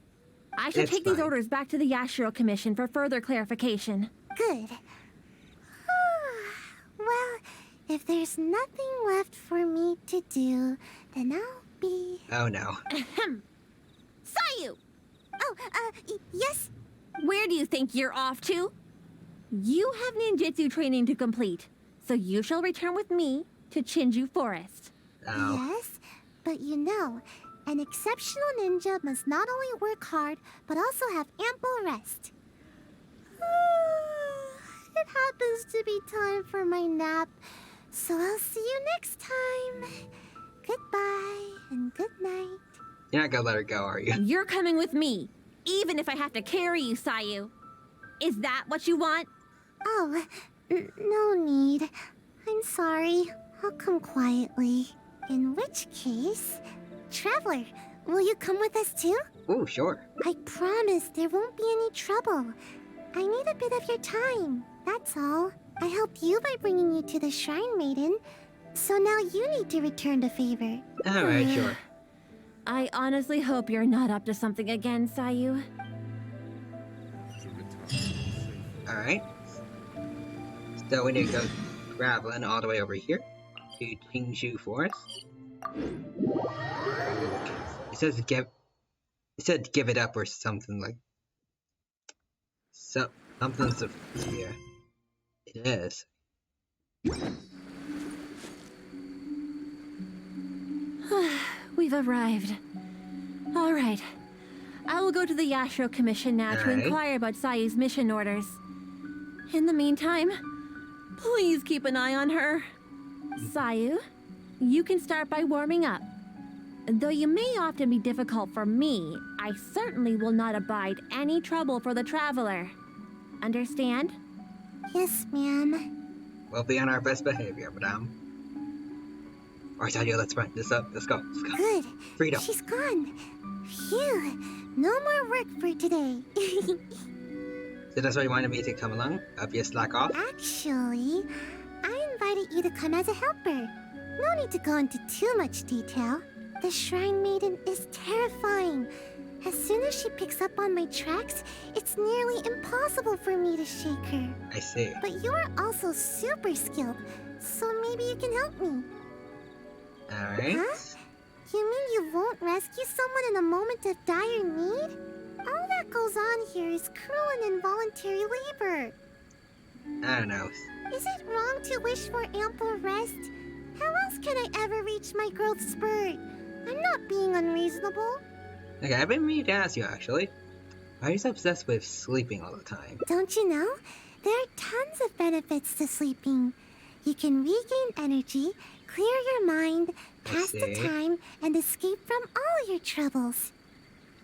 I should take these orders back to the Yashiro Commission for further clarification. Good. Well, if there's nothing left for me to do, then I'll be... Oh no. Sayu! Oh, yes? Where do you think you're off to? You have ninjutsu training to complete, so you shall return with me to Chinju Forest. Oh. Yes, but you know, an exceptional ninja must not only work hard, but also have ample rest. It happens to be time for my nap, so I'll see you next time. Goodbye and good night. You're not gonna let her go, are you? You're coming with me, even if I have to carry you, Sayu. Is that what you want? Oh, no need. I'm sorry. I'll come quietly. In which case... Traveler, will you come with us too? Oh, sure. I promise there won't be any trouble. I need a bit of your time, that's all. I helped you by bringing you to the Shrine Maiden, so now you need to return the favor. Alright, sure. I honestly hope you're not up to something again, Sayu. Alright. So we need to go traveling all the way over here to Chinju Forest. It says give it up or something like something's here. It is. We've arrived. All right. I will go to the Yashiro Commission now to inquire about Sayu's mission orders. In the meantime, please keep an eye on her. Sayu, you can start by warming up. Though you may often be difficult for me, I certainly will not abide any trouble for the traveler. Understand? Yes, ma'am. We'll be on our best behavior, madame. Alright, Sayu, let's run this up. Let's go. Good. Freedom. She's gone. Phew. No more work for today. So that's why you wanted me to come along? Up your slack off? Actually, I invited you to come as a helper. No need to go into too much detail. The Shrine Maiden is terrifying. As soon as she picks up on my tracks, it's nearly impossible for me to shake her. I see. But you are also super skilled, so maybe you can help me. Alright. Huh? You mean you won't rescue someone in a moment of dire need? All that goes on here is cruel and involuntary labor. I don't know. Is it wrong to wish for ample rest? How else can I ever reach my growth spurt? I'm not being unreasonable. Okay, I've been meaning to ask you actually. Why are you so obsessed with sleeping all the time? Don't you know? There are tons of benefits to sleeping. You can regain energy, clear your mind, pass the time, and escape from all your troubles.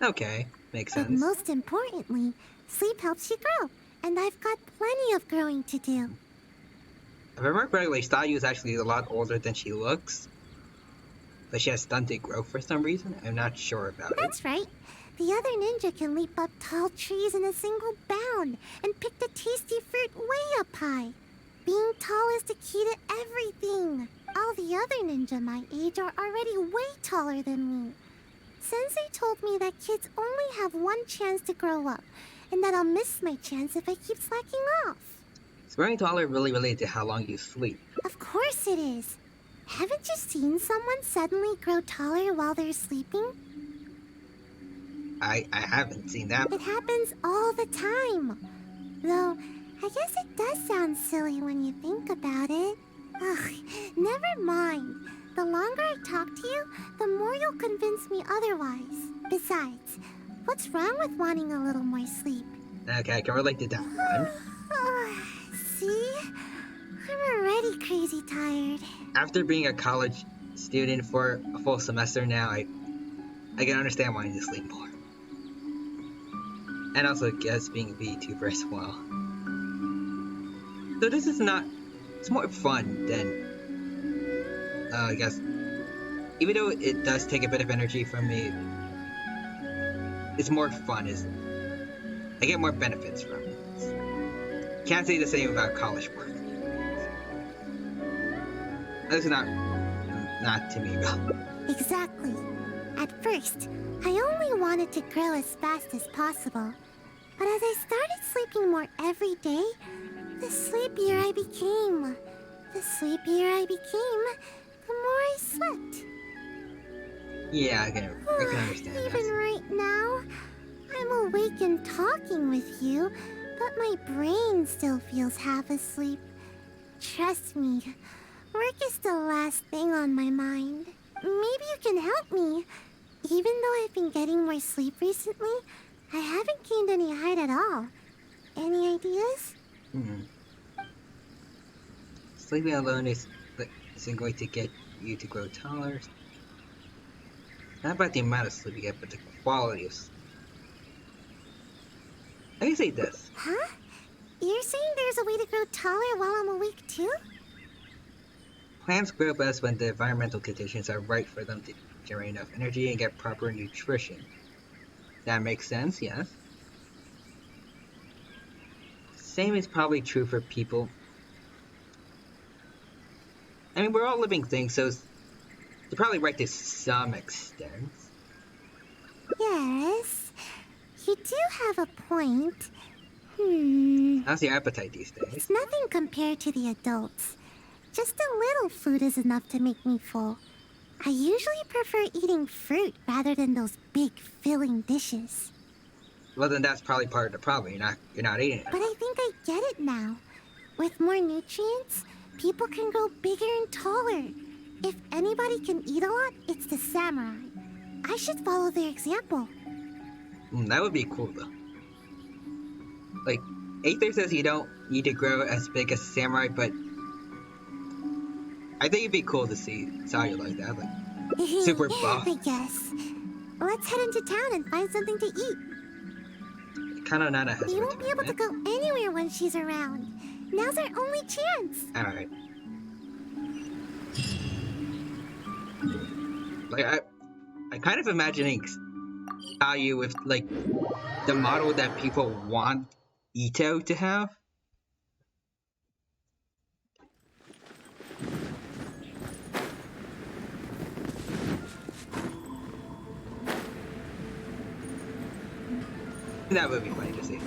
Okay, makes But sense. most importantly, sleep helps you grow, and I've got plenty of growing to do. If I remember correctly, Sayu is actually a lot older than she looks. But she has stunted growth for some reason. I'm not sure about it. That's right. The other ninja can leap up tall trees in a single bound and pick the tasty fruit way up high. Being tall is the key to everything. All the other ninja my age are already way taller than me. Sensei told me that kids only have one chance to grow up, and that I'll miss my chance if I keep slacking off. Is growing taller really related to how long you sleep? Of course it is. Haven't you seen someone suddenly grow taller while they're sleeping? I haven't seen that. It happens all the time. Though, I guess it does sound silly when you think about it. Ugh, never mind. The longer I talk to you, the more you'll convince me otherwise. Besides, what's wrong with wanting a little more sleep? Okay, I can relate to that one. See? I'm already crazy tired. After being a college student for a full semester now, I can understand wanting to sleep more. And also guess being a VTuber as well. So this is not... It's more fun than... I guess... Even though it does take a bit of energy from me, it's more fun. I get more benefits from it. Can't say the same about college work. That's not to me, though. Exactly. At first, I only wanted to grow as fast as possible. But as I started sleeping more every day, the sleepier I became. The sleepier I became, the more I slept. Yeah, I can understand that. Even right now, I'm awake and talking with you, but my brain still feels half asleep. Trust me, work is the last thing on my mind. Maybe you can help me. Even though I've been getting more sleep recently, I haven't gained any height at all. Any ideas? Sleeping alone isn't going to get you to grow taller. It's not about the amount of sleep you get, but the quality of sleep. I can say this. Huh? You're saying there's a way to grow taller while I'm awake too? Plants grow best when the environmental conditions are right for them to generate enough energy and get proper nutrition. That makes sense, yes. Same is probably true for people. I mean, we're all living things, so you're probably right to some extent. Yes, you do have a point. How's your appetite these days? It's nothing compared to the adults. Just a little food is enough to make me full. I usually prefer eating fruit rather than those big filling dishes. Well, then that's probably part of the problem. You're not eating it. But I think I get it now. With more nutrients, people can grow bigger and taller. If anybody can eat a lot, it's the samurai. I should follow their example. That would be cool, though. Like, Aether says you don't need to grow as big as samurai, but I think it'd be cool to see Sayu like that, like super buff. I guess. Let's head into town and find something to eat. Kana Nana has We won't be able to go anywhere when she's around. Now's our only chance. Alright. Like, I kind of imagining Sayu with, like, the model that people want Ito to have. That would be funny to see.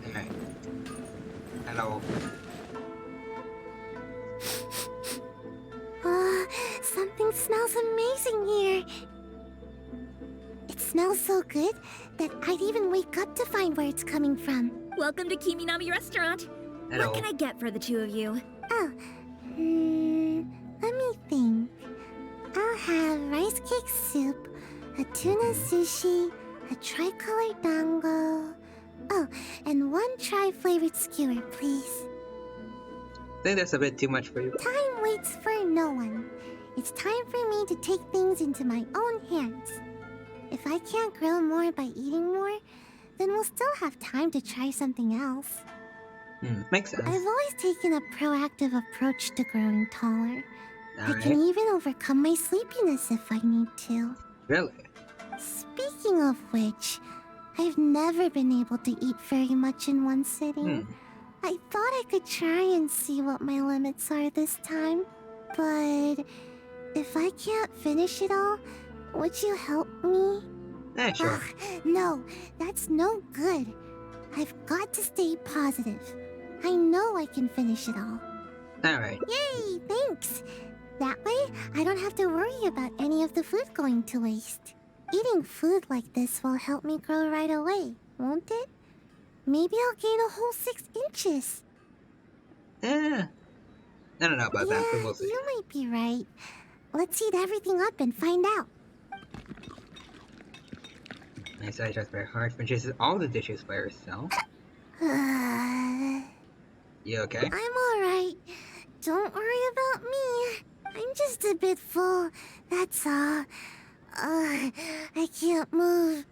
Alright. Hello. Something smells amazing here. It smells so good that I'd even wake up to find where it's coming from. Welcome to Kiminami Restaurant. Hello. What can I get for the two of you? Oh, let me think. I'll have rice cake soup, a tuna sushi, a tricolor dango. Oh, and one tri-flavored skewer, please. I think that's a bit too much for you. Time waits for no one. It's time for me to take things into my own hands. If I can't grow more by eating more, then we'll still have time to try something else. Makes sense. I've always taken a proactive approach to growing taller. I Alright. can even overcome my sleepiness if I need to. Really? Speaking of which, I've never been able to eat very much in one sitting. I thought I could try and see what my limits are this time, but if I can't finish it all, would you help me? Yeah, sure. No, that's no good. I've got to stay positive. I know I can finish it all. Alright. Yay, thanks. That way, I don't have to worry about any of the food going to waste. Eating food like this will help me grow right away, won't it? Maybe I'll gain a whole 6 inches. I don't know about that, but we'll see. You might be right. Let's heat everything up and find out. Nice, I tries very hard. Finishes all the dishes by herself. You okay? I'm alright. Don't worry about me. I'm just a bit full, that's all. I can't move.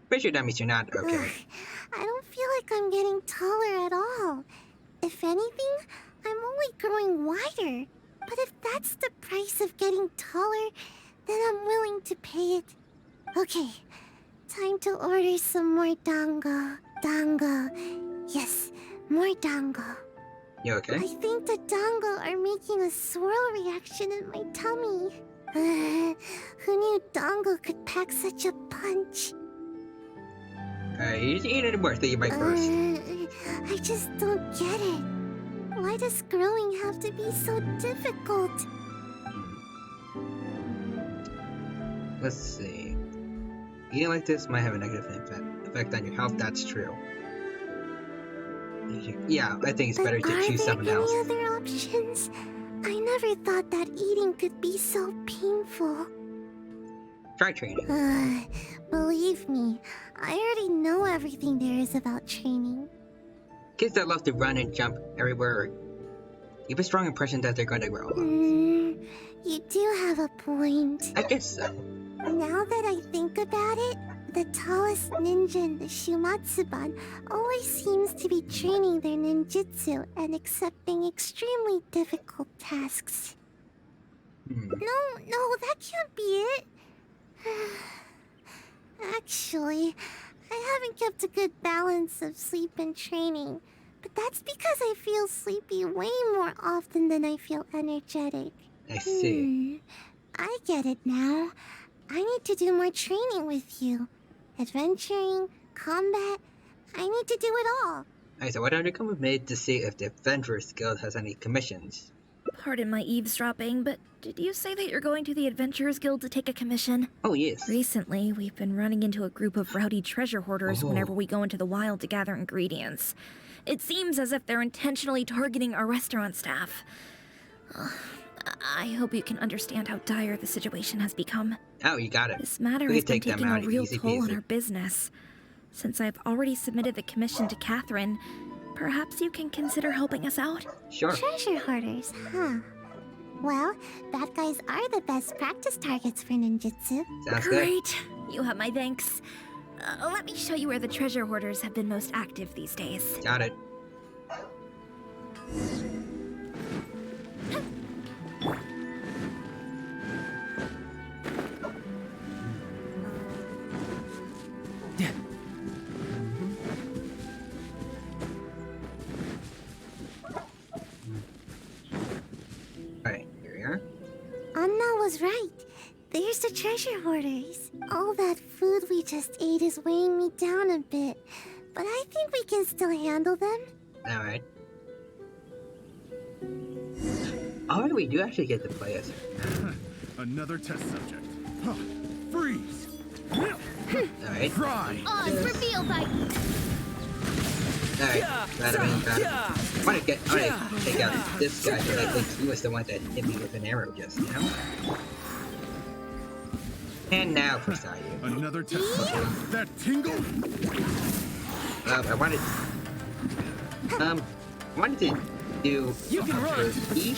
Pretty sure that means you're not okay. I don't feel like I'm getting taller at all. If anything, I'm only growing wider. But if that's the price of getting taller, then I'm willing to pay it. Okay, time to order some more dango. Dango. Yes, more dango. You okay? I think the dango are making a swirl reaction in my tummy. Who knew dango could pack such a punch? You just eat it worse than you might first. I just don't get it. Why does growing have to be so difficult? Let's see. Eating like this might have a negative effect on your health, that's true. Yeah, I think it's better to choose something else. Are there any other options? I never thought that eating could be so painful. Try training. Believe me, I already know everything there is about training. Kids that love to run and jump everywhere give a strong impression that they're going to grow. You do have a point. I guess so. Now that I think about it, the tallest ninja in the Shumatsuban always seems to be training their ninjutsu and accepting extremely difficult tasks. No, that can't be it. Actually, I haven't kept a good balance of sleep and training, but that's because I feel sleepy way more often than I feel energetic. I see. I get it now. I need to do more training with you. Adventuring, combat, I need to do it all. Alright, so what are you come with me to see if the Adventurers Guild has any commissions? Pardon my eavesdropping, but did you say that you're going to the Adventurers Guild to take a commission? Oh, yes. Recently, we've been running into a group of rowdy treasure hoarders Oh. whenever we go into the wild to gather ingredients. It seems as if they're intentionally targeting our restaurant staff. I hope you can understand how dire the situation has become. Oh, you got it. This matter We has can been take them taking a out real easy toll on peasy. our business. Since I've already submitted the commission to Catherine, perhaps you can consider helping us out? Sure. Treasure hoarders, huh? Well, bad guys are the best practice targets for ninjutsu. Sounds good. Great. You have my thanks. Let me show you where the treasure hoarders have been most active these days. Got it. Alright, here we are. Anna was right. There's the treasure hoarders. All that food we just ate is weighing me down a bit, but I think we can still handle them. Alright. Oh, we do actually get to play as her. Another test subject. Huh. Freeze! Alright. Fry! Oh, it's revealed by... Alright, I wanna take out this guy, but I think he was the one that hit me with an arrow just now. And now for Sayu. Another test subject. That tingle? I wanted to do. You can run. E,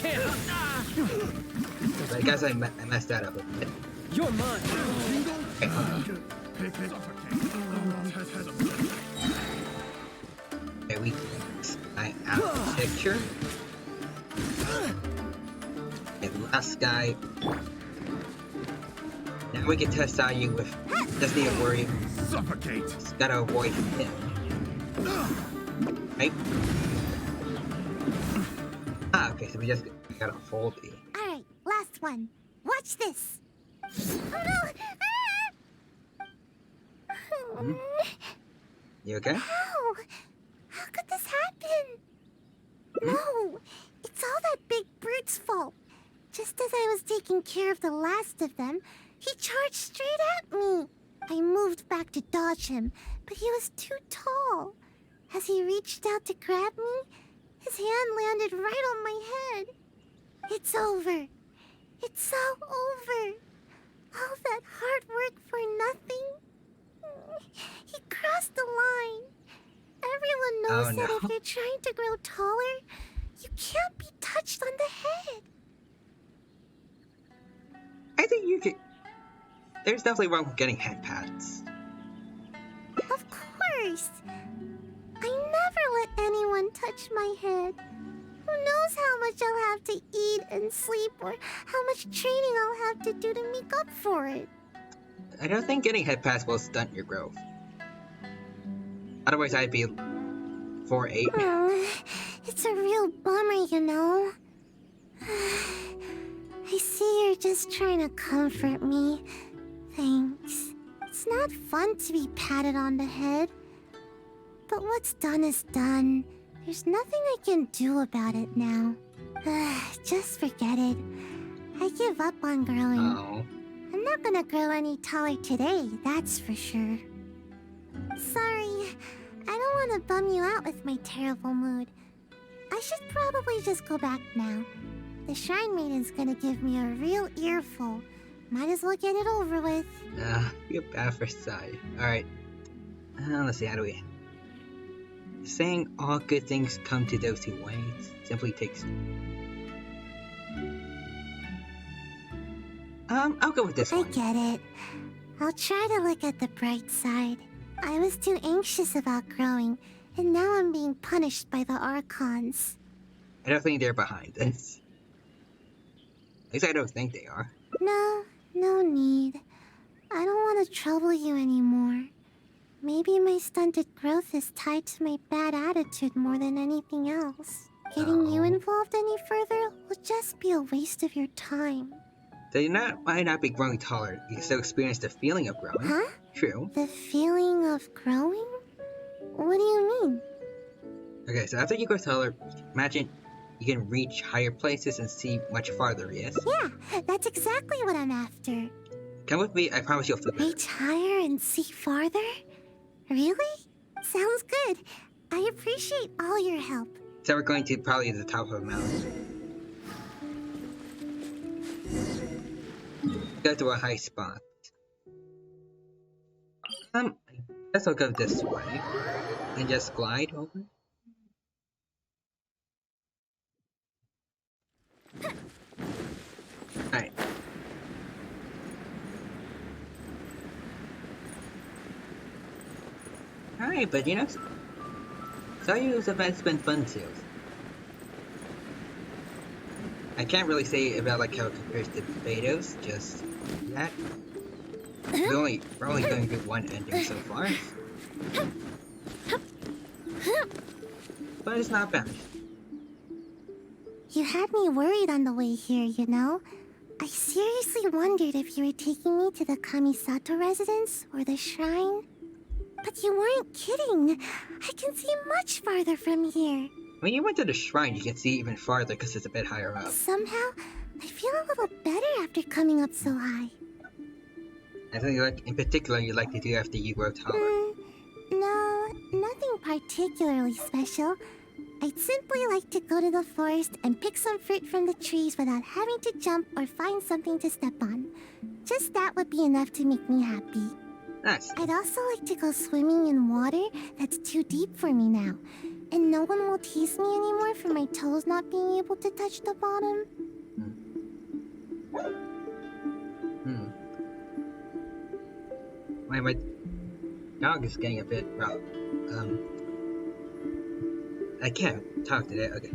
but I guess I messed that up a bit. You're mine. Okay, okay, we I out picture. Okay, last guy. Now we can test out you with. Doesn't need to worry. Suffocate. Just gotta avoid him. Right? Ah, okay, so we gotta hold it. Alright, last one. Watch this. Oh no! Ah! You okay? How? How could this happen? No, it's all that big brute's fault. Just as I was taking care of the last of them, he charged straight at me. I moved back to dodge him, but he was too tall. As he reached out to grab me, his hand landed right on my head. It's over. It's all over. All that hard work for nothing. He crossed the line. Everyone knows that if you're trying to grow taller, you can't be touched on the head. I think you could. There's definitely wrong with getting head pats. Of course. I never let anyone touch my head. Who knows how much I'll have to eat and sleep, or how much training I'll have to do to make up for it. I don't think getting head pats will stunt your growth. Otherwise, I'd be 4'8". It's a real bummer, you know. I see you're just trying to comfort me. Thanks. It's not fun to be patted on the head. But what's done is done. There's nothing I can do about it now. Just forget it. I give up on growing. I'm not gonna grow any taller today, that's for sure. Sorry, I don't want to bum you out with my terrible mood. I should probably just go back now. The Shrine Maiden's gonna give me a real earful. Might as well get it over with. Feel bad for Sai. Alright. Let's see, how do we... Saying all good things come to those who wait simply takes... I'll go with this one. I get it. I'll try to look at the bright side. I was too anxious about growing, and now I'm being punished by the Archons. I don't think they're behind this. At least I don't think they are. No need. I don't want to trouble you anymore. Maybe my stunted growth is tied to my bad attitude more than anything else. Getting you involved any further will just be a waste of your time. So you might not be growing taller, you still experience the feeling of growing. Huh? True. The feeling of growing? What do you mean? Okay, so after you grow taller, imagine you can reach higher places and see much farther, yes? Yeah, that's exactly what I'm after. Come with me, I promise you'll feel better. Reach higher and see farther? Really? Sounds good. I appreciate all your help. So we're going to probably the top of a mountain. Go to a high spot. I guess I'll go this way. And just glide over. Alright. Alright, but you know, Sayu's event's been fun too. I can't really say about like how it compares to Beidou's, just that. We're only going to one ending so far. But it's not bad. You had me worried on the way here, you know? I seriously wondered if you were taking me to the Kamisato residence or the shrine. But you weren't kidding. I can see much farther from here. When you went to the shrine, you can see even farther because it's a bit higher up. Somehow, I feel a little better after coming up so high. Anything like in particular you'd like to do after you grow taller? No, nothing particularly special. I'd simply like to go to the forest and pick some fruit from the trees without having to jump or find something to step on. Just that would be enough to make me happy. Nice. I'd also like to go swimming in water that's too deep for me now. And no one will tease me anymore for my toes not being able to touch the bottom. My dog is getting a bit rough. I can't talk today. Okay.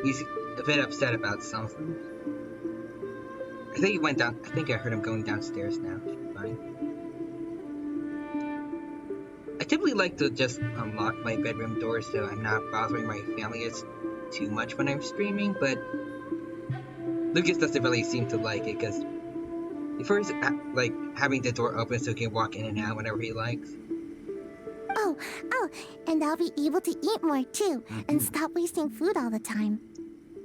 He's a bit upset about something. I think he went down. I think I heard him going downstairs now. Fine. I typically like to just unlock my bedroom door so I'm not bothering my family too much when I'm streaming, but Lucas doesn't really seem to like it because he prefers like having the door open so he can walk in and out whenever he likes. Oh, and I'll be able to eat more too, and stop wasting food all the time.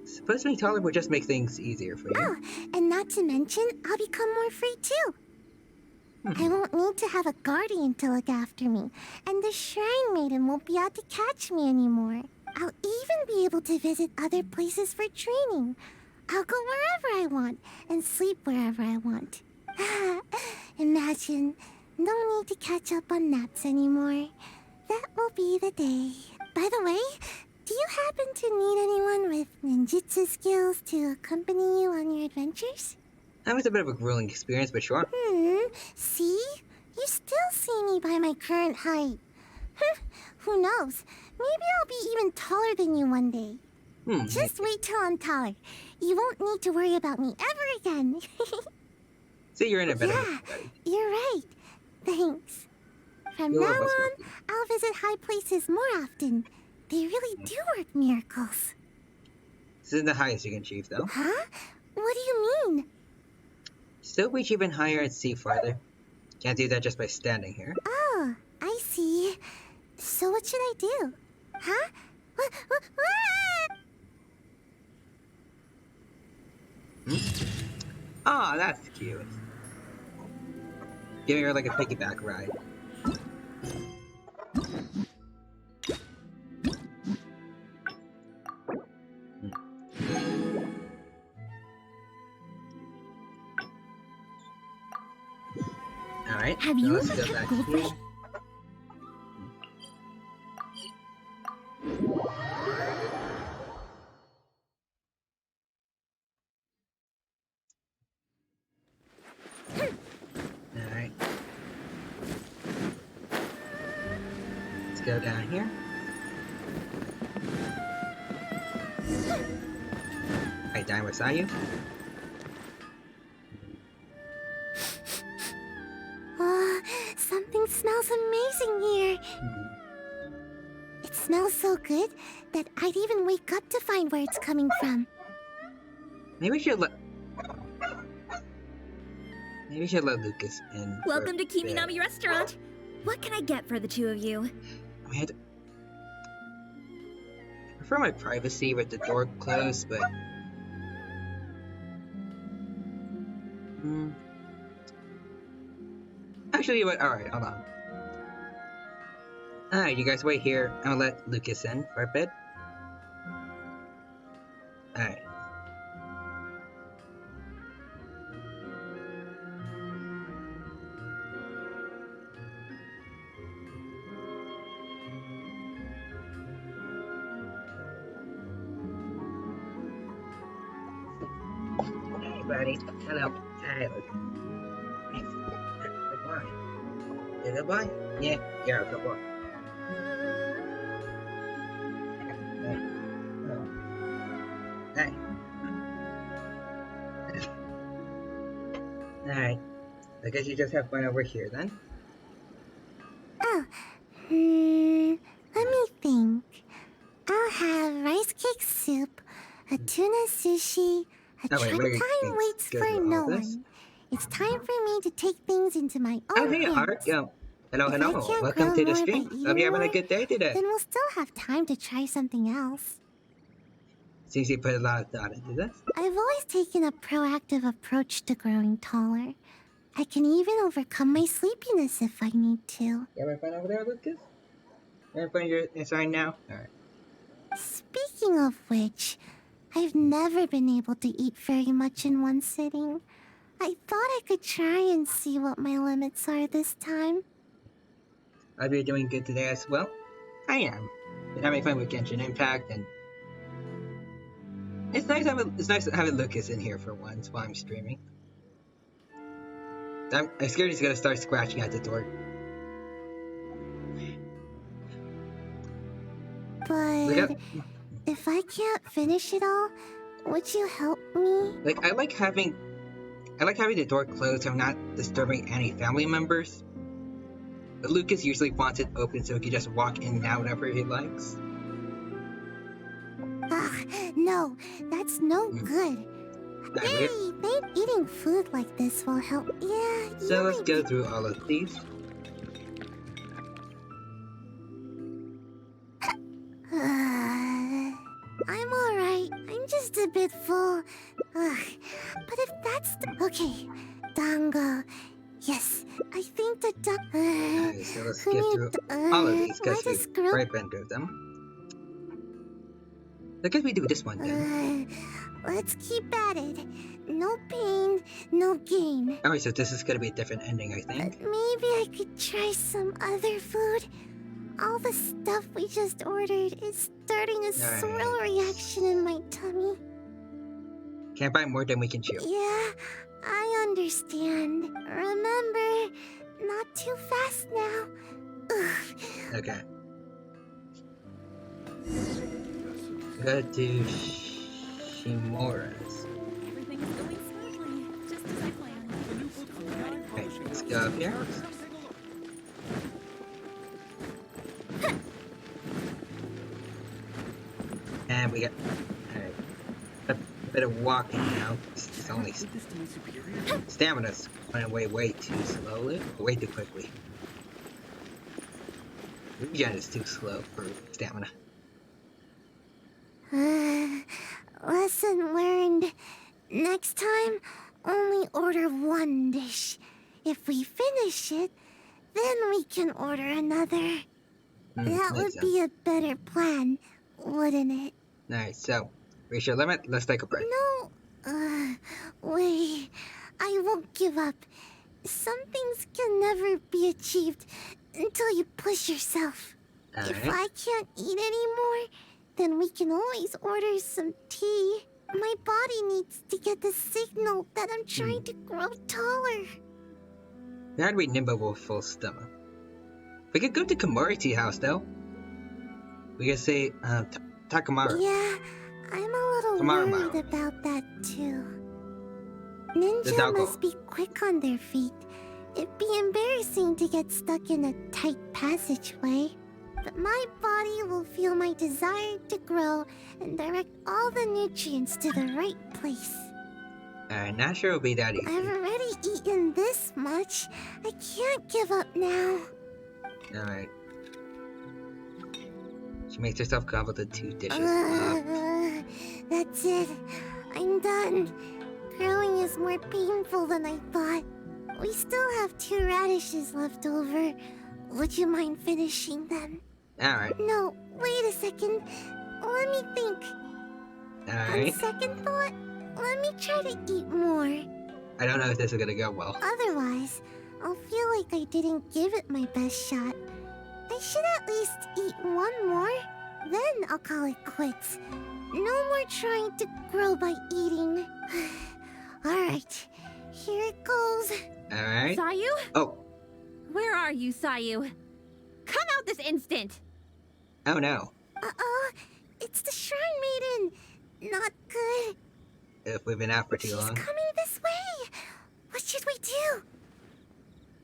Suppose being taller would just make things easier for you. Oh, and not to mention, I'll become more free too. I won't need to have a guardian to look after me, and the Shrine Maiden won't be out to catch me anymore. I'll even be able to visit other places for training. I'll go wherever I want, and sleep wherever I want. Imagine, no need to catch up on naps anymore. That will be the day. By the way, do you happen to need anyone with ninjutsu skills to accompany you on your adventures? That was a bit of a grueling experience, but sure. See? You still see me by my current height. Who knows? Maybe I'll be even taller than you one day. Just wait till I'm taller. You won't need to worry about me ever again. See, you're in a better Yeah, mood, buddy. you're right. Thanks. From You're now almost on, I'll visit high places more often. They really do work miracles. This isn't the highest you can achieve, though. Huh? What do you mean? Still reach even higher and see farther. Can't do that just by standing here. Oh, I see. So what should I do? Huh? What? Ah, oh, that's cute. Giving her like a piggyback ride. Alright, Have you let's ever go kept back goldfish? here. Alright. Let's go down here. Alright, Diamond, saw you. Oh, something smells amazing here. It smells so good that I'd even wake up to find where it's coming from. Maybe we should let Lucas in. Welcome to Kiminami Restaurant. What can I get for the two of you? I prefer my privacy with the door closed, but actually, what? All right, hold on. Alright, you guys wait here. I'll let Lucas in for a bit. Alright. Hey, buddy. Hello. Hey, look. Good boy. You a good boy? Yeah, you're a good boy. Hey. Alright. I guess you just have fun over here then. Oh, let me think. I'll have rice cake soup, a tuna sushi, a Oh, wait, time waits go for through all no this? one. It's time for me to take things into my own Hey, hands. Art. Hello, If I hello. can't Welcome grow to the more stream. by Hope eating you're having a more, good day today. then we'll still have time to try something else. Seems you put a lot of thought into this. I've always taken a proactive approach to growing taller. I can even overcome my sleepiness if I need to. You having fun over there, Lucas? You having fun? You're inside now? Alright. Speaking of which, I've never been able to eat very much in one sitting. I thought I could try and see what my limits are this time. Are you doing good today as well? I am. Been having fun with Genshin Impact, and it's nice to have Lucas in here for once while I'm streaming. I'm scared he's gonna start scratching at the door. But if I can't finish it all, would you help me? Like I like having the door closed so I'm not disturbing any family members. But Lucas usually wants it open so he can just walk in and out whenever he likes. No, that's no good. Yay, maybe eating food like this will help. Yeah. So let's go through all of these. I'm alright. I'm just a bit full. But if that's okay, Dango. Yes, I think the Okay, so let's get through all of these because we've right been through them. I guess we do this one then. Let's keep at it. No pain, no gain. Alright, so this is gonna be a different ending, I think. Maybe I could try some other food. All the stuff we just ordered is starting a swirl reaction in my tummy. Can't buy more than we can chew. Yeah, I understand. Remember, not too fast now. Ugh. Okay. Go to Shimora's. Everything is going smoothly, just as I planned. Okay, let's go up here. And we got a bit of walking now. It's only stamina's running away way too slowly, way too quickly. Regen is too slow for stamina. Lesson learned. Next time, only order one dish. If we finish it, then we can order another. That would be a better plan, wouldn't it? Nice, so, reach your limit, let's take a break. No, wait. I won't give up. Some things can never be achieved until you push yourself. If I can't eat anymore, then we can always order some tea. My body needs to get the signal that I'm trying to grow taller. That'd be nimble with full stomach. We could go to Komori house though. We could say Takamara. Yeah, I'm a little worried about that too. Ninja must be quick on their feet. It'd be embarrassing to get stuck in a tight passageway. But my body will feel my desire to grow and direct all the nutrients to the right place. Not sure it'll be that easy. I've already eaten this much. I can't give up now. Alright. She makes herself gobble the 2 dishes. That's it. I'm done. Growing is more painful than I thought. We still have 2 radishes left over. Would you mind finishing them? Alright. No, wait a second. Let me think. Alright. On second thought, let me try to eat more. I don't know if this is gonna go well. Otherwise, I'll feel like I didn't give it my best shot. I should at least eat one more, then I'll call it quits. No more trying to grow by eating. Alright, here it goes. Alright. Sayu? Oh. Where are you, Sayu? Come out this instant! Oh no. Uh-oh, it's the Shrine Maiden. Not good. If we've been out for too long. She's coming this way. What should we do?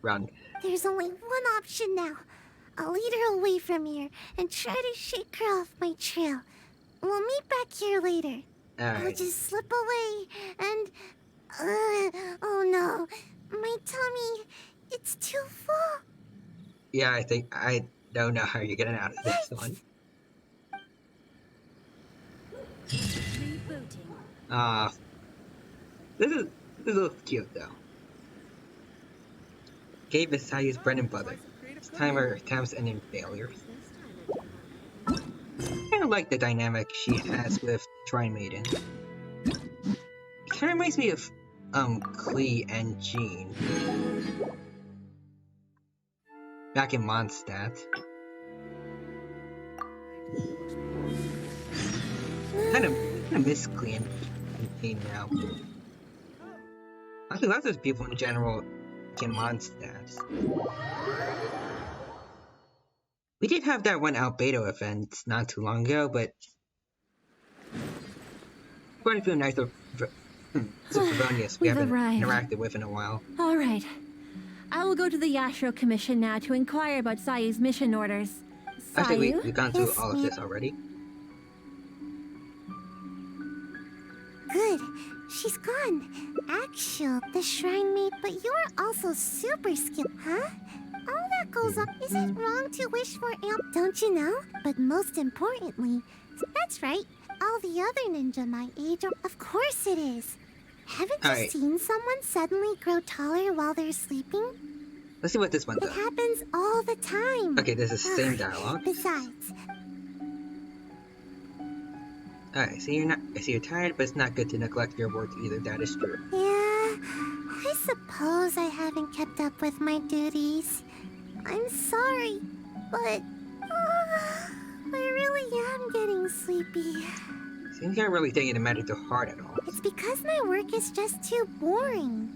Run. There's only one option now. I'll lead her away from here and try to shake her off my trail. We'll meet back here later. Alright. I'll just slip away and... oh no. My tummy, it's too full. Yeah, I don't know how you're getting out of this one. This looks cute though. Gabe is Sayu's bread and butter. It's time her attempts and then failures. I kind of like the dynamic she has with Shrine Maiden. It kind of reminds me of Klee and Jean. Back in Mondstadt. Kind of miss Klee and Jean now. Actually, lots of people in general in Mondstadt. We did have that one Beidou event not too long ago, but quite a few nicer Favonius we haven't interacted with in a while. All right. I will go to the Yashiro Commission now to inquire about Sayu's mission orders. Actually, we've gone through all of this already. Good. She's gone. Actual, the Shrine Maid, but you are also super skilled, huh? All that goes up. Is it wrong to wish for amp? Don't you know? But most importantly, that's right. All the other ninja my age are. Of course it is. Haven't you seen someone suddenly grow taller while they're sleeping? Let's see what this one does. It happens all the time. Okay, this is the same dialogue. Besides. Alright, so I see you're tired, but it's not good to neglect your work either. That is true. Yeah, I suppose I haven't kept up with my duties. I'm sorry, but I really am getting sleepy. Seems you're not really taking the matter to heart at all. It's because my work is just too boring.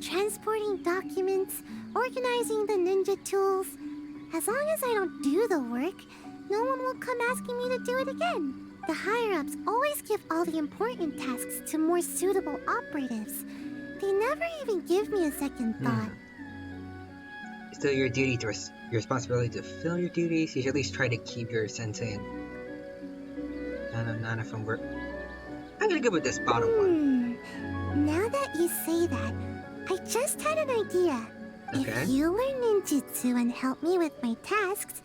Transporting documents, organizing the ninja tools. As long as I don't do the work, no one will come asking me to do it again. The higher-ups always give all the important tasks to more suitable operatives. They never even give me a second thought. It's still your duty to your responsibility to fulfill your duties. You should at least try to keep your sensei in. Nana from work. I'm gonna go with this bottom one. Now that you say that, I just had an idea. Okay. If you learn ninjutsu and help me with my tasks,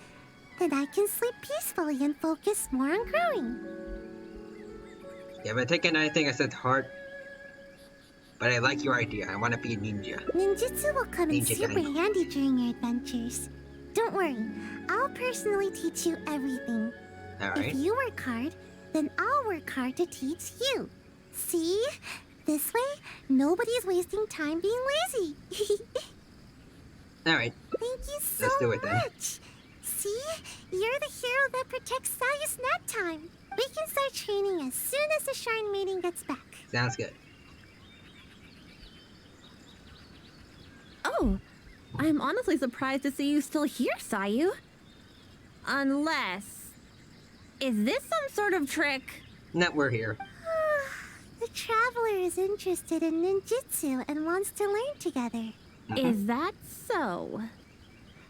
then I can sleep peacefully and focus more on growing. You haven't taken anything I said to heart, but I like your idea. I want to be a ninja. Ninjutsu will come in super handy during your adventures. Don't worry, I'll personally teach you everything. Alright. If you work hard, then I'll work hard to teach you. See? This way, nobody's wasting time being lazy. Alright. Thank you so Let's do it then. much. See? You're the hero that protects Sayu's nap time. We can start training as soon as the Shrine Maiden gets back. Sounds good. Oh, I'm honestly surprised to see you still here, Sayu. Unless... Is this some sort of trick? No, we're here. The traveler is interested in ninjutsu and wants to learn together. Is that so?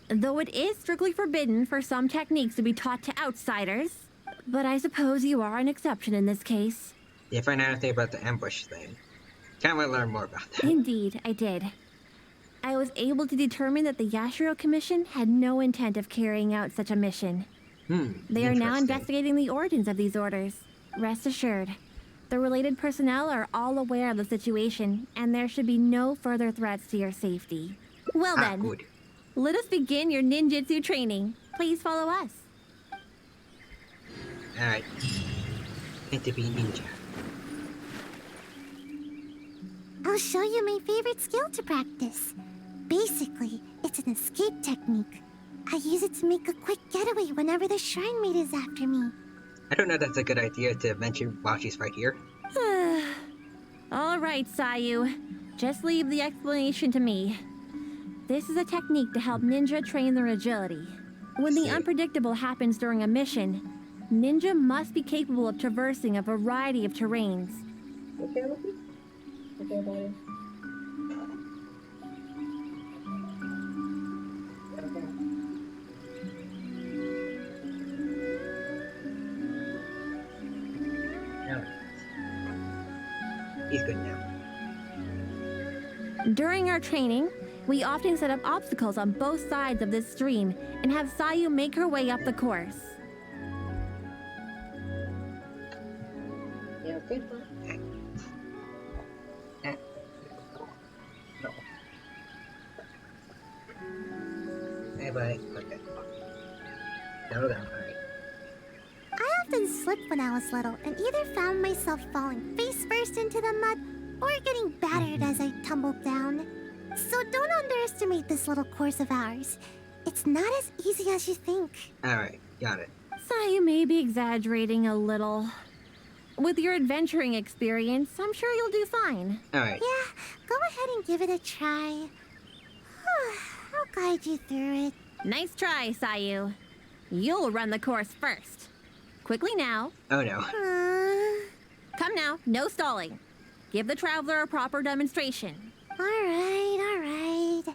Though it is strictly forbidden for some techniques to be taught to outsiders, but I suppose you are an exception in this case. You find out anything about the ambush thing? Can't wait to learn more about that. Indeed, I did. I was able to determine that the Yashiro Commission had no intent of carrying out such a mission. They are now investigating the origins of these orders. Rest assured, the related personnel are all aware of the situation, and there should be no further threats to your safety. Well then, good. Let us begin your ninjutsu training. Please follow us. Alright. Need to be ninja. I'll show you my favorite skill to practice. Basically, it's an escape technique. I use it to make a quick getaway whenever the Shrine Maid is after me. I don't know if that's a good idea to mention while she's right here. All right, Sayu. Just leave the explanation to me. This is a technique to help ninja train their agility. When the unpredictable happens during a mission, ninja must be capable of traversing a variety of terrains. He's good now. During our training, we often set up obstacles on both sides of this stream and have Sayu make her way up the course. Yeah, good. No. Hey, buddy. Okay. Settle down, alright. I often slipped when I was little and either found myself falling face first into the mud or getting battered as I tumbled down. So don't underestimate this little course of ours. It's not as easy as you think. Alright, got it. Sayu may be exaggerating a little. With your adventuring experience, I'm sure you'll do fine. Alright. Yeah, go ahead and give it a try. I'll guide you through it. Nice try, Sayu. You'll run the course first. Quickly now. Oh no. Come now, no stalling. Give the traveler a proper demonstration. Alright.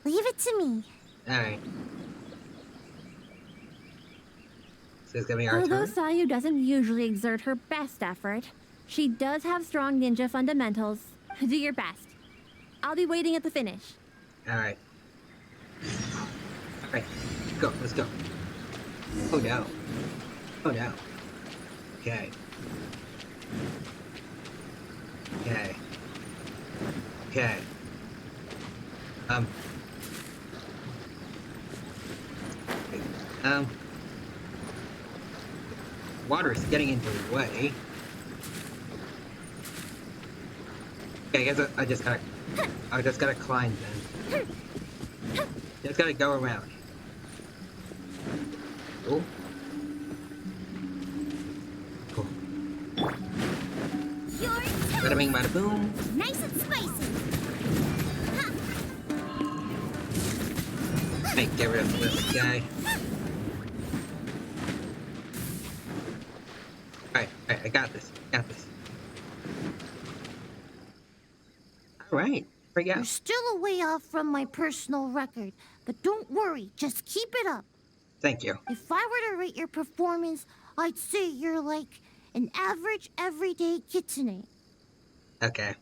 Leave it to me. Alright. So it's gonna be our Although turn? Sayu doesn't usually exert her best effort, she does have strong ninja fundamentals. Do your best. I'll be waiting at the finish. Alright. Alright. Go, let's go. Oh no. Oh no. Okay. Okay. Okay. Water is getting into the way. Okay, I guess I just gotta climb then. Just gotta go around. Oh. Cool. Bada bing, bada boom. Nice and spicy. Hey, get rid of this guy. Alright, I got this. Alright, here we go. You're still a way off from my personal record, but don't worry, just keep it up. Thank you. If I were to rate your performance, I'd say you're like an average, everyday kitsune. Okay.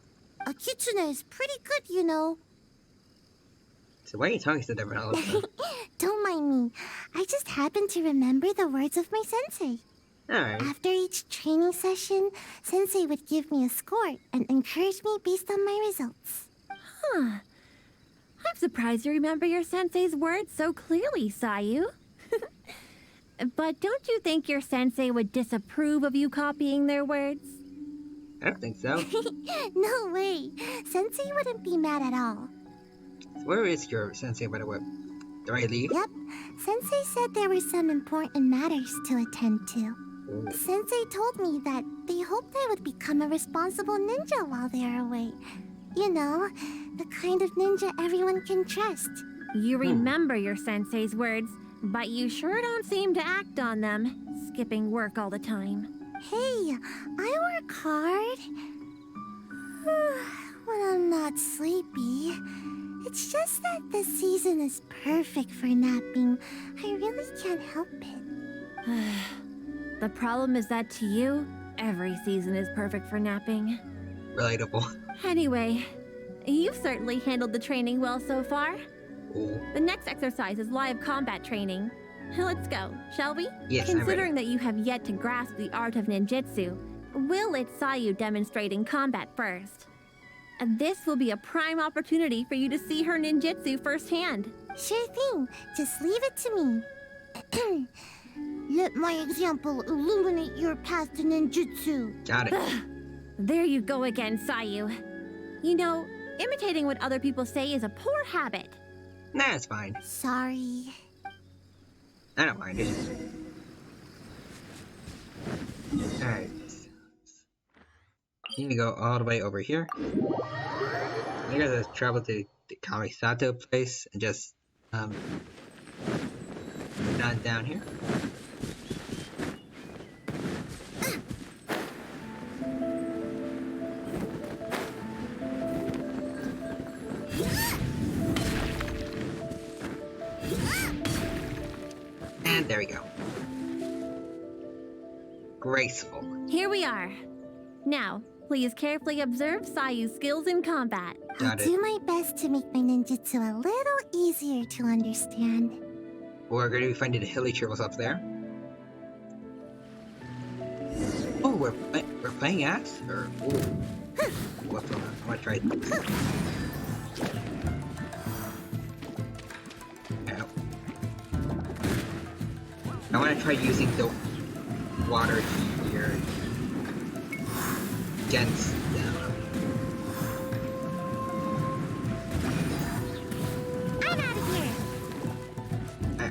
A kitsune is pretty good, you know. So why are you talking so different all of a sudden? Don't mind me. I just happen to remember the words of my sensei. Alright. After each training session, sensei would give me a score and encourage me based on my results. Huh. I'm surprised you remember your sensei's words so clearly, Sayu. But don't you think your sensei would disapprove of you copying their words? I don't think so. No way. Sensei wouldn't be mad at all. So where is your sensei, by the way? Do I leave? Yep. Sensei said there were some important matters to attend to. Ooh. Sensei told me that they hoped I would become a responsible ninja while they are away. You know, the kind of ninja everyone can trust. You remember your sensei's words, but you sure don't seem to act on them, skipping work all the time. Hey, I work hard. When I'm not sleepy. It's just that this season is perfect for napping. I really can't help it. The problem is that to you, every season is perfect for napping. Relatable. Anyway, you've certainly handled the training well so far. Ooh. The next exercise is live combat training. Let's go, shall we? Yes, Considering that you have yet to grasp the art of ninjutsu, we'll let Sayu demonstrate in combat first. And this will be a prime opportunity for you to see her ninjutsu firsthand. Sure thing. Just leave it to me. Let my example illuminate your path to ninjutsu. Got it. There you go again, Sayu. You know, imitating what other people say is a poor habit. Nah, it's fine. Sorry. I don't mind it. Alright. You can go all the way over here. You guys have to travel to the Kamisato place and just down here. And there we go. Graceful. Here we are. Now, please carefully observe Sayu's skills in combat. I'll do my best to make my ninjutsu a little easier to understand. We're going to be finding the hilly trails up there. Oh, we're playing axe? Or, ooh. What's on that? I'm gonna try this. Ow. I want to try using the water here against them.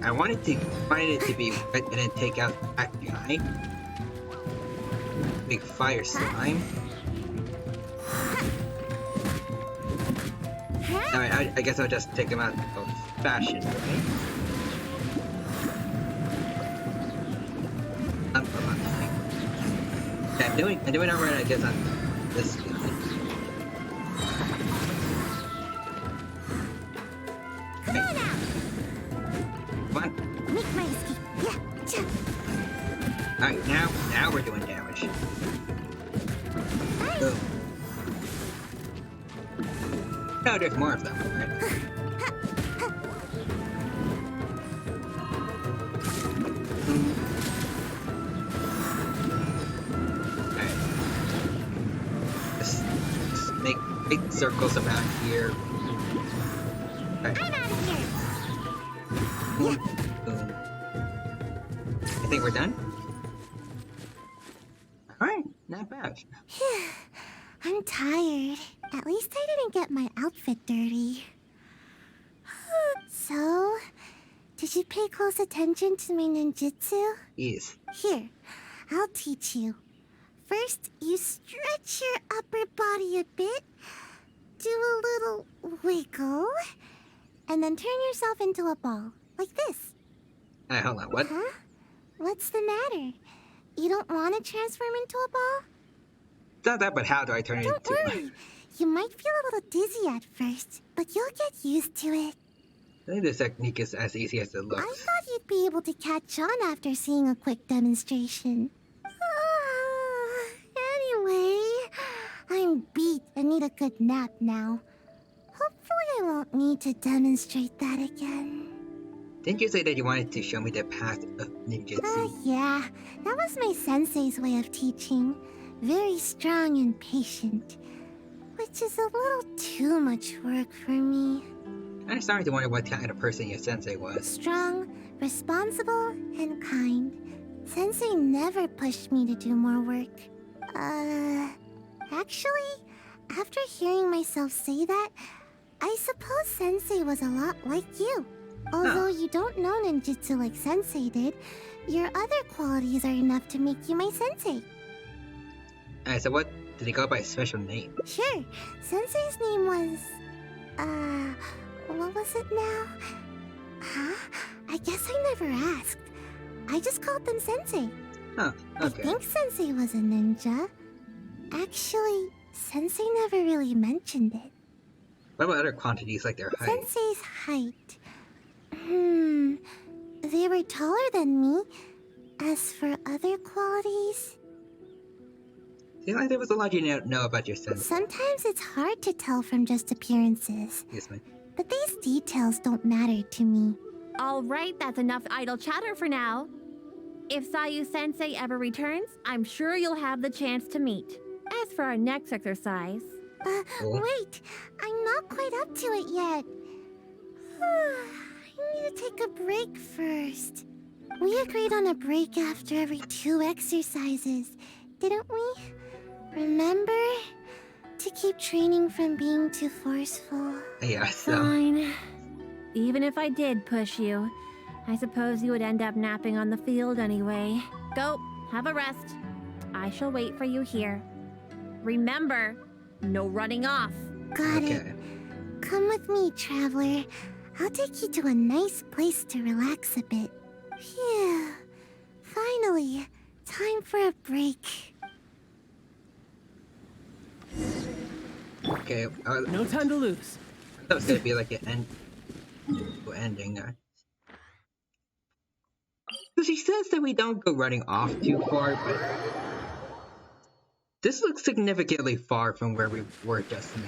I wanted to find it to be wet and then take out that guy. Big fire slime. Alright, I guess I'll just take him out of fashion, right? Yeah, I'm doing alright, I guess, on this guy. Alright, now we're doing damage. Boom. No, there's more of them, right? Alright. Just make big circles around here. Alright. I'm out of here. Boom. Boom. I think we're done. Alright, not bad. I'm tired. At least I didn't get my outfit dirty. So, did you pay close attention to my ninjutsu? Yes. Here, I'll teach you. First, you stretch your upper body a bit, do a little wiggle, and then turn yourself into a ball, like this. Hold on, what? Huh? What's the matter? You don't want to transform into a ball? Not that, but how do I turn it into? Don't worry. You might feel a little dizzy at first, but you'll get used to it. I think this technique is as easy as it looks. I thought you'd be able to catch on after seeing a quick demonstration. Anyway, I'm beat and need a good nap now. Hopefully I won't need to demonstrate that again. Didn't you say that you wanted to show me the path of ninjutsu? Yeah. That was my sensei's way of teaching. Very strong and patient. Which is a little too much work for me. I'm starting to wonder what kind of person your sensei was. Strong, responsible, and kind. Sensei never pushed me to do more work. Actually, after hearing myself say that, I suppose Sensei was a lot like you. Although you don't know ninjutsu like Sensei did, your other qualities are enough to make you my Sensei. Alright, so what did he go by a special name? Sure. Sensei's name was... what was it now? Huh? I guess I never asked. I just called them Sensei. Oh, okay. I think Sensei was a ninja. Actually, Sensei never really mentioned it. What about other quantities like their height? Sensei's height. They were taller than me. As for other qualities... Seems like there was a lot you didn't know about your sensei. Sometimes it's hard to tell from just appearances. Yes, ma'am. But these details don't matter to me. All right, that's enough idle chatter for now. If Sayu-sensei ever returns, I'm sure you'll have the chance to meet. As for our next exercise... Wait! I'm not quite up to it yet. I need to take a break first. We agreed on a break after every 2 exercises, didn't we? Remember? To keep training from being too forceful. Yeah, so... Fine. Even if I did push you, I suppose you would end up napping on the field anyway. Go, have a rest. I shall wait for you here. Remember, no running off. Got it. Come with me, traveler. I'll take you to a nice place to relax a bit. Phew. Finally, time for a break. Okay, no time to lose. I thought it was gonna be like an ending. Because he says that we don't go running off too far, but this looks significantly far from where we were just now.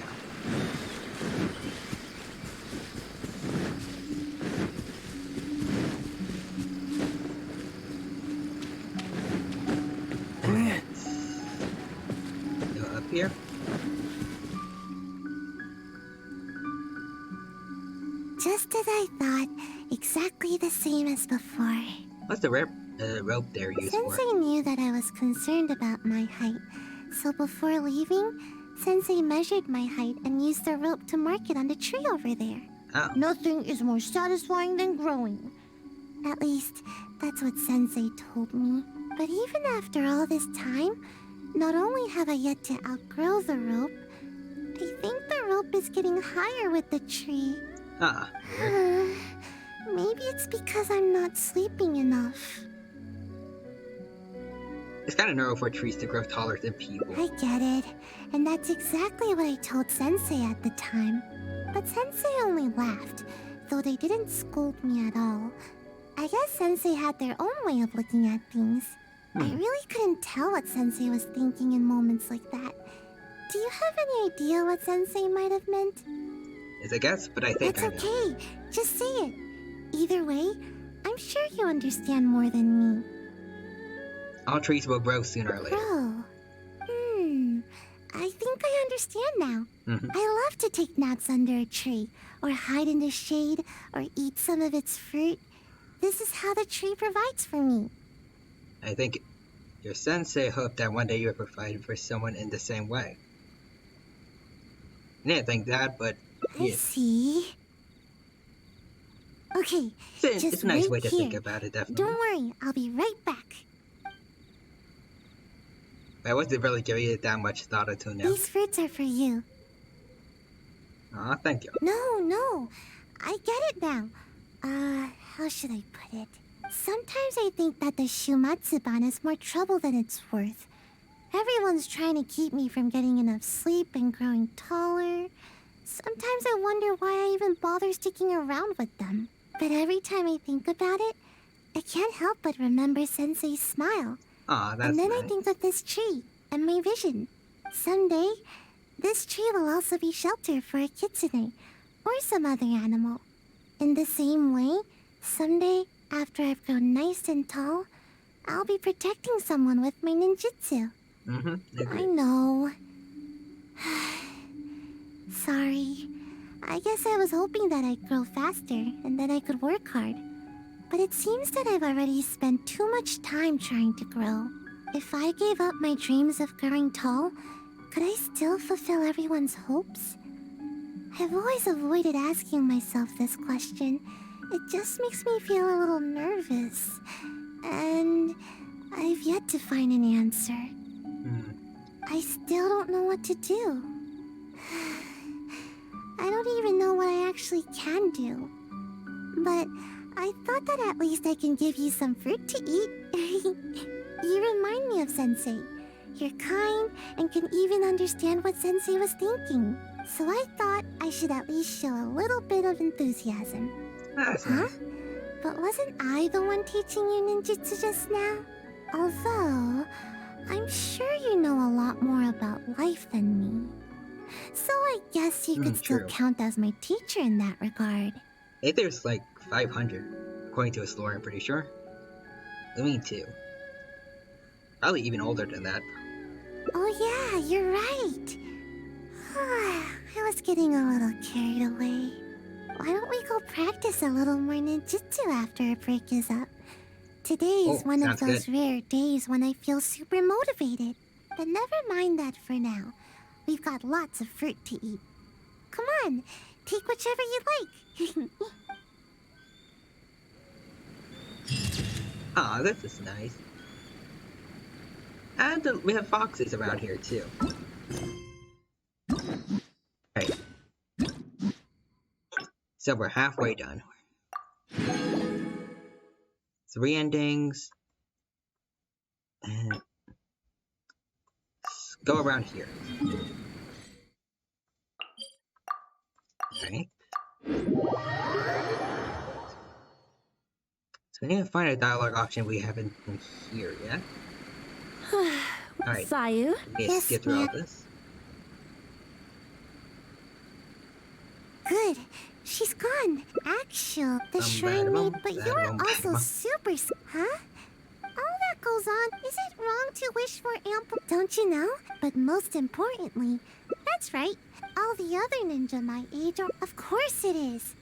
Let's go up here. Just as I thought, exactly the same as before. What's the rope there used for? Sensei knew that I was concerned about my height, so before leaving, Sensei measured my height and used the rope to mark it on the tree over there. Oh. Nothing is more satisfying than growing. At least, that's what Sensei told me. But even after all this time, not only have I yet to outgrow the rope, I think the rope is getting higher with the tree. Ah, weird. Maybe it's because I'm not sleeping enough. It's kind of narrow for trees to grow taller than people. I get it, and that's exactly what I told Sensei at the time. But Sensei only laughed, though they didn't scold me at all. I guess Sensei had their own way of looking at things. I really couldn't tell what Sensei was thinking in moments like that. Do you have any idea what Sensei might have meant? It's a guess, but I think I know. That's okay. Just say it. Either way, I'm sure you understand more than me. All trees will grow sooner or later. Grow? I think I understand now. I love to take naps under a tree, or hide in the shade, or eat some of its fruit. This is how the tree provides for me. I think your sensei hoped that one day you would provide for someone in the same way. I didn't think that, but I see. Okay, it's a nice wait way to here. think about it, definitely. Don't worry, I'll be right back. I wasn't really giving it that much thought until now. These fruits are for you. Aw, thank you. No, I get it now. How should I put it? Sometimes I think that the Shumatsuban is more trouble than it's worth. Everyone's trying to keep me from getting enough sleep and growing taller. Sometimes I wonder why I even bother sticking around with them. But every time I think about it, I can't help but remember Sensei's smile. Aw, that's And then nice. I think of this tree and my vision. Someday, this tree will also be shelter for a kitsune or some other animal. In the same way, someday, after I've grown nice and tall, I'll be protecting someone with my ninjutsu. I know. Sorry. I guess I was hoping that I'd grow faster and that I could work hard. But it seems that I've already spent too much time trying to grow. If I gave up my dreams of growing tall, could I still fulfill everyone's hopes? I've always avoided asking myself this question. It just makes me feel a little nervous. And I've yet to find an answer. I still don't know what to do. I don't even know what I actually can do. But I thought that at least I can give you some fruit to eat. You remind me of Sensei. You're kind and can even understand what Sensei was thinking. So I thought I should at least show a little bit of enthusiasm. Huh? But wasn't I the one teaching you ninjutsu just now? Although, I'm sure you know a lot more about life than me. So I guess you could still True. count as my teacher in that regard. I think there's like 500, according to his lore, I'm pretty sure. I mean, two. Probably even older than that. Oh yeah, you're right. I was getting a little carried away. Why don't we go practice a little more ninjutsu after a break is up? Today is one of sounds those rare days when I feel super motivated. But never mind that for now. We've got lots of fruit to eat. Come on, take whichever you like. Aw, this is nice. And we have foxes around here too. Right. So we're halfway done. 3 endings. And let's go around here. Right. So we need to find a dialogue option we haven't been here yet. Alright. Sayu? We need to skip through all this. Good. She's gone. Actual, the Shrine Maiden, but you're also super... Huh? All that goes on, is it wrong to wish for ample... Don't you know? But most importantly, that's right. All the other ninja my age are... Of course it is.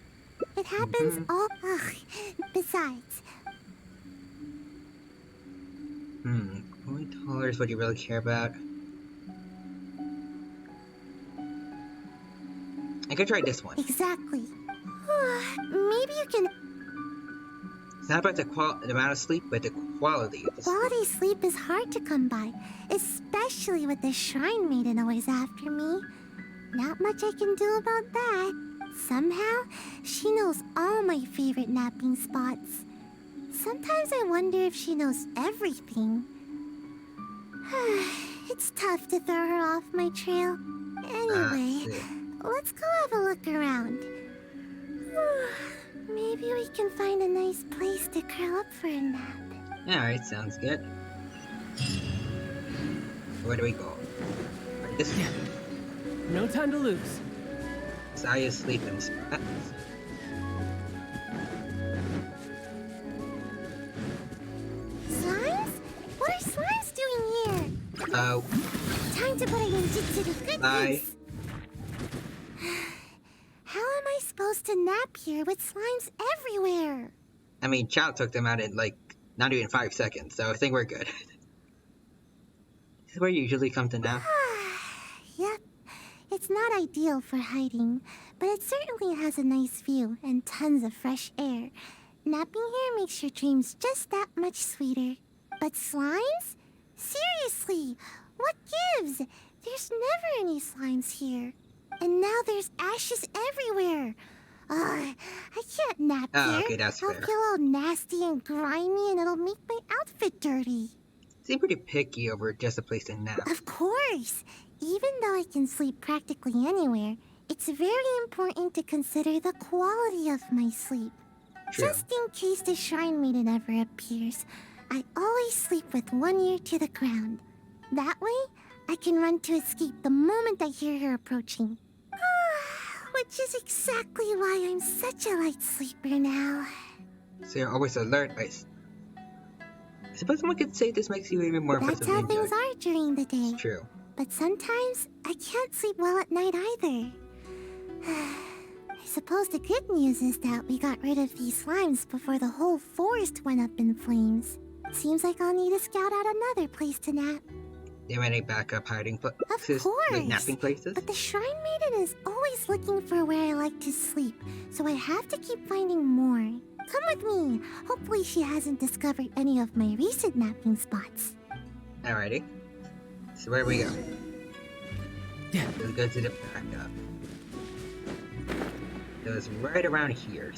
It happens all... Ugh. Besides... Growing taller is what you really care about. I could try this one. Exactly. Maybe you can... It's not about the amount of sleep, but the quality of the sleep. Quality sleep is hard to come by, especially with the Shrine Maiden always after me. Not much I can do about that. Somehow, she knows all my favorite napping spots. Sometimes I wonder if she knows everything. It's tough to throw her off my trail. Anyway, let's go have a look around. Maybe we can find a nice place to curl up for a nap. Alright, sounds good. Where do we go? This way. No time to lose. Saya's sleeping spots. Slimes? What are slimes doing here? Oh. Time to put a ninjutsu to good use. How am I supposed to nap here with slimes everywhere? I mean, Chow took them out in like not even 5 seconds, so I think we're good. This is where you usually come to nap. Yep. It's not ideal for hiding, but it certainly has a nice view and tons of fresh air. Napping here makes your dreams just that much sweeter. But slimes? Seriously, what gives? There's never any slimes here. And now there's ashes everywhere. I can't nap here. Okay, that's I'll fair. feel all nasty and grimy and it'll make my outfit dirty. Seem pretty picky over just a place to nap. Of course. Even though I can sleep practically anywhere, it's very important to consider the quality of my sleep. True. Just in case the Shrine Maiden ever appears, I always sleep with one ear to the ground. That way, I can run to escape the moment I hear her approaching. Which is exactly why I'm such a light sleeper now. So you're always alert. I suppose someone could say this makes you even more That's impressive how ninja. things are during the day. It's true. But sometimes I can't sleep well at night either. I suppose the good news is that we got rid of these slimes before the whole forest went up in flames. Seems like I'll need to scout out another place to nap. Do you have any backup hiding places? Of course. Like napping places? But the Shrine Maiden is always looking for where I like to sleep, so I have to keep finding more. Come with me. Hopefully she hasn't discovered any of my recent napping spots. Alrighty. So where we go? Yeah. We'll go to the backup. It was right around here.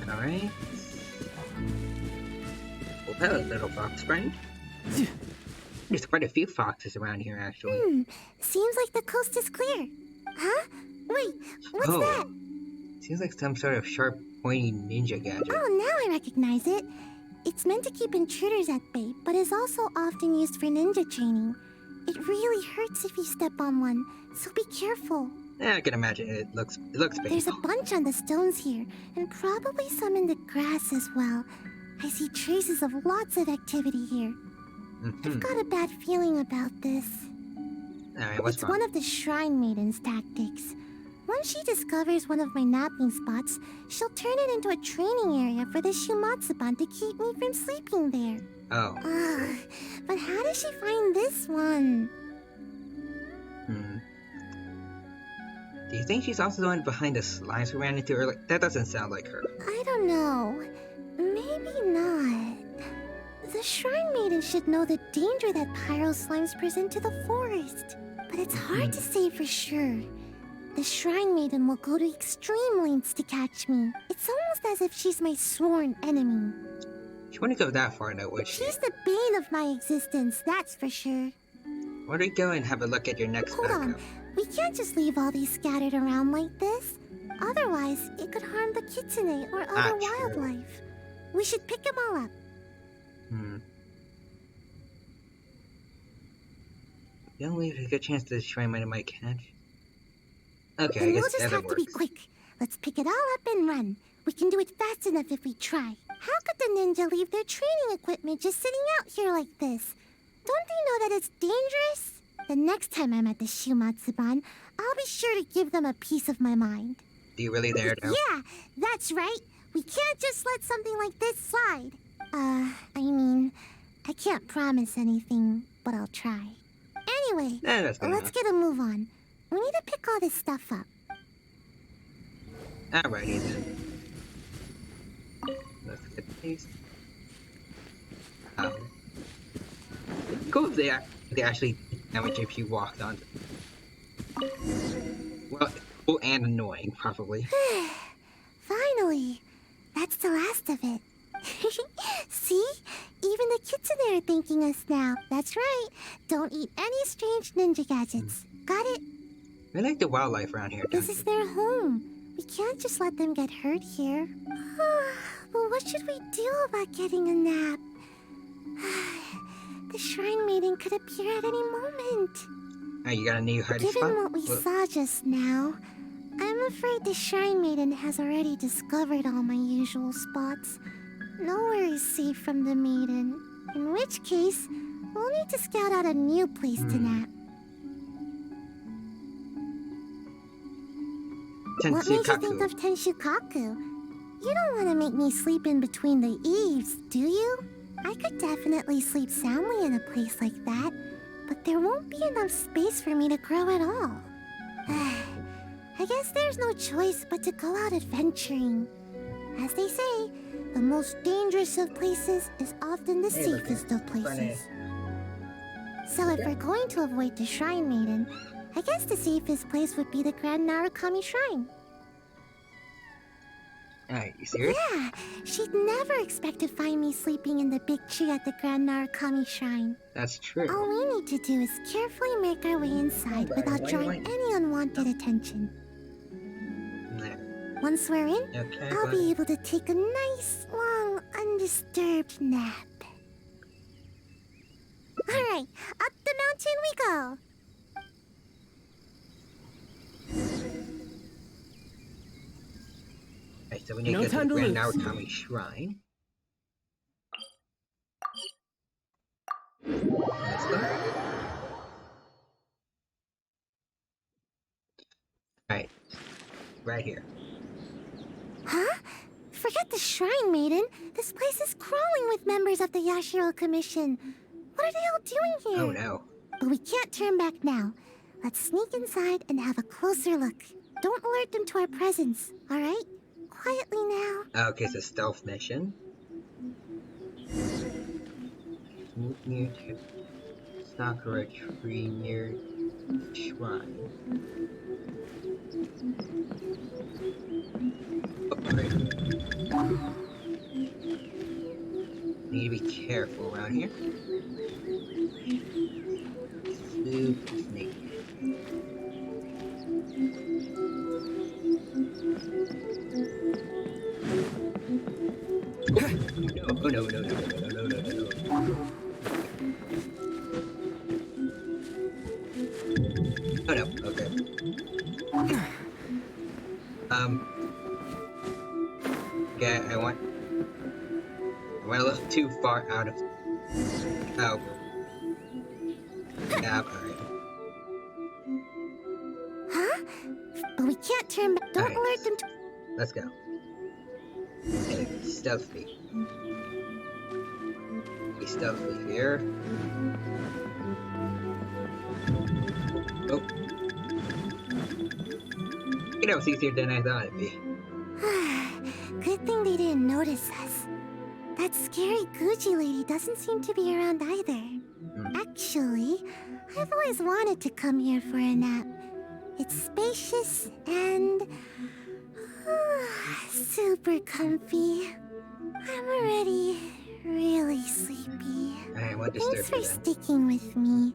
Alright. Well, hello, little fox friend. There's quite a few foxes around here, actually. Seems like the coast is clear. Huh? Wait, what's that? Seems like some sort of sharp, pointy ninja gadget. Oh, now I recognize it. It's meant to keep intruders at bay, but is also often used for ninja training. It really hurts if you step on one, so be careful. Yeah, I can imagine it looks painful. There's a bunch on the stones here, and probably some in the grass as well. I see traces of lots of activity here. I've got a bad feeling about this. Alright, what's It's wrong? one of the Shrine Maiden's tactics. Once she discovers one of my napping spots, she'll turn it into a training area for the Shumatsuban to keep me from sleeping there. Oh. But how does she find this one? Do you think she's also the one behind the slimes we ran into earlier? That doesn't sound like her. I don't know. Maybe not. The Shrine Maiden should know the danger that pyro slimes present to the forest. But it's hard to say for sure. The Shrine Maiden will go to extreme lengths to catch me. It's almost as if she's my sworn enemy. She wouldn't go that far, though, would she? She's the bane of my existence, that's for sure. Why don't we go and have a look at your next Hold on. backup? We can't just leave all these scattered around like this. Otherwise, it could harm the kitsune or other wildlife. We should pick them all up. Don't leave a good chance that the Shrine Maiden might catch. Okay, Then I we'll guess just that have to be works. quick. Let's pick it all up and run. We can do it fast enough if we try. How could the ninja leave their training equipment just sitting out here like this? Don't they know that it's dangerous? The next time I'm at the Shumatsuban, I'll be sure to give them a piece of my mind. Do you really dare to? Yeah, that's right. We can't just let something like this slide. I mean, I can't promise anything, but I'll try. Anyway, that's good let's enough. get a move on. We need to pick all this stuff up. Alrighty then. Let's get these. Cool if they actually damage if you walked on. Well, cool and annoying, probably. Finally, that's the last of it. See? Even the kids in there are thanking us now. That's right. Don't eat any strange ninja gadgets. Got it? I like the wildlife around here. This is their home. We can't just let them get hurt here. Well, what should we do about getting a nap? The Shrine Maiden could appear at any moment. Oh, you got a new hiding spot? Given what we saw just now, I'm afraid the Shrine Maiden has already discovered all my usual spots. Nowhere is safe from the Maiden. In which case, we'll need to scout out a new place to nap. What made you think of Tenshukaku? You don't want to make me sleep in between the eaves, do you? I could definitely sleep soundly in a place like that, but there won't be enough space for me to grow at all. I guess there's no choice but to go out adventuring. As they say, the most dangerous of places is often the safest of places. So if we're going to avoid the Shrine Maiden, I guess the safest place would be the Grand Narukami Shrine. Are you serious? Yeah, she'd never expect to find me sleeping in the big tree at the Grand Narukami Shrine. That's true. All we need to do is carefully make our way inside without drawing any unwanted attention. Once we're in, I'll be able to take a nice, long, undisturbed nap. Alright, up the mountain we go! Alright, so we need to get to the Grand Narukami Shrine. Let's go. Alright, right here. Huh? Forget the Shrine Maiden. This place is crawling with members of the Yashiro Commission. What are they all doing here? Oh no. But we can't turn back now. Let's sneak inside and have a closer look. Don't alert them to our presence, alright? Quietly now. Okay, it's a stealth mission. Move near to Sakura tree near shrine. Right. Need to be careful around here. Super sneaky. Oh no, no, no, no, no, no, no, no, no, no. Oh no, okay. Okay, I went a little too far out of... Oh. Yeah, alright. Huh? But we can't turn back. Don't alert them to... Let's go. Okay, stealthy. Be stealthy here. Oh. You know, it's easier than I thought it'd be. Good thing they didn't notice us. That scary Gucci lady doesn't seem to be around either. Actually, I've always wanted to come here for a nap. It's spacious and... super comfy. I'm already really sleepy. I won't disturb Thanks for you then. sticking with me.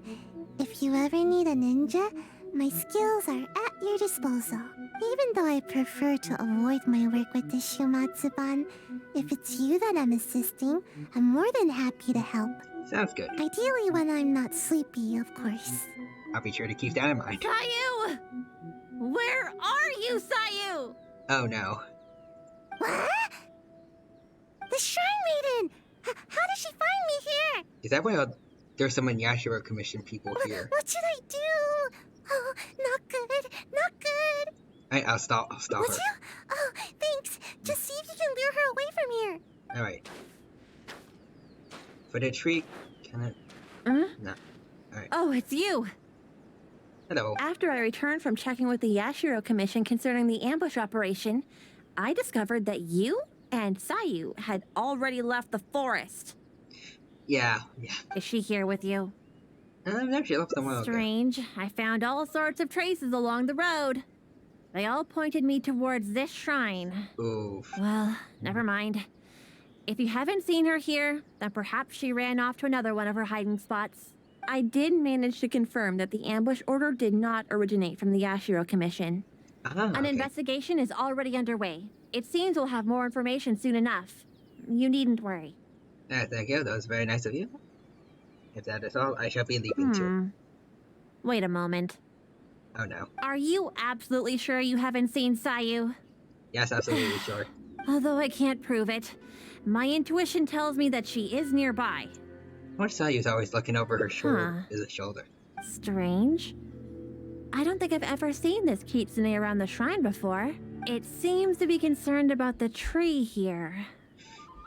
If you ever need a ninja, my skills are at your disposal. Even though I prefer to avoid my work with the Shumatsuban, if it's you that I'm assisting, I'm more than happy to help. Sounds good. Ideally when I'm not sleepy, of course. I'll be sure to keep that in mind. Sayu! Where are you, Sayu? Oh no. What? The Shrine Maiden! How did she find me here? Is that why there's some Yashiro Commission people here? What should I do? Oh, not good. Not good. I'll stop Would her. you? Oh, thanks. Just see if you can lure her away from here. Alright. For the tree, can it? No. Alright. Oh, it's you! Hello. After I returned from checking with the Yashiro Commission concerning the ambush operation, I discovered that you and Sayu had already left the forest. Yeah. Is she here with you? No, she left them well. Strange. I found all sorts of traces along the road. They all pointed me towards this shrine. Oof. Well, never mind. If you haven't seen her here, then perhaps she ran off to another one of her hiding spots. I did manage to confirm that the ambush order did not originate from the Yashiro Commission. An investigation is already underway. It seems we'll have more information soon enough. You needn't worry. Thank you. That was very nice of you. If that is all, I shall be leaving too. Wait a moment. Oh no. Are you absolutely sure you haven't seen Sayu? Yes, absolutely sure. Although I can't prove it. My intuition tells me that she is nearby. What Sayu's always looking over her shoulder. Strange. I don't think I've ever seen this kitsune around the shrine before. It seems to be concerned about the tree here.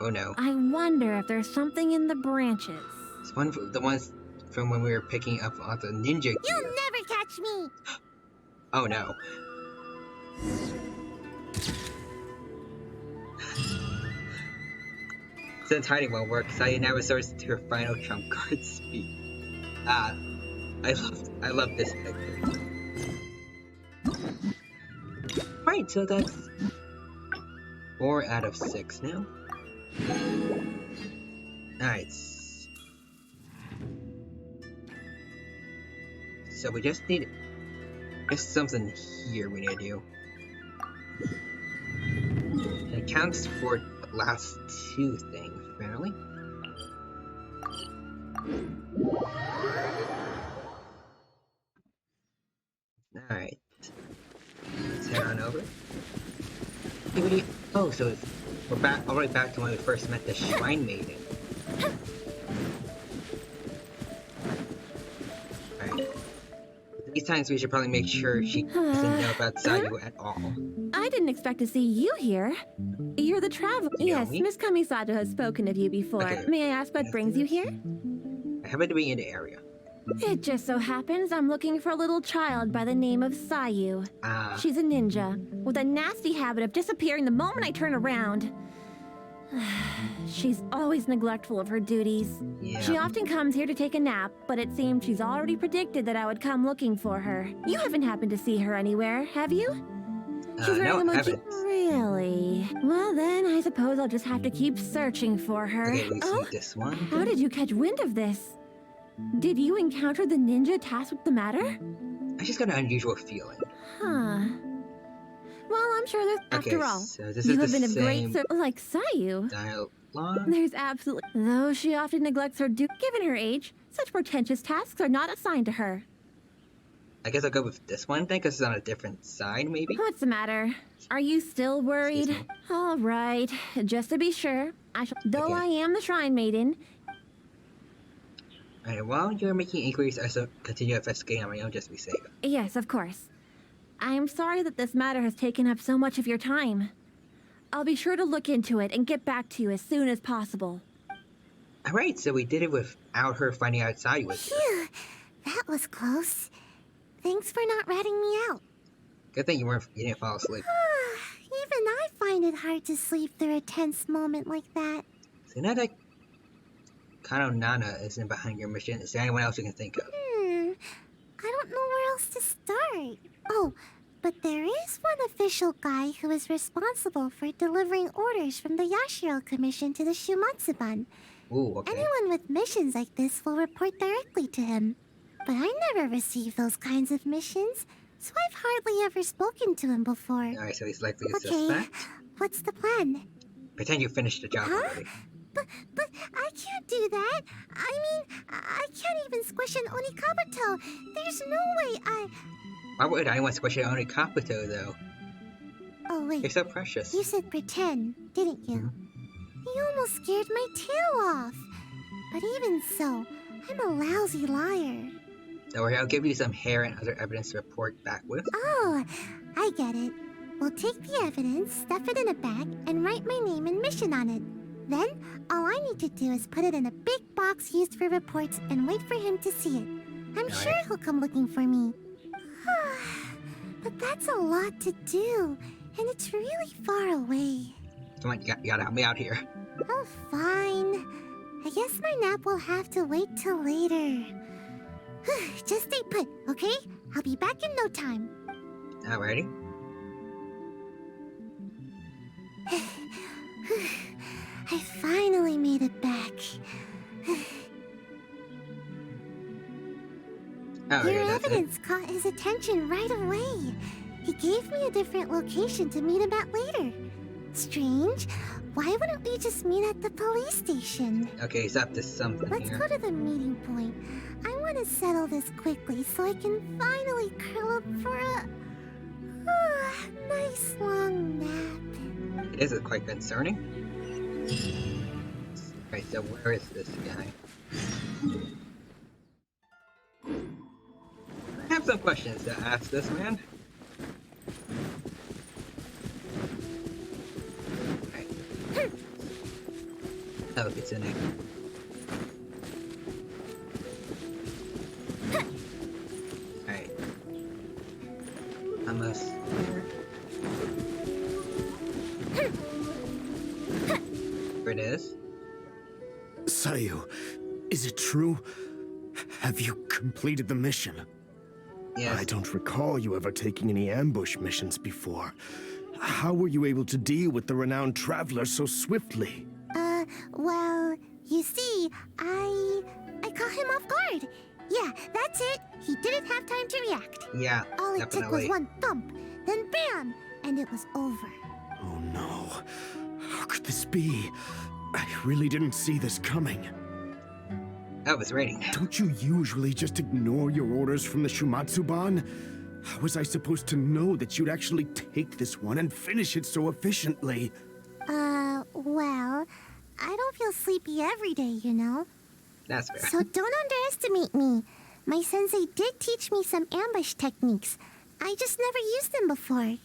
Oh no. I wonder if there's something in the branches. It's one of the ones from when we were picking up all the ninja gear. You'll never catch me! Oh no. Since hiding won't work, Sayu now resorts to her final trump card speed. I love this picture. Right, so that's 4 out of 6 now. Alright. So we just need... There's something here we need to do. It accounts for the last 2 things, apparently. Alright. Let's head on over. Oh, so we're back already back to when we first met the Shrine Maiden. Alright. These times we should probably make sure she doesn't know about Sayu at all. I didn't expect to see you here. You're the traveler. Yes, Miss Kamisato has spoken of you before. Okay. May I ask what brings you here? I happen to be in the area. It just so happens I'm looking for a little child by the name of Sayu. She's a ninja, with a nasty habit of disappearing the moment I turn around. She's always neglectful of her duties. Yeah. She often comes here to take a nap, but it seems she's already predicted that I would come looking for her. You haven't happened to see her anywhere, have you? She's wearing no, a I haven't. Really? Well then, I suppose I'll just have to keep searching for her. Okay, we see this one. How did you catch wind of this? Did you encounter the ninja tasked with the matter? I just got an unusual feeling. Huh. Well, I'm sure there's... Okay, After all, so this you is have the been a great same service, like Sayu. dialogue. There's absolutely... Though she often neglects her duty, given her age, such pretentious tasks are not assigned to her. I guess I'll go with this one then, because it's on a different side, maybe? What's the matter? Are you still worried? All right, just to be sure, I shall... Though I am the Shrine Maiden... Alright, while you're making inquiries, I shall continue investigating on my own just to be safe. Yes, of course. I am sorry that this matter has taken up so much of your time. I'll be sure to look into it and get back to you as soon as possible. Alright, so we did it without her finding out Sayu was here. Phew, that was close. Thanks for not ratting me out. Good thing you didn't fall asleep. Even I find it hard to sleep through a tense moment like that. So now that Kano Nana isn't behind your mission, is there anyone else you can think of? I don't know where else to start. Oh, but there is one official guy who is responsible for delivering orders from the Yashiro Commission to the Shumatsuban. Ooh, okay. Anyone with missions like this will report directly to him. But I never received those kinds of missions, so I've hardly ever spoken to him before. Alright, so he's likely a Okay, suspect. what's the plan? Pretend you finished the job already. But I can't do that. I mean, I can't even squish an Onikabuto. There's no way Why would anyone squish an Onikabuto, though? Oh, wait. You're so precious. You said pretend, didn't you? You almost scared my tail off. But even so, I'm a lousy liar. Don't worry, I'll give you some hair and other evidence to report back with. Oh, I get it. We'll take the evidence, stuff it in a bag, and write my name and mission on it. Then, all I need to do is put it in a big box used for reports and wait for him to see it. I'm sure he'll come looking for me. But that's a lot to do, and it's really far away. Come on, you gotta help me out here. Oh, fine. I guess my nap will have to wait till later. Just stay put, okay? I'll be back in no time. Alrighty. I finally made it back. Your evidence caught his attention right away. He gave me a different location to meet him at later. Strange. Why wouldn't we just meet at the police station? Okay, he's up to something Let's here. go to the meeting point. I want to settle this quickly so I can finally curl up for a nice long nap. It is quite concerning. Alright, so where is this guy? I have some questions to ask this man. Alright. Oh, it's in it. Alright. Almost there. Here it is. Sayu, is it true? Have you completed the mission? Yes. I don't recall you ever taking any ambush missions before. How were you able to deal with the renowned traveler so swiftly? Well, you see, I caught him off guard. Yeah, that's it. He didn't have time to react. Yeah, All it definitely. took was one thump, then bam, and it was over. Oh no. How could this be? I really didn't see this coming. Oh, it's raining. Don't you usually just ignore your orders from the Shumatsuban? How was I supposed to know that you'd actually take this one and finish it so efficiently? Well, I don't feel sleepy every day, you know? That's fair. So don't underestimate me. My sensei did teach me some ambush techniques. I just never used them before.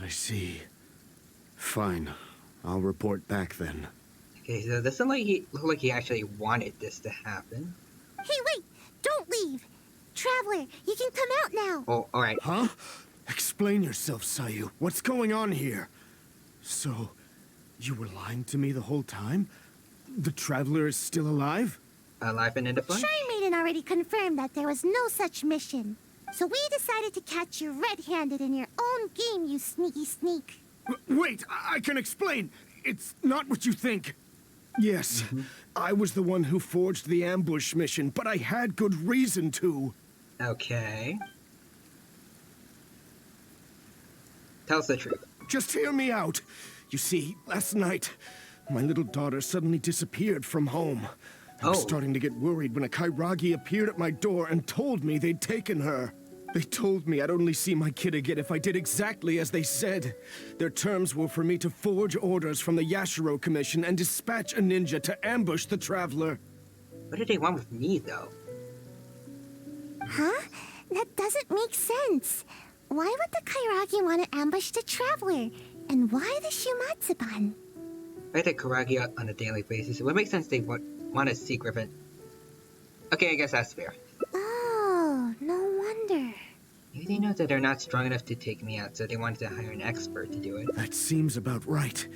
I see. Fine. I'll report back then. Okay, so this doesn't look like he actually wanted this to happen. Hey, wait! Don't leave! Traveler, you can come out now! Oh, alright. Huh? Explain yourself, Sayu. What's going on here? So, you were lying to me the whole time? The traveler is still alive? Alive and in the fun? Shrine Maiden already confirmed that there was no such mission. So we decided to catch you red-handed in your own game, you sneaky sneak. Wait, I can explain. It's not what you think. Yes, I was the one who forged the ambush mission, but I had good reason to. Okay. Tell us the truth. Just hear me out. You see, last night, my little daughter suddenly disappeared from home. I was starting to get worried when a Kairagi appeared at my door and told me they'd taken her. They told me I'd only see my kid again if I did exactly as they said. Their terms were for me to forge orders from the Yashiro Commission and dispatch a ninja to ambush the traveler. What did they want with me, though? Huh? That doesn't make sense. Why would the Kairagi want to ambush the traveler? And why the Shumatsuban? I take Karagi on a daily basis. It would make sense they want a secret event. Okay, I guess that's fair. Oh, no wonder. Maybe they know that they're not strong enough to take me out, so they wanted to hire an expert to do it. That seems about right.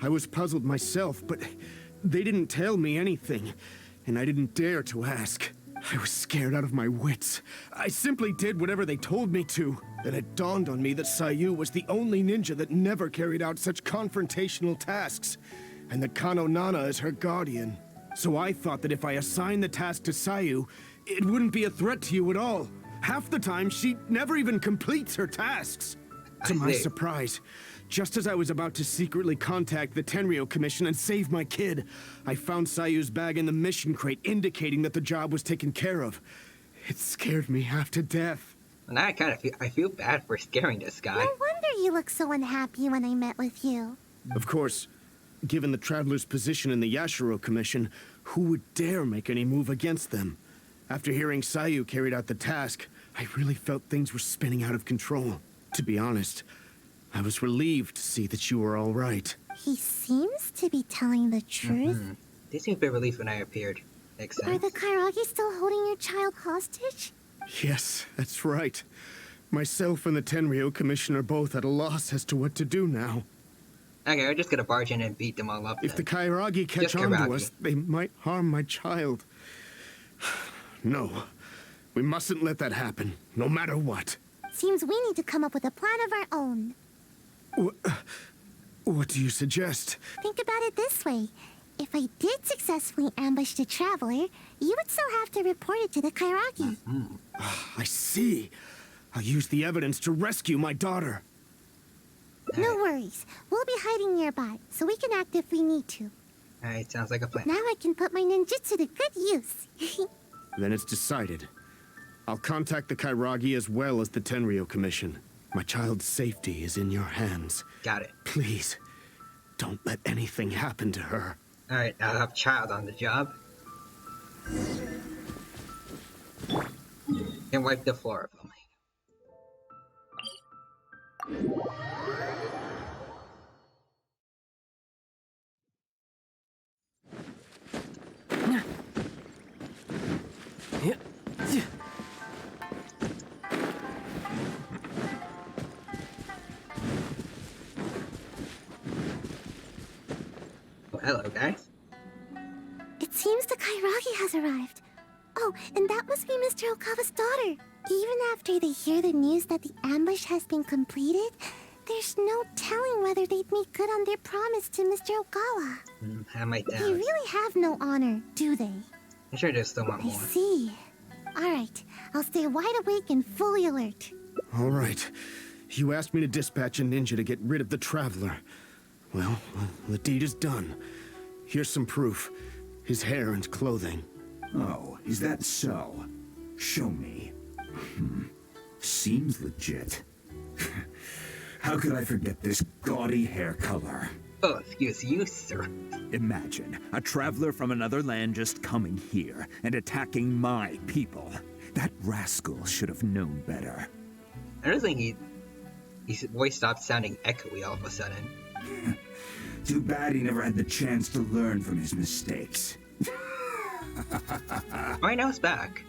I was puzzled myself, but they didn't tell me anything, and I didn't dare to ask. I was scared out of my wits. I simply did whatever they told me to. Then it dawned on me that Sayu was the only ninja that never carried out such confrontational tasks, and that Kano Nana is her guardian. So I thought that if I assigned the task to Sayu, it wouldn't be a threat to you at all. Half the time, she never even completes her tasks. To my surprise, just as I was about to secretly contact the Tenryo Commission and save my kid, I found Sayu's bag in the mission crate indicating that the job was taken care of. It scared me half to death. And I feel bad for scaring this guy. No wonder you looked so unhappy when I met with you. Of course, given the Traveler's position in the Yashiro Commission, who would dare make any move against them? After hearing Sayu carried out the task, I really felt things were spinning out of control. To be honest, I was relieved to see that you were all right. He seems to be telling the truth. They seemed a bit relieved when I appeared. Makes sense. Are the Kairagi still holding your child hostage? Yes, that's right. Myself and the Tenryou Commission are both at a loss as to what to do now. Okay, we're just gonna barge in and beat them all up. If the Kairagi catch on to us, they might harm my child. No, we mustn't let that happen, no matter what. Seems we need to come up with a plan of our own. What do you suggest? Think about it this way. If I did successfully ambush the Traveler, you would still have to report it to the Kairagi. I see. I'll use the evidence to rescue my daughter. No worries. We'll be hiding nearby, so we can act if we need to. Alright, sounds like a plan. Now I can put my ninjutsu to good use. Then it's decided. I'll contact the Kairagi as well as the Tenryou Commission. My child's safety is in your hands. Got it. Please, don't let anything happen to her. Alright, I'll have child on the job. And wipe the floor of them. Hello, guys. It seems the Kairagi has arrived. Oh, and that must be Mr. Okawa's daughter. Even after they hear the news that the ambush has been completed, there's no telling whether they'd make good on their promise to Mr. Okawa. I might doubt. They really have no honor, do they? I'm sure there's still one more. I see. Alright, I'll stay wide awake and fully alert. Alright. You asked me to dispatch a ninja to get rid of the Traveler. Well, the deed is done. Here's some proof. His hair and clothing. Oh, is that so? Show me. Seems legit. How could I forget this gaudy hair color? Oh, excuse you, sir. Imagine a traveler from another land just coming here and attacking my people. That rascal should have known better. I don't think his voice stopped sounding echoey all of a sudden. Too bad he never had the chance to learn from his mistakes. Alright, now it's back.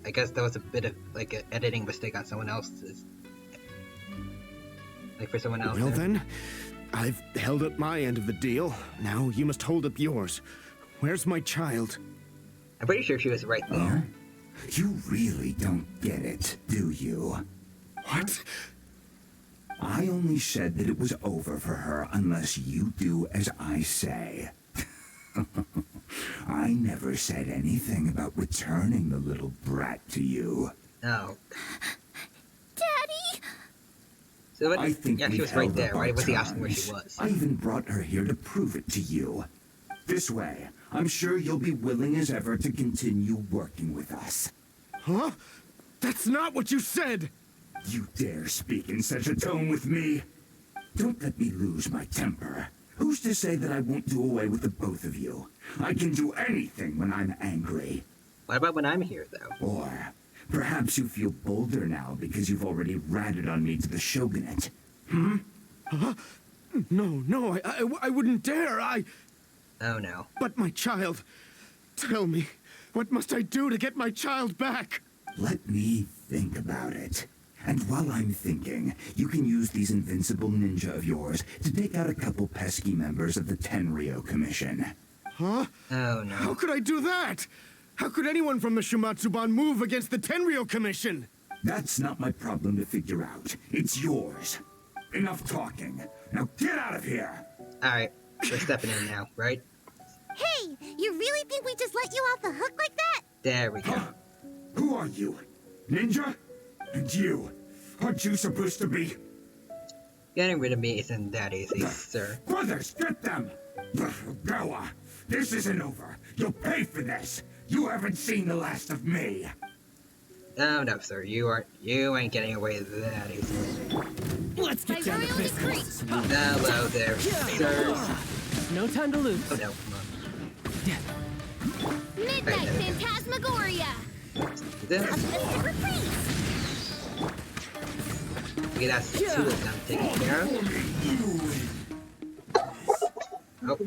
I guess that was a bit of like an editing mistake on someone else's. Like for someone else. Well then, I've held up my end of the deal. Now you must hold up yours. Where's my child? I'm pretty sure she was right there. You really don't get it, do you? What? I only said that it was over for her unless you do as I say. I never said anything about returning the little brat to you. No. Daddy! So I think yeah, she was right there. Why was he asking where she was? I even brought her here to prove it to you. This way, I'm sure you'll be willing as ever to continue working with us. Huh? That's not what you said! You dare speak in such a tone with me? Don't let me lose my temper. Who's to say that I won't do away with the both of you? I can do anything when I'm angry. What about when I'm here, though? Or perhaps you feel bolder now because you've already ratted on me to the shogunate. Huh? No, I wouldn't dare, Oh no. But my child... Tell me, what must I do to get my child back? Let me think about it. And while I'm thinking, you can use these invincible ninja of yours to take out a couple pesky members of the Tenryou Commission. Huh? Oh no. How could I do that? How could anyone from the Shumatsuban move against the Tenryou Commission? That's not my problem to figure out. It's yours. Enough talking. Now get out of here! Alright, we're stepping in now, right? Hey, you really think we just let you off the hook like that? There we go. Who are you? Ninja? And you? Aren't you supposed to be? Getting rid of me isn't that easy, sir. Brothers, get them! Gawa, this isn't over. You'll pay for this. You haven't seen the last of me. Oh no, sir. You ain't getting away that easily. Let's get down to business. Hello there, sir. No time to lose. Oh no, come on. Midnight Phantasmagoria! Okay, that's two of them taken care of. Oh.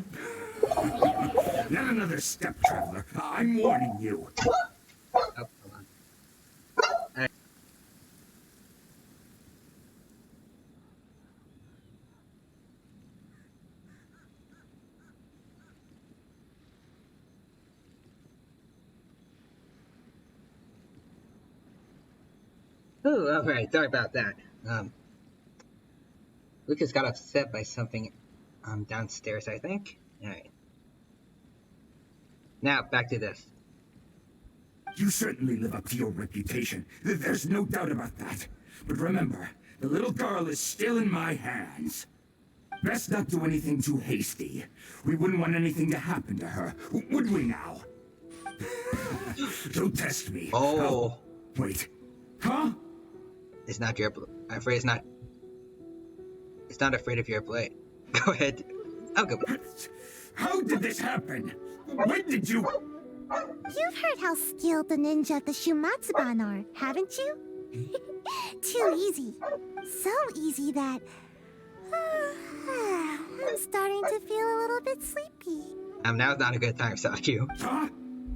Not another step, traveler. I'm warning you. Oh, hold on. Oh, alright, sorry about that. Lucas got upset by something downstairs, I think. Alright. Now, back to this. You certainly live up to your reputation. There's no doubt about that. But remember, the little girl is still in my hands. Best not do anything too hasty. We wouldn't want anything to happen to her, would we now? Don't test me. Oh. Wait. Huh? It's not your... I'm afraid it's not... It's not afraid of your blade. Go ahead. I'll go. How did this happen? When did you... You've heard how skilled the ninja of the Shumatsuban are, haven't you? Too easy. So easy that... I'm starting to feel a little bit sleepy. Now's not a good time, Saku. Huh?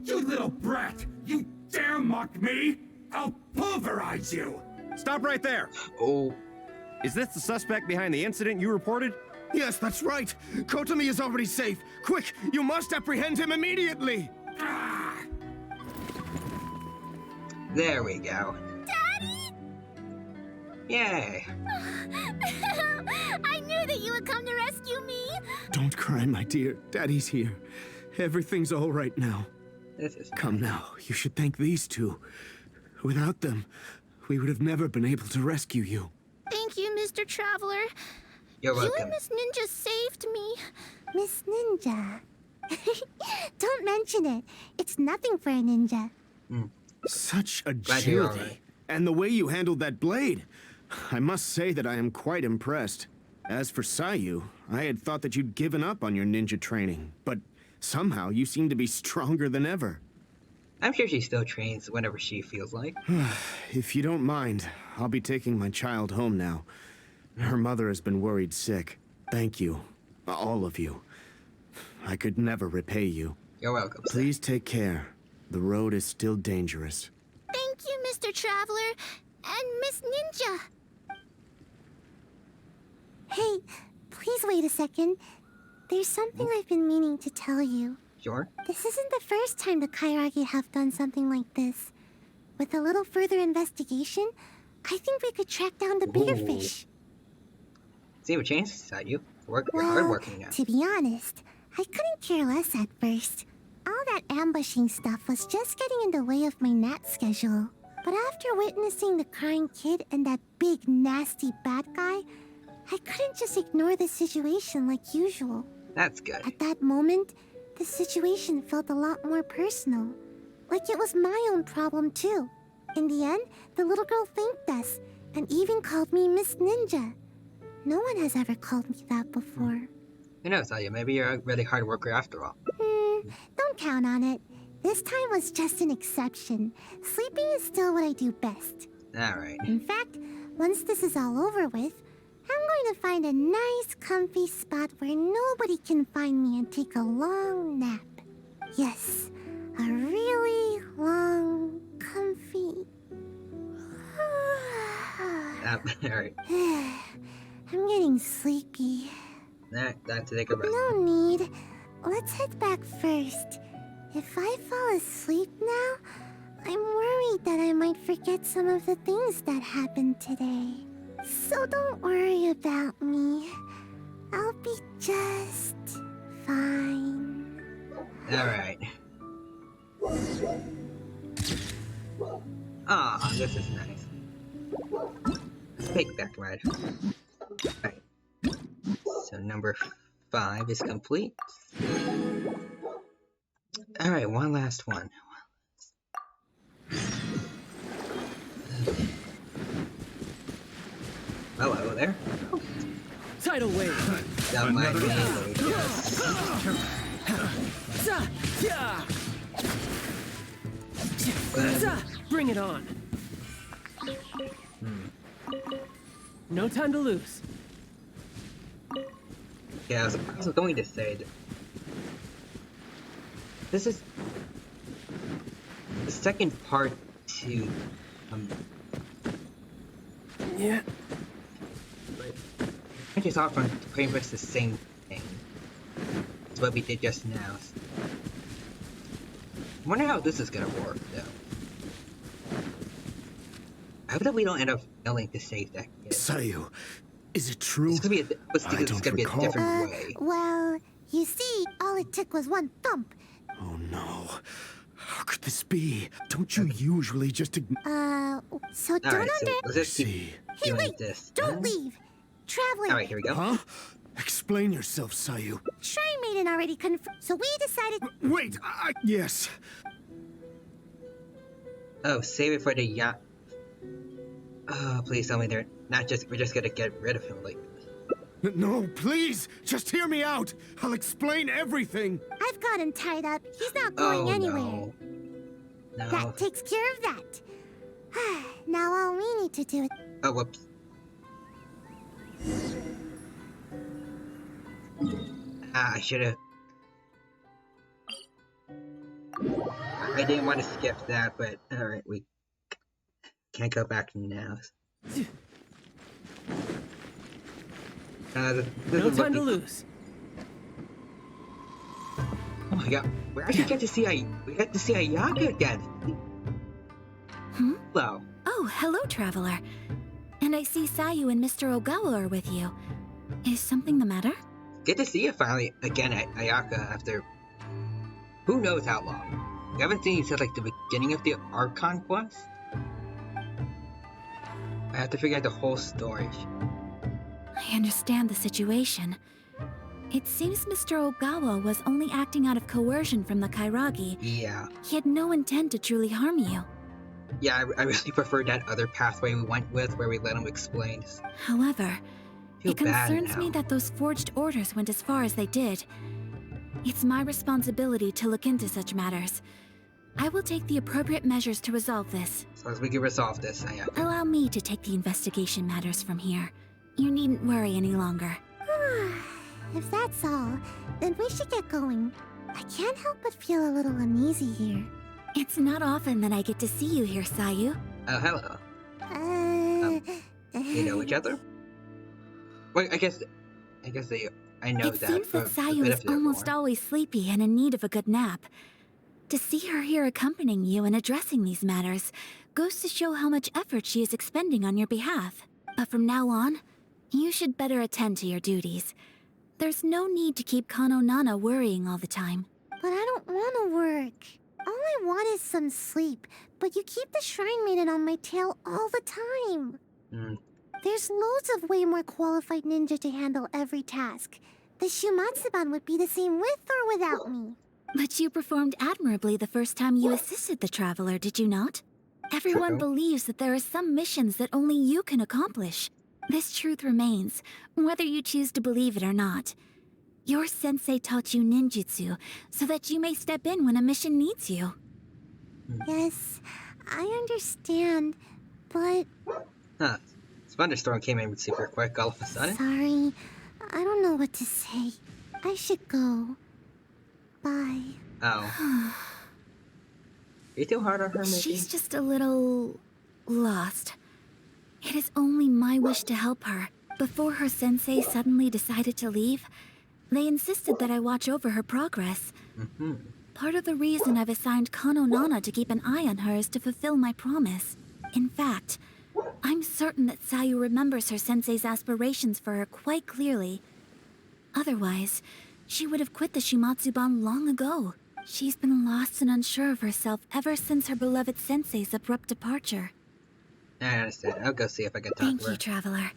You little brat! You dare mock me? I'll pulverize you! Stop right there! Oh. Is this the suspect behind the incident you reported? Yes, that's right. Kotomi is already safe. Quick, you must apprehend him immediately. There we go. Daddy! Yay. I knew that you would come to rescue me. Don't cry, my dear. Daddy's here. Everything's all right now. This is Come now, you should thank these two. Without them, we would have never been able to rescue you. Thank you, Mr. Traveler. You're welcome. You and Miss Ninja saved me. Miss Ninja? Don't mention it. It's nothing for a ninja. Such agility. And the way you handled that blade. I must say that I am quite impressed. As for Sayu, I had thought that you'd given up on your ninja training, but somehow you seem to be stronger than ever. I'm sure she still trains whenever she feels like. If you don't mind, I'll be taking my child home now. Her mother has been worried sick. Thank you. All of you. I could never repay you. You're welcome, sir. Please take care. The road is still dangerous. Thank you, Mr. Traveler. And Miss Ninja. Hey, please wait a second. There's something I've been meaning to tell you. Sure. This isn't the first time the Kairagi have done something like this. With a little further investigation, I think we could track down the bigger fish. See what chances at you. You're hardworking now. To be honest, I couldn't care less at first. All that ambushing stuff was just getting in the way of my nat schedule. But after witnessing the crying kid and that big, nasty bad guy, I couldn't just ignore the situation like usual. That's good. At that moment, the situation felt a lot more personal. Like it was my own problem too. In the end, the little girl thanked us and even called me Miss Ninja. No one has ever called me that before. Who knows, Aya? Maybe you're a really hard worker after all. Don't count on it. This time was just an exception. Sleeping is still what I do best. Alright. In fact, once this is all over with, I'm going to find a nice, comfy spot where nobody can find me and take a long nap. Yes, a really long, comfy... Alright. I'm getting sleepy. That's to take a rest. No need. Let's head back first. If I fall asleep now, I'm worried that I might forget some of the things that happened today. So don't worry about me. I'll be just fine. Alright. Ah, this is nice. Take that ride. Alright. So number 5 is complete. Alright, one last one. Hello there. Tidal wave. That might be Bring it on. No time to lose. Yeah, I was going to say that this is the second part to yeah. I just off on pretty much the same thing. It's what we did just now. I wonder how this is gonna work though. hope that we don't end up failing to save that kid. Sayu, is it true? It's gonna be a different way. Well, you see, all it took was one thump. Oh no. How could this be? Don't you usually just So don't let's see. Hey, wait! Don't leave! Traveler! Alright, here we go. Huh? Explain yourself, Sayu. Shrine Maiden already confirmed, so we decided... Wait, yes. Oh, save it for the yacht. Oh, please tell me we're just gonna get rid of him like this. No, please! Just hear me out! I'll explain everything! I've got him tied up. He's not going anywhere. No. That takes care of that. Now all we need to do is... Oh, whoops. I should've... I didn't want to skip that, but alright, we can't go back now. No time to lose. Oh my god, we actually get to see Ayaka again. Hello. Oh, hello, Traveler. And I see Sayu and Mr. Ogawa are with you. Is something the matter? Good to see you finally again at Ayaka after who knows how long. We haven't seen you since like the beginning of the Archon quest. I have to figure out the whole story. I understand the situation. It seems Mr. Ogawa was only acting out of coercion from the Kairagi. Yeah. He had no intent to truly harm you. Yeah, I really prefer that other pathway we went with, where we let him explain. However, it concerns me that those forged orders went as far as they did. It's my responsibility to look into such matters. I will take the appropriate measures to resolve this. As long as we can resolve this, Ayaka. Allow me to take the investigation matters from here. You needn't worry any longer. If that's all, then we should get going. I can't help but feel a little uneasy here. It's not often that I get to see you here, Sayu. Oh, hello. You know each other? Well, I know it seems that Sayu is almost always sleepy and in need of a good nap. To see her here accompanying you and addressing these matters goes to show how much effort she is expending on your behalf. But from now on, you should better attend to your duties. There's no need to keep Kano Nana worrying all the time. But I don't want to work. All I want is some sleep, but you keep the Shrine Maiden on my tail all the time. There's loads of way more qualified ninja to handle every task. The Shumatsuban would be the same with or without me. But you performed admirably the first time you assisted the Traveler, did you not? Everyone believes that there are some missions that only you can accomplish. This truth remains, whether you choose to believe it or not. Your sensei taught you ninjutsu so that you may step in when a mission needs you. Yes, I understand, but... Huh. This thunderstorm came in super quick all of a sudden. Sorry, I don't know what to say. I should go. Bye. Oh. Are you too hard on her, maybe? She's just a little... lost. It is only my wish to help her. Before her sensei suddenly decided to leave, they insisted that I watch over her progress. Part of the reason I've assigned Kano Nana to keep an eye on her is to fulfill my promise. In fact, I'm certain that Sayu remembers her sensei's aspirations for her quite clearly. Otherwise, she would have quit the Shumatsuban long ago. She's been lost and unsure of herself ever since her beloved sensei's abrupt departure. I understand. I'll go see if I can talk to her. Thank you, Traveler.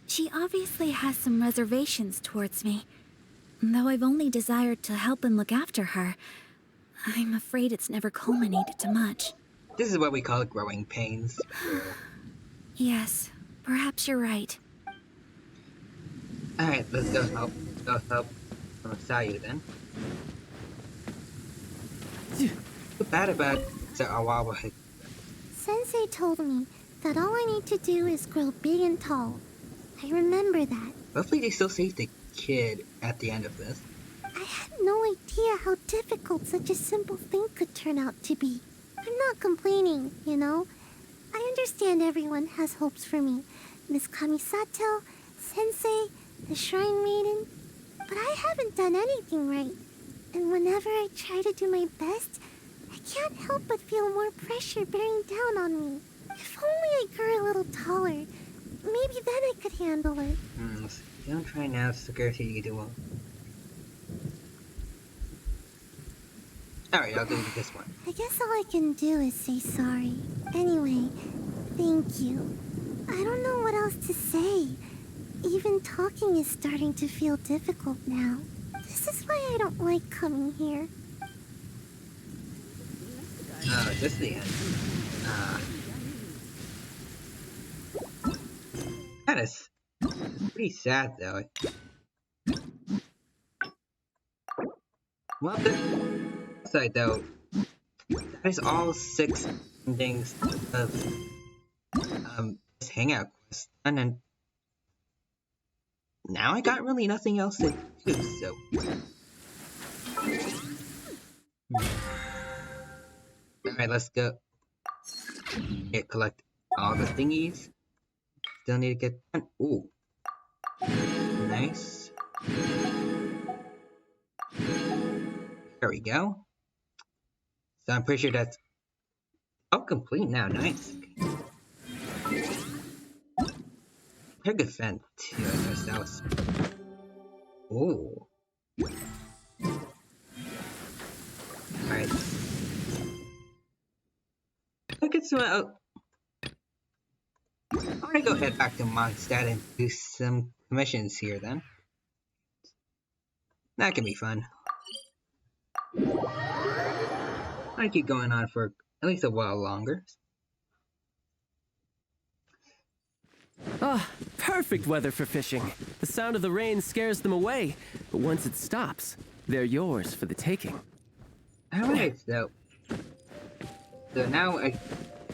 She obviously has some reservations towards me. Though I've only desired to help and look after her, I'm afraid it's never culminated to much. This is what we call growing pains. Yes, perhaps you're right. Alright, let's go help. Sayu then. Too bad about Awawa. Sensei told me that all I need to do is grow big and tall. I remember that. Hopefully they still save the kid at the end of this. I had no idea how difficult such a simple thing could turn out to be. I'm not complaining, you know. I understand everyone has hopes for me. Miss Kamisato, Sensei, the Shrine Maiden. But I haven't done anything right. And whenever I try to do my best, I can't help but feel more pressure bearing down on me. If only I grew a little taller. Maybe then I could handle it. Don't try now, Sakura, you do well. Alright, I'll do this one. I guess all I can do is say sorry. Anyway, thank you. I don't know what else to say. Even talking is starting to feel difficult now. This is why I don't like coming here. Oh, is this the end? That is pretty sad, though. Well, the side though, that is all 6 endings of this hangout quest done, and now I got really nothing else to do. So. Alright, let's go. Collect all the thingies. Still need to get done. Ooh. Nice. There we go. So I'm pretty sure that's all complete now. Nice. Pretty good fence too, I guess that was. Ooh. Alright. Look at some. I'm gonna go head back to Mondstadt and do some commissions here then. That can be fun. I keep going on for at least a while longer. Ah, perfect weather for fishing. The sound of the rain scares them away, but once it stops, they're yours for the taking. Alright, so now I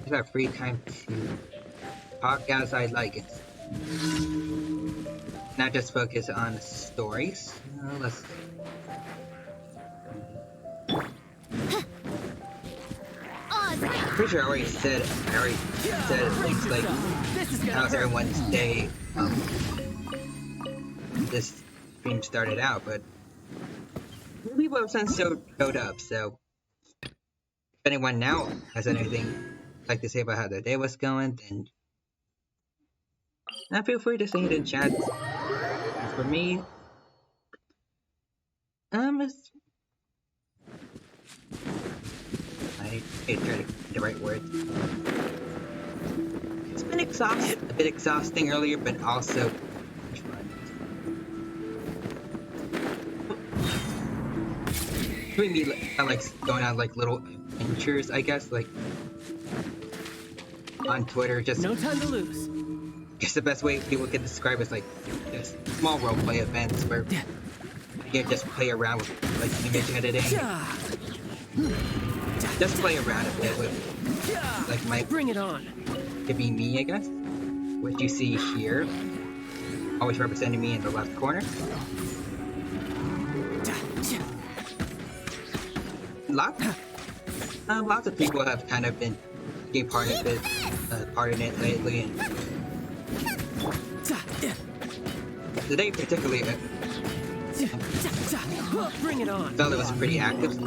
have free time to talk as I like it. Not just focus on stories. Let's. Pretty sure I already said things like how's everyone's day this stream started out, but people have since showed up, so if anyone now has anything like to say about how their day was going, then feel free to say it in chat. And for me, it's I try to get the right words. It's been a bit exhausting earlier, but also fun. Doing me, I like going on like little adventures, I guess, like on Twitter. Just no time to lose. I guess the best way people can describe it is like just small roleplay events where you can just play around with like image editing. Just play around a bit with like my bring it on. To be me, I guess. What you see here, always representing me in the left corner. Lots of people have kind of been taking part in it lately, and today particularly, bring it on. Felt it was pretty active.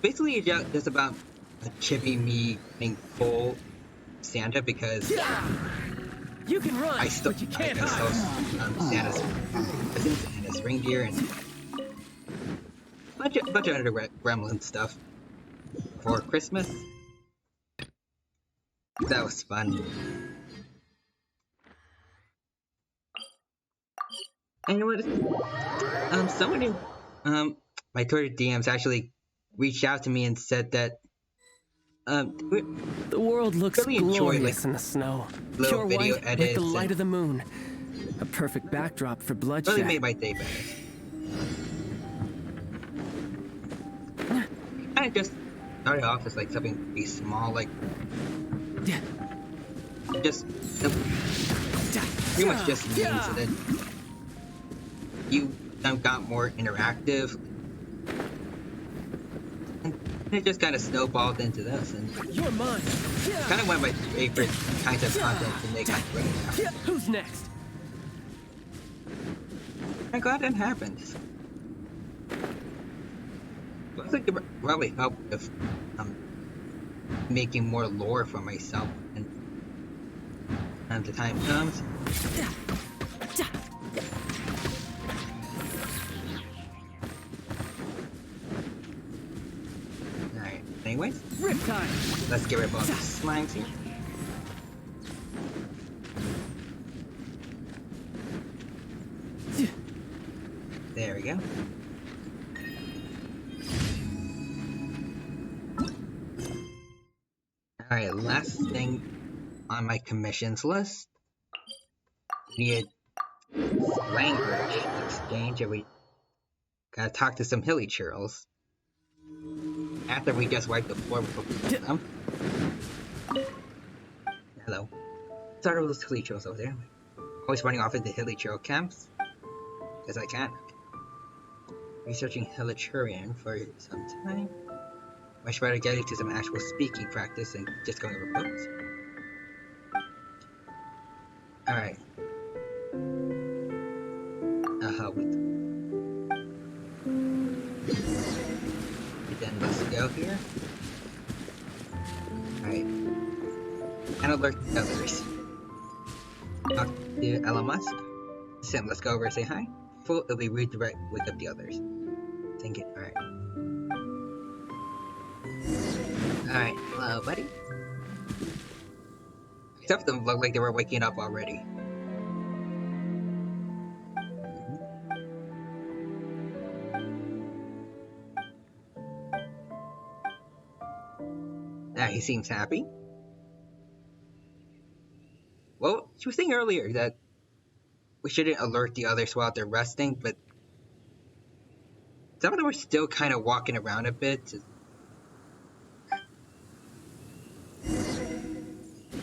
Basically, just about chipping me being full Santa because you can run, but you can't hide. Santa's presents and his reindeer and a bunch of other gremlin stuff for Christmas. That was fun. And you know what? Someone in my Twitter DMs actually reached out to me and said that the world looks really glorious in the snow. Pure video white edits like the light of the moon. A perfect backdrop for bloodshed. Really made my day better. I just started off as like something pretty small, like just pretty much just memes, and then you got more interactive. It just kind of snowballed into this, and you're mine. Kind of one of my favorite kinds of content to make on Twitter now. Who's next? I'm glad that happened. Looks like it probably helped if making more lore for myself, and the time comes. Alright, anyways, Rip time. Let's get rid of all these slimes here. There we go. Alright, last thing on my commissions list. We need language exchange, and we gotta talk to some hilly churls. After we just wipe the floor with them. Hello. Sorry about those hilly churls over there. Always running off into hilly churl camps. Because I can. Researching Heliturian for some time. Much better getting to some actual speaking practice than just going over books. Alright. Then let's go here. Alright. And alert the others. Talk to Elon Musk. Sim, let's go over and say hi. Full, it'll be rude to wake up the others. Thank you. Alright. Alright, hello, buddy. Some of them look like they were waking up already. He seems happy. Well, she was saying earlier that we shouldn't alert the others while they're resting, but some of them are still kind of walking around a bit.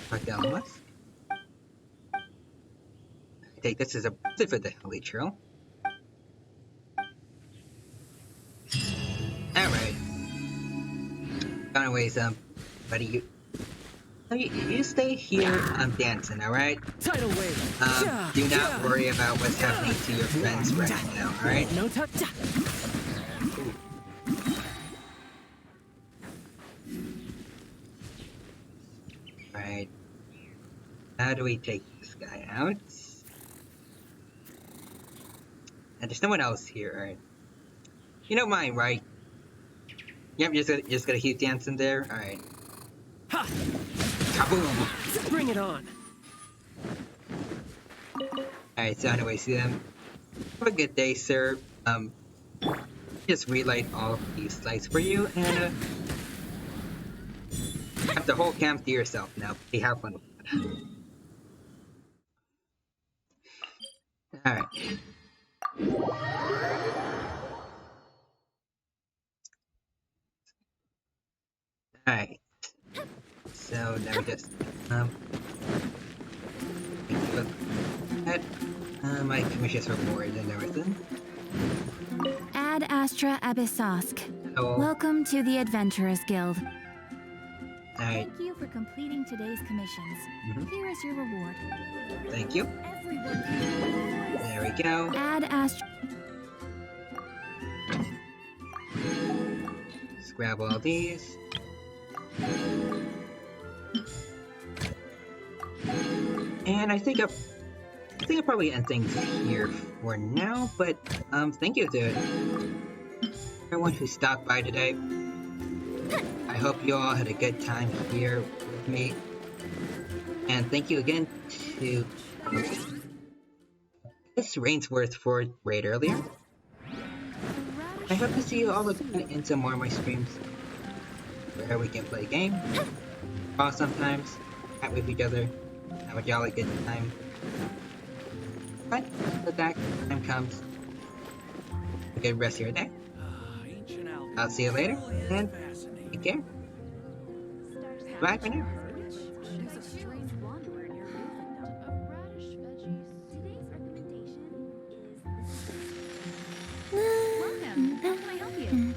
Talk down the west. I think this is a visit for the Hilly Trail. Alright. Anyways, buddy, you stay here, dancing, alright? Tidal wave. Do not worry about what's happening to your friends right now, alright? No touch. Alright. How do we take this guy out? And there's no one else here, alright? You don't mind, right? Yep, you're just gonna keep dancing there? Alright. Ha! Kaboom! Bring it on! Alright, so anyways, have a good day, sir. Just relight all of these lights for you, and have the whole camp to yourself now. You have fun with it. Alright. Alright. So now we just my commission's reward and everything. Ad Astra Abyssosk. Hello. Welcome to the Adventurers Guild. Alright. Thank you for completing today's commissions. Here is your reward. Thank you. There we go. Ad Astra. Let's grab all these. And I think I'll probably end things here for now, but thank you to everyone who stopped by today. I hope you all had a good time here with me. And thank you again to Miss Rainsworth for raid earlier. I hope to see you all again in some more of my streams where we can play a game, pause sometimes, chat with each other, have a jolly good time. But when that time comes, a good rest of your day. I'll see you later, and take care. Bye for now. Welcome. How can I help you?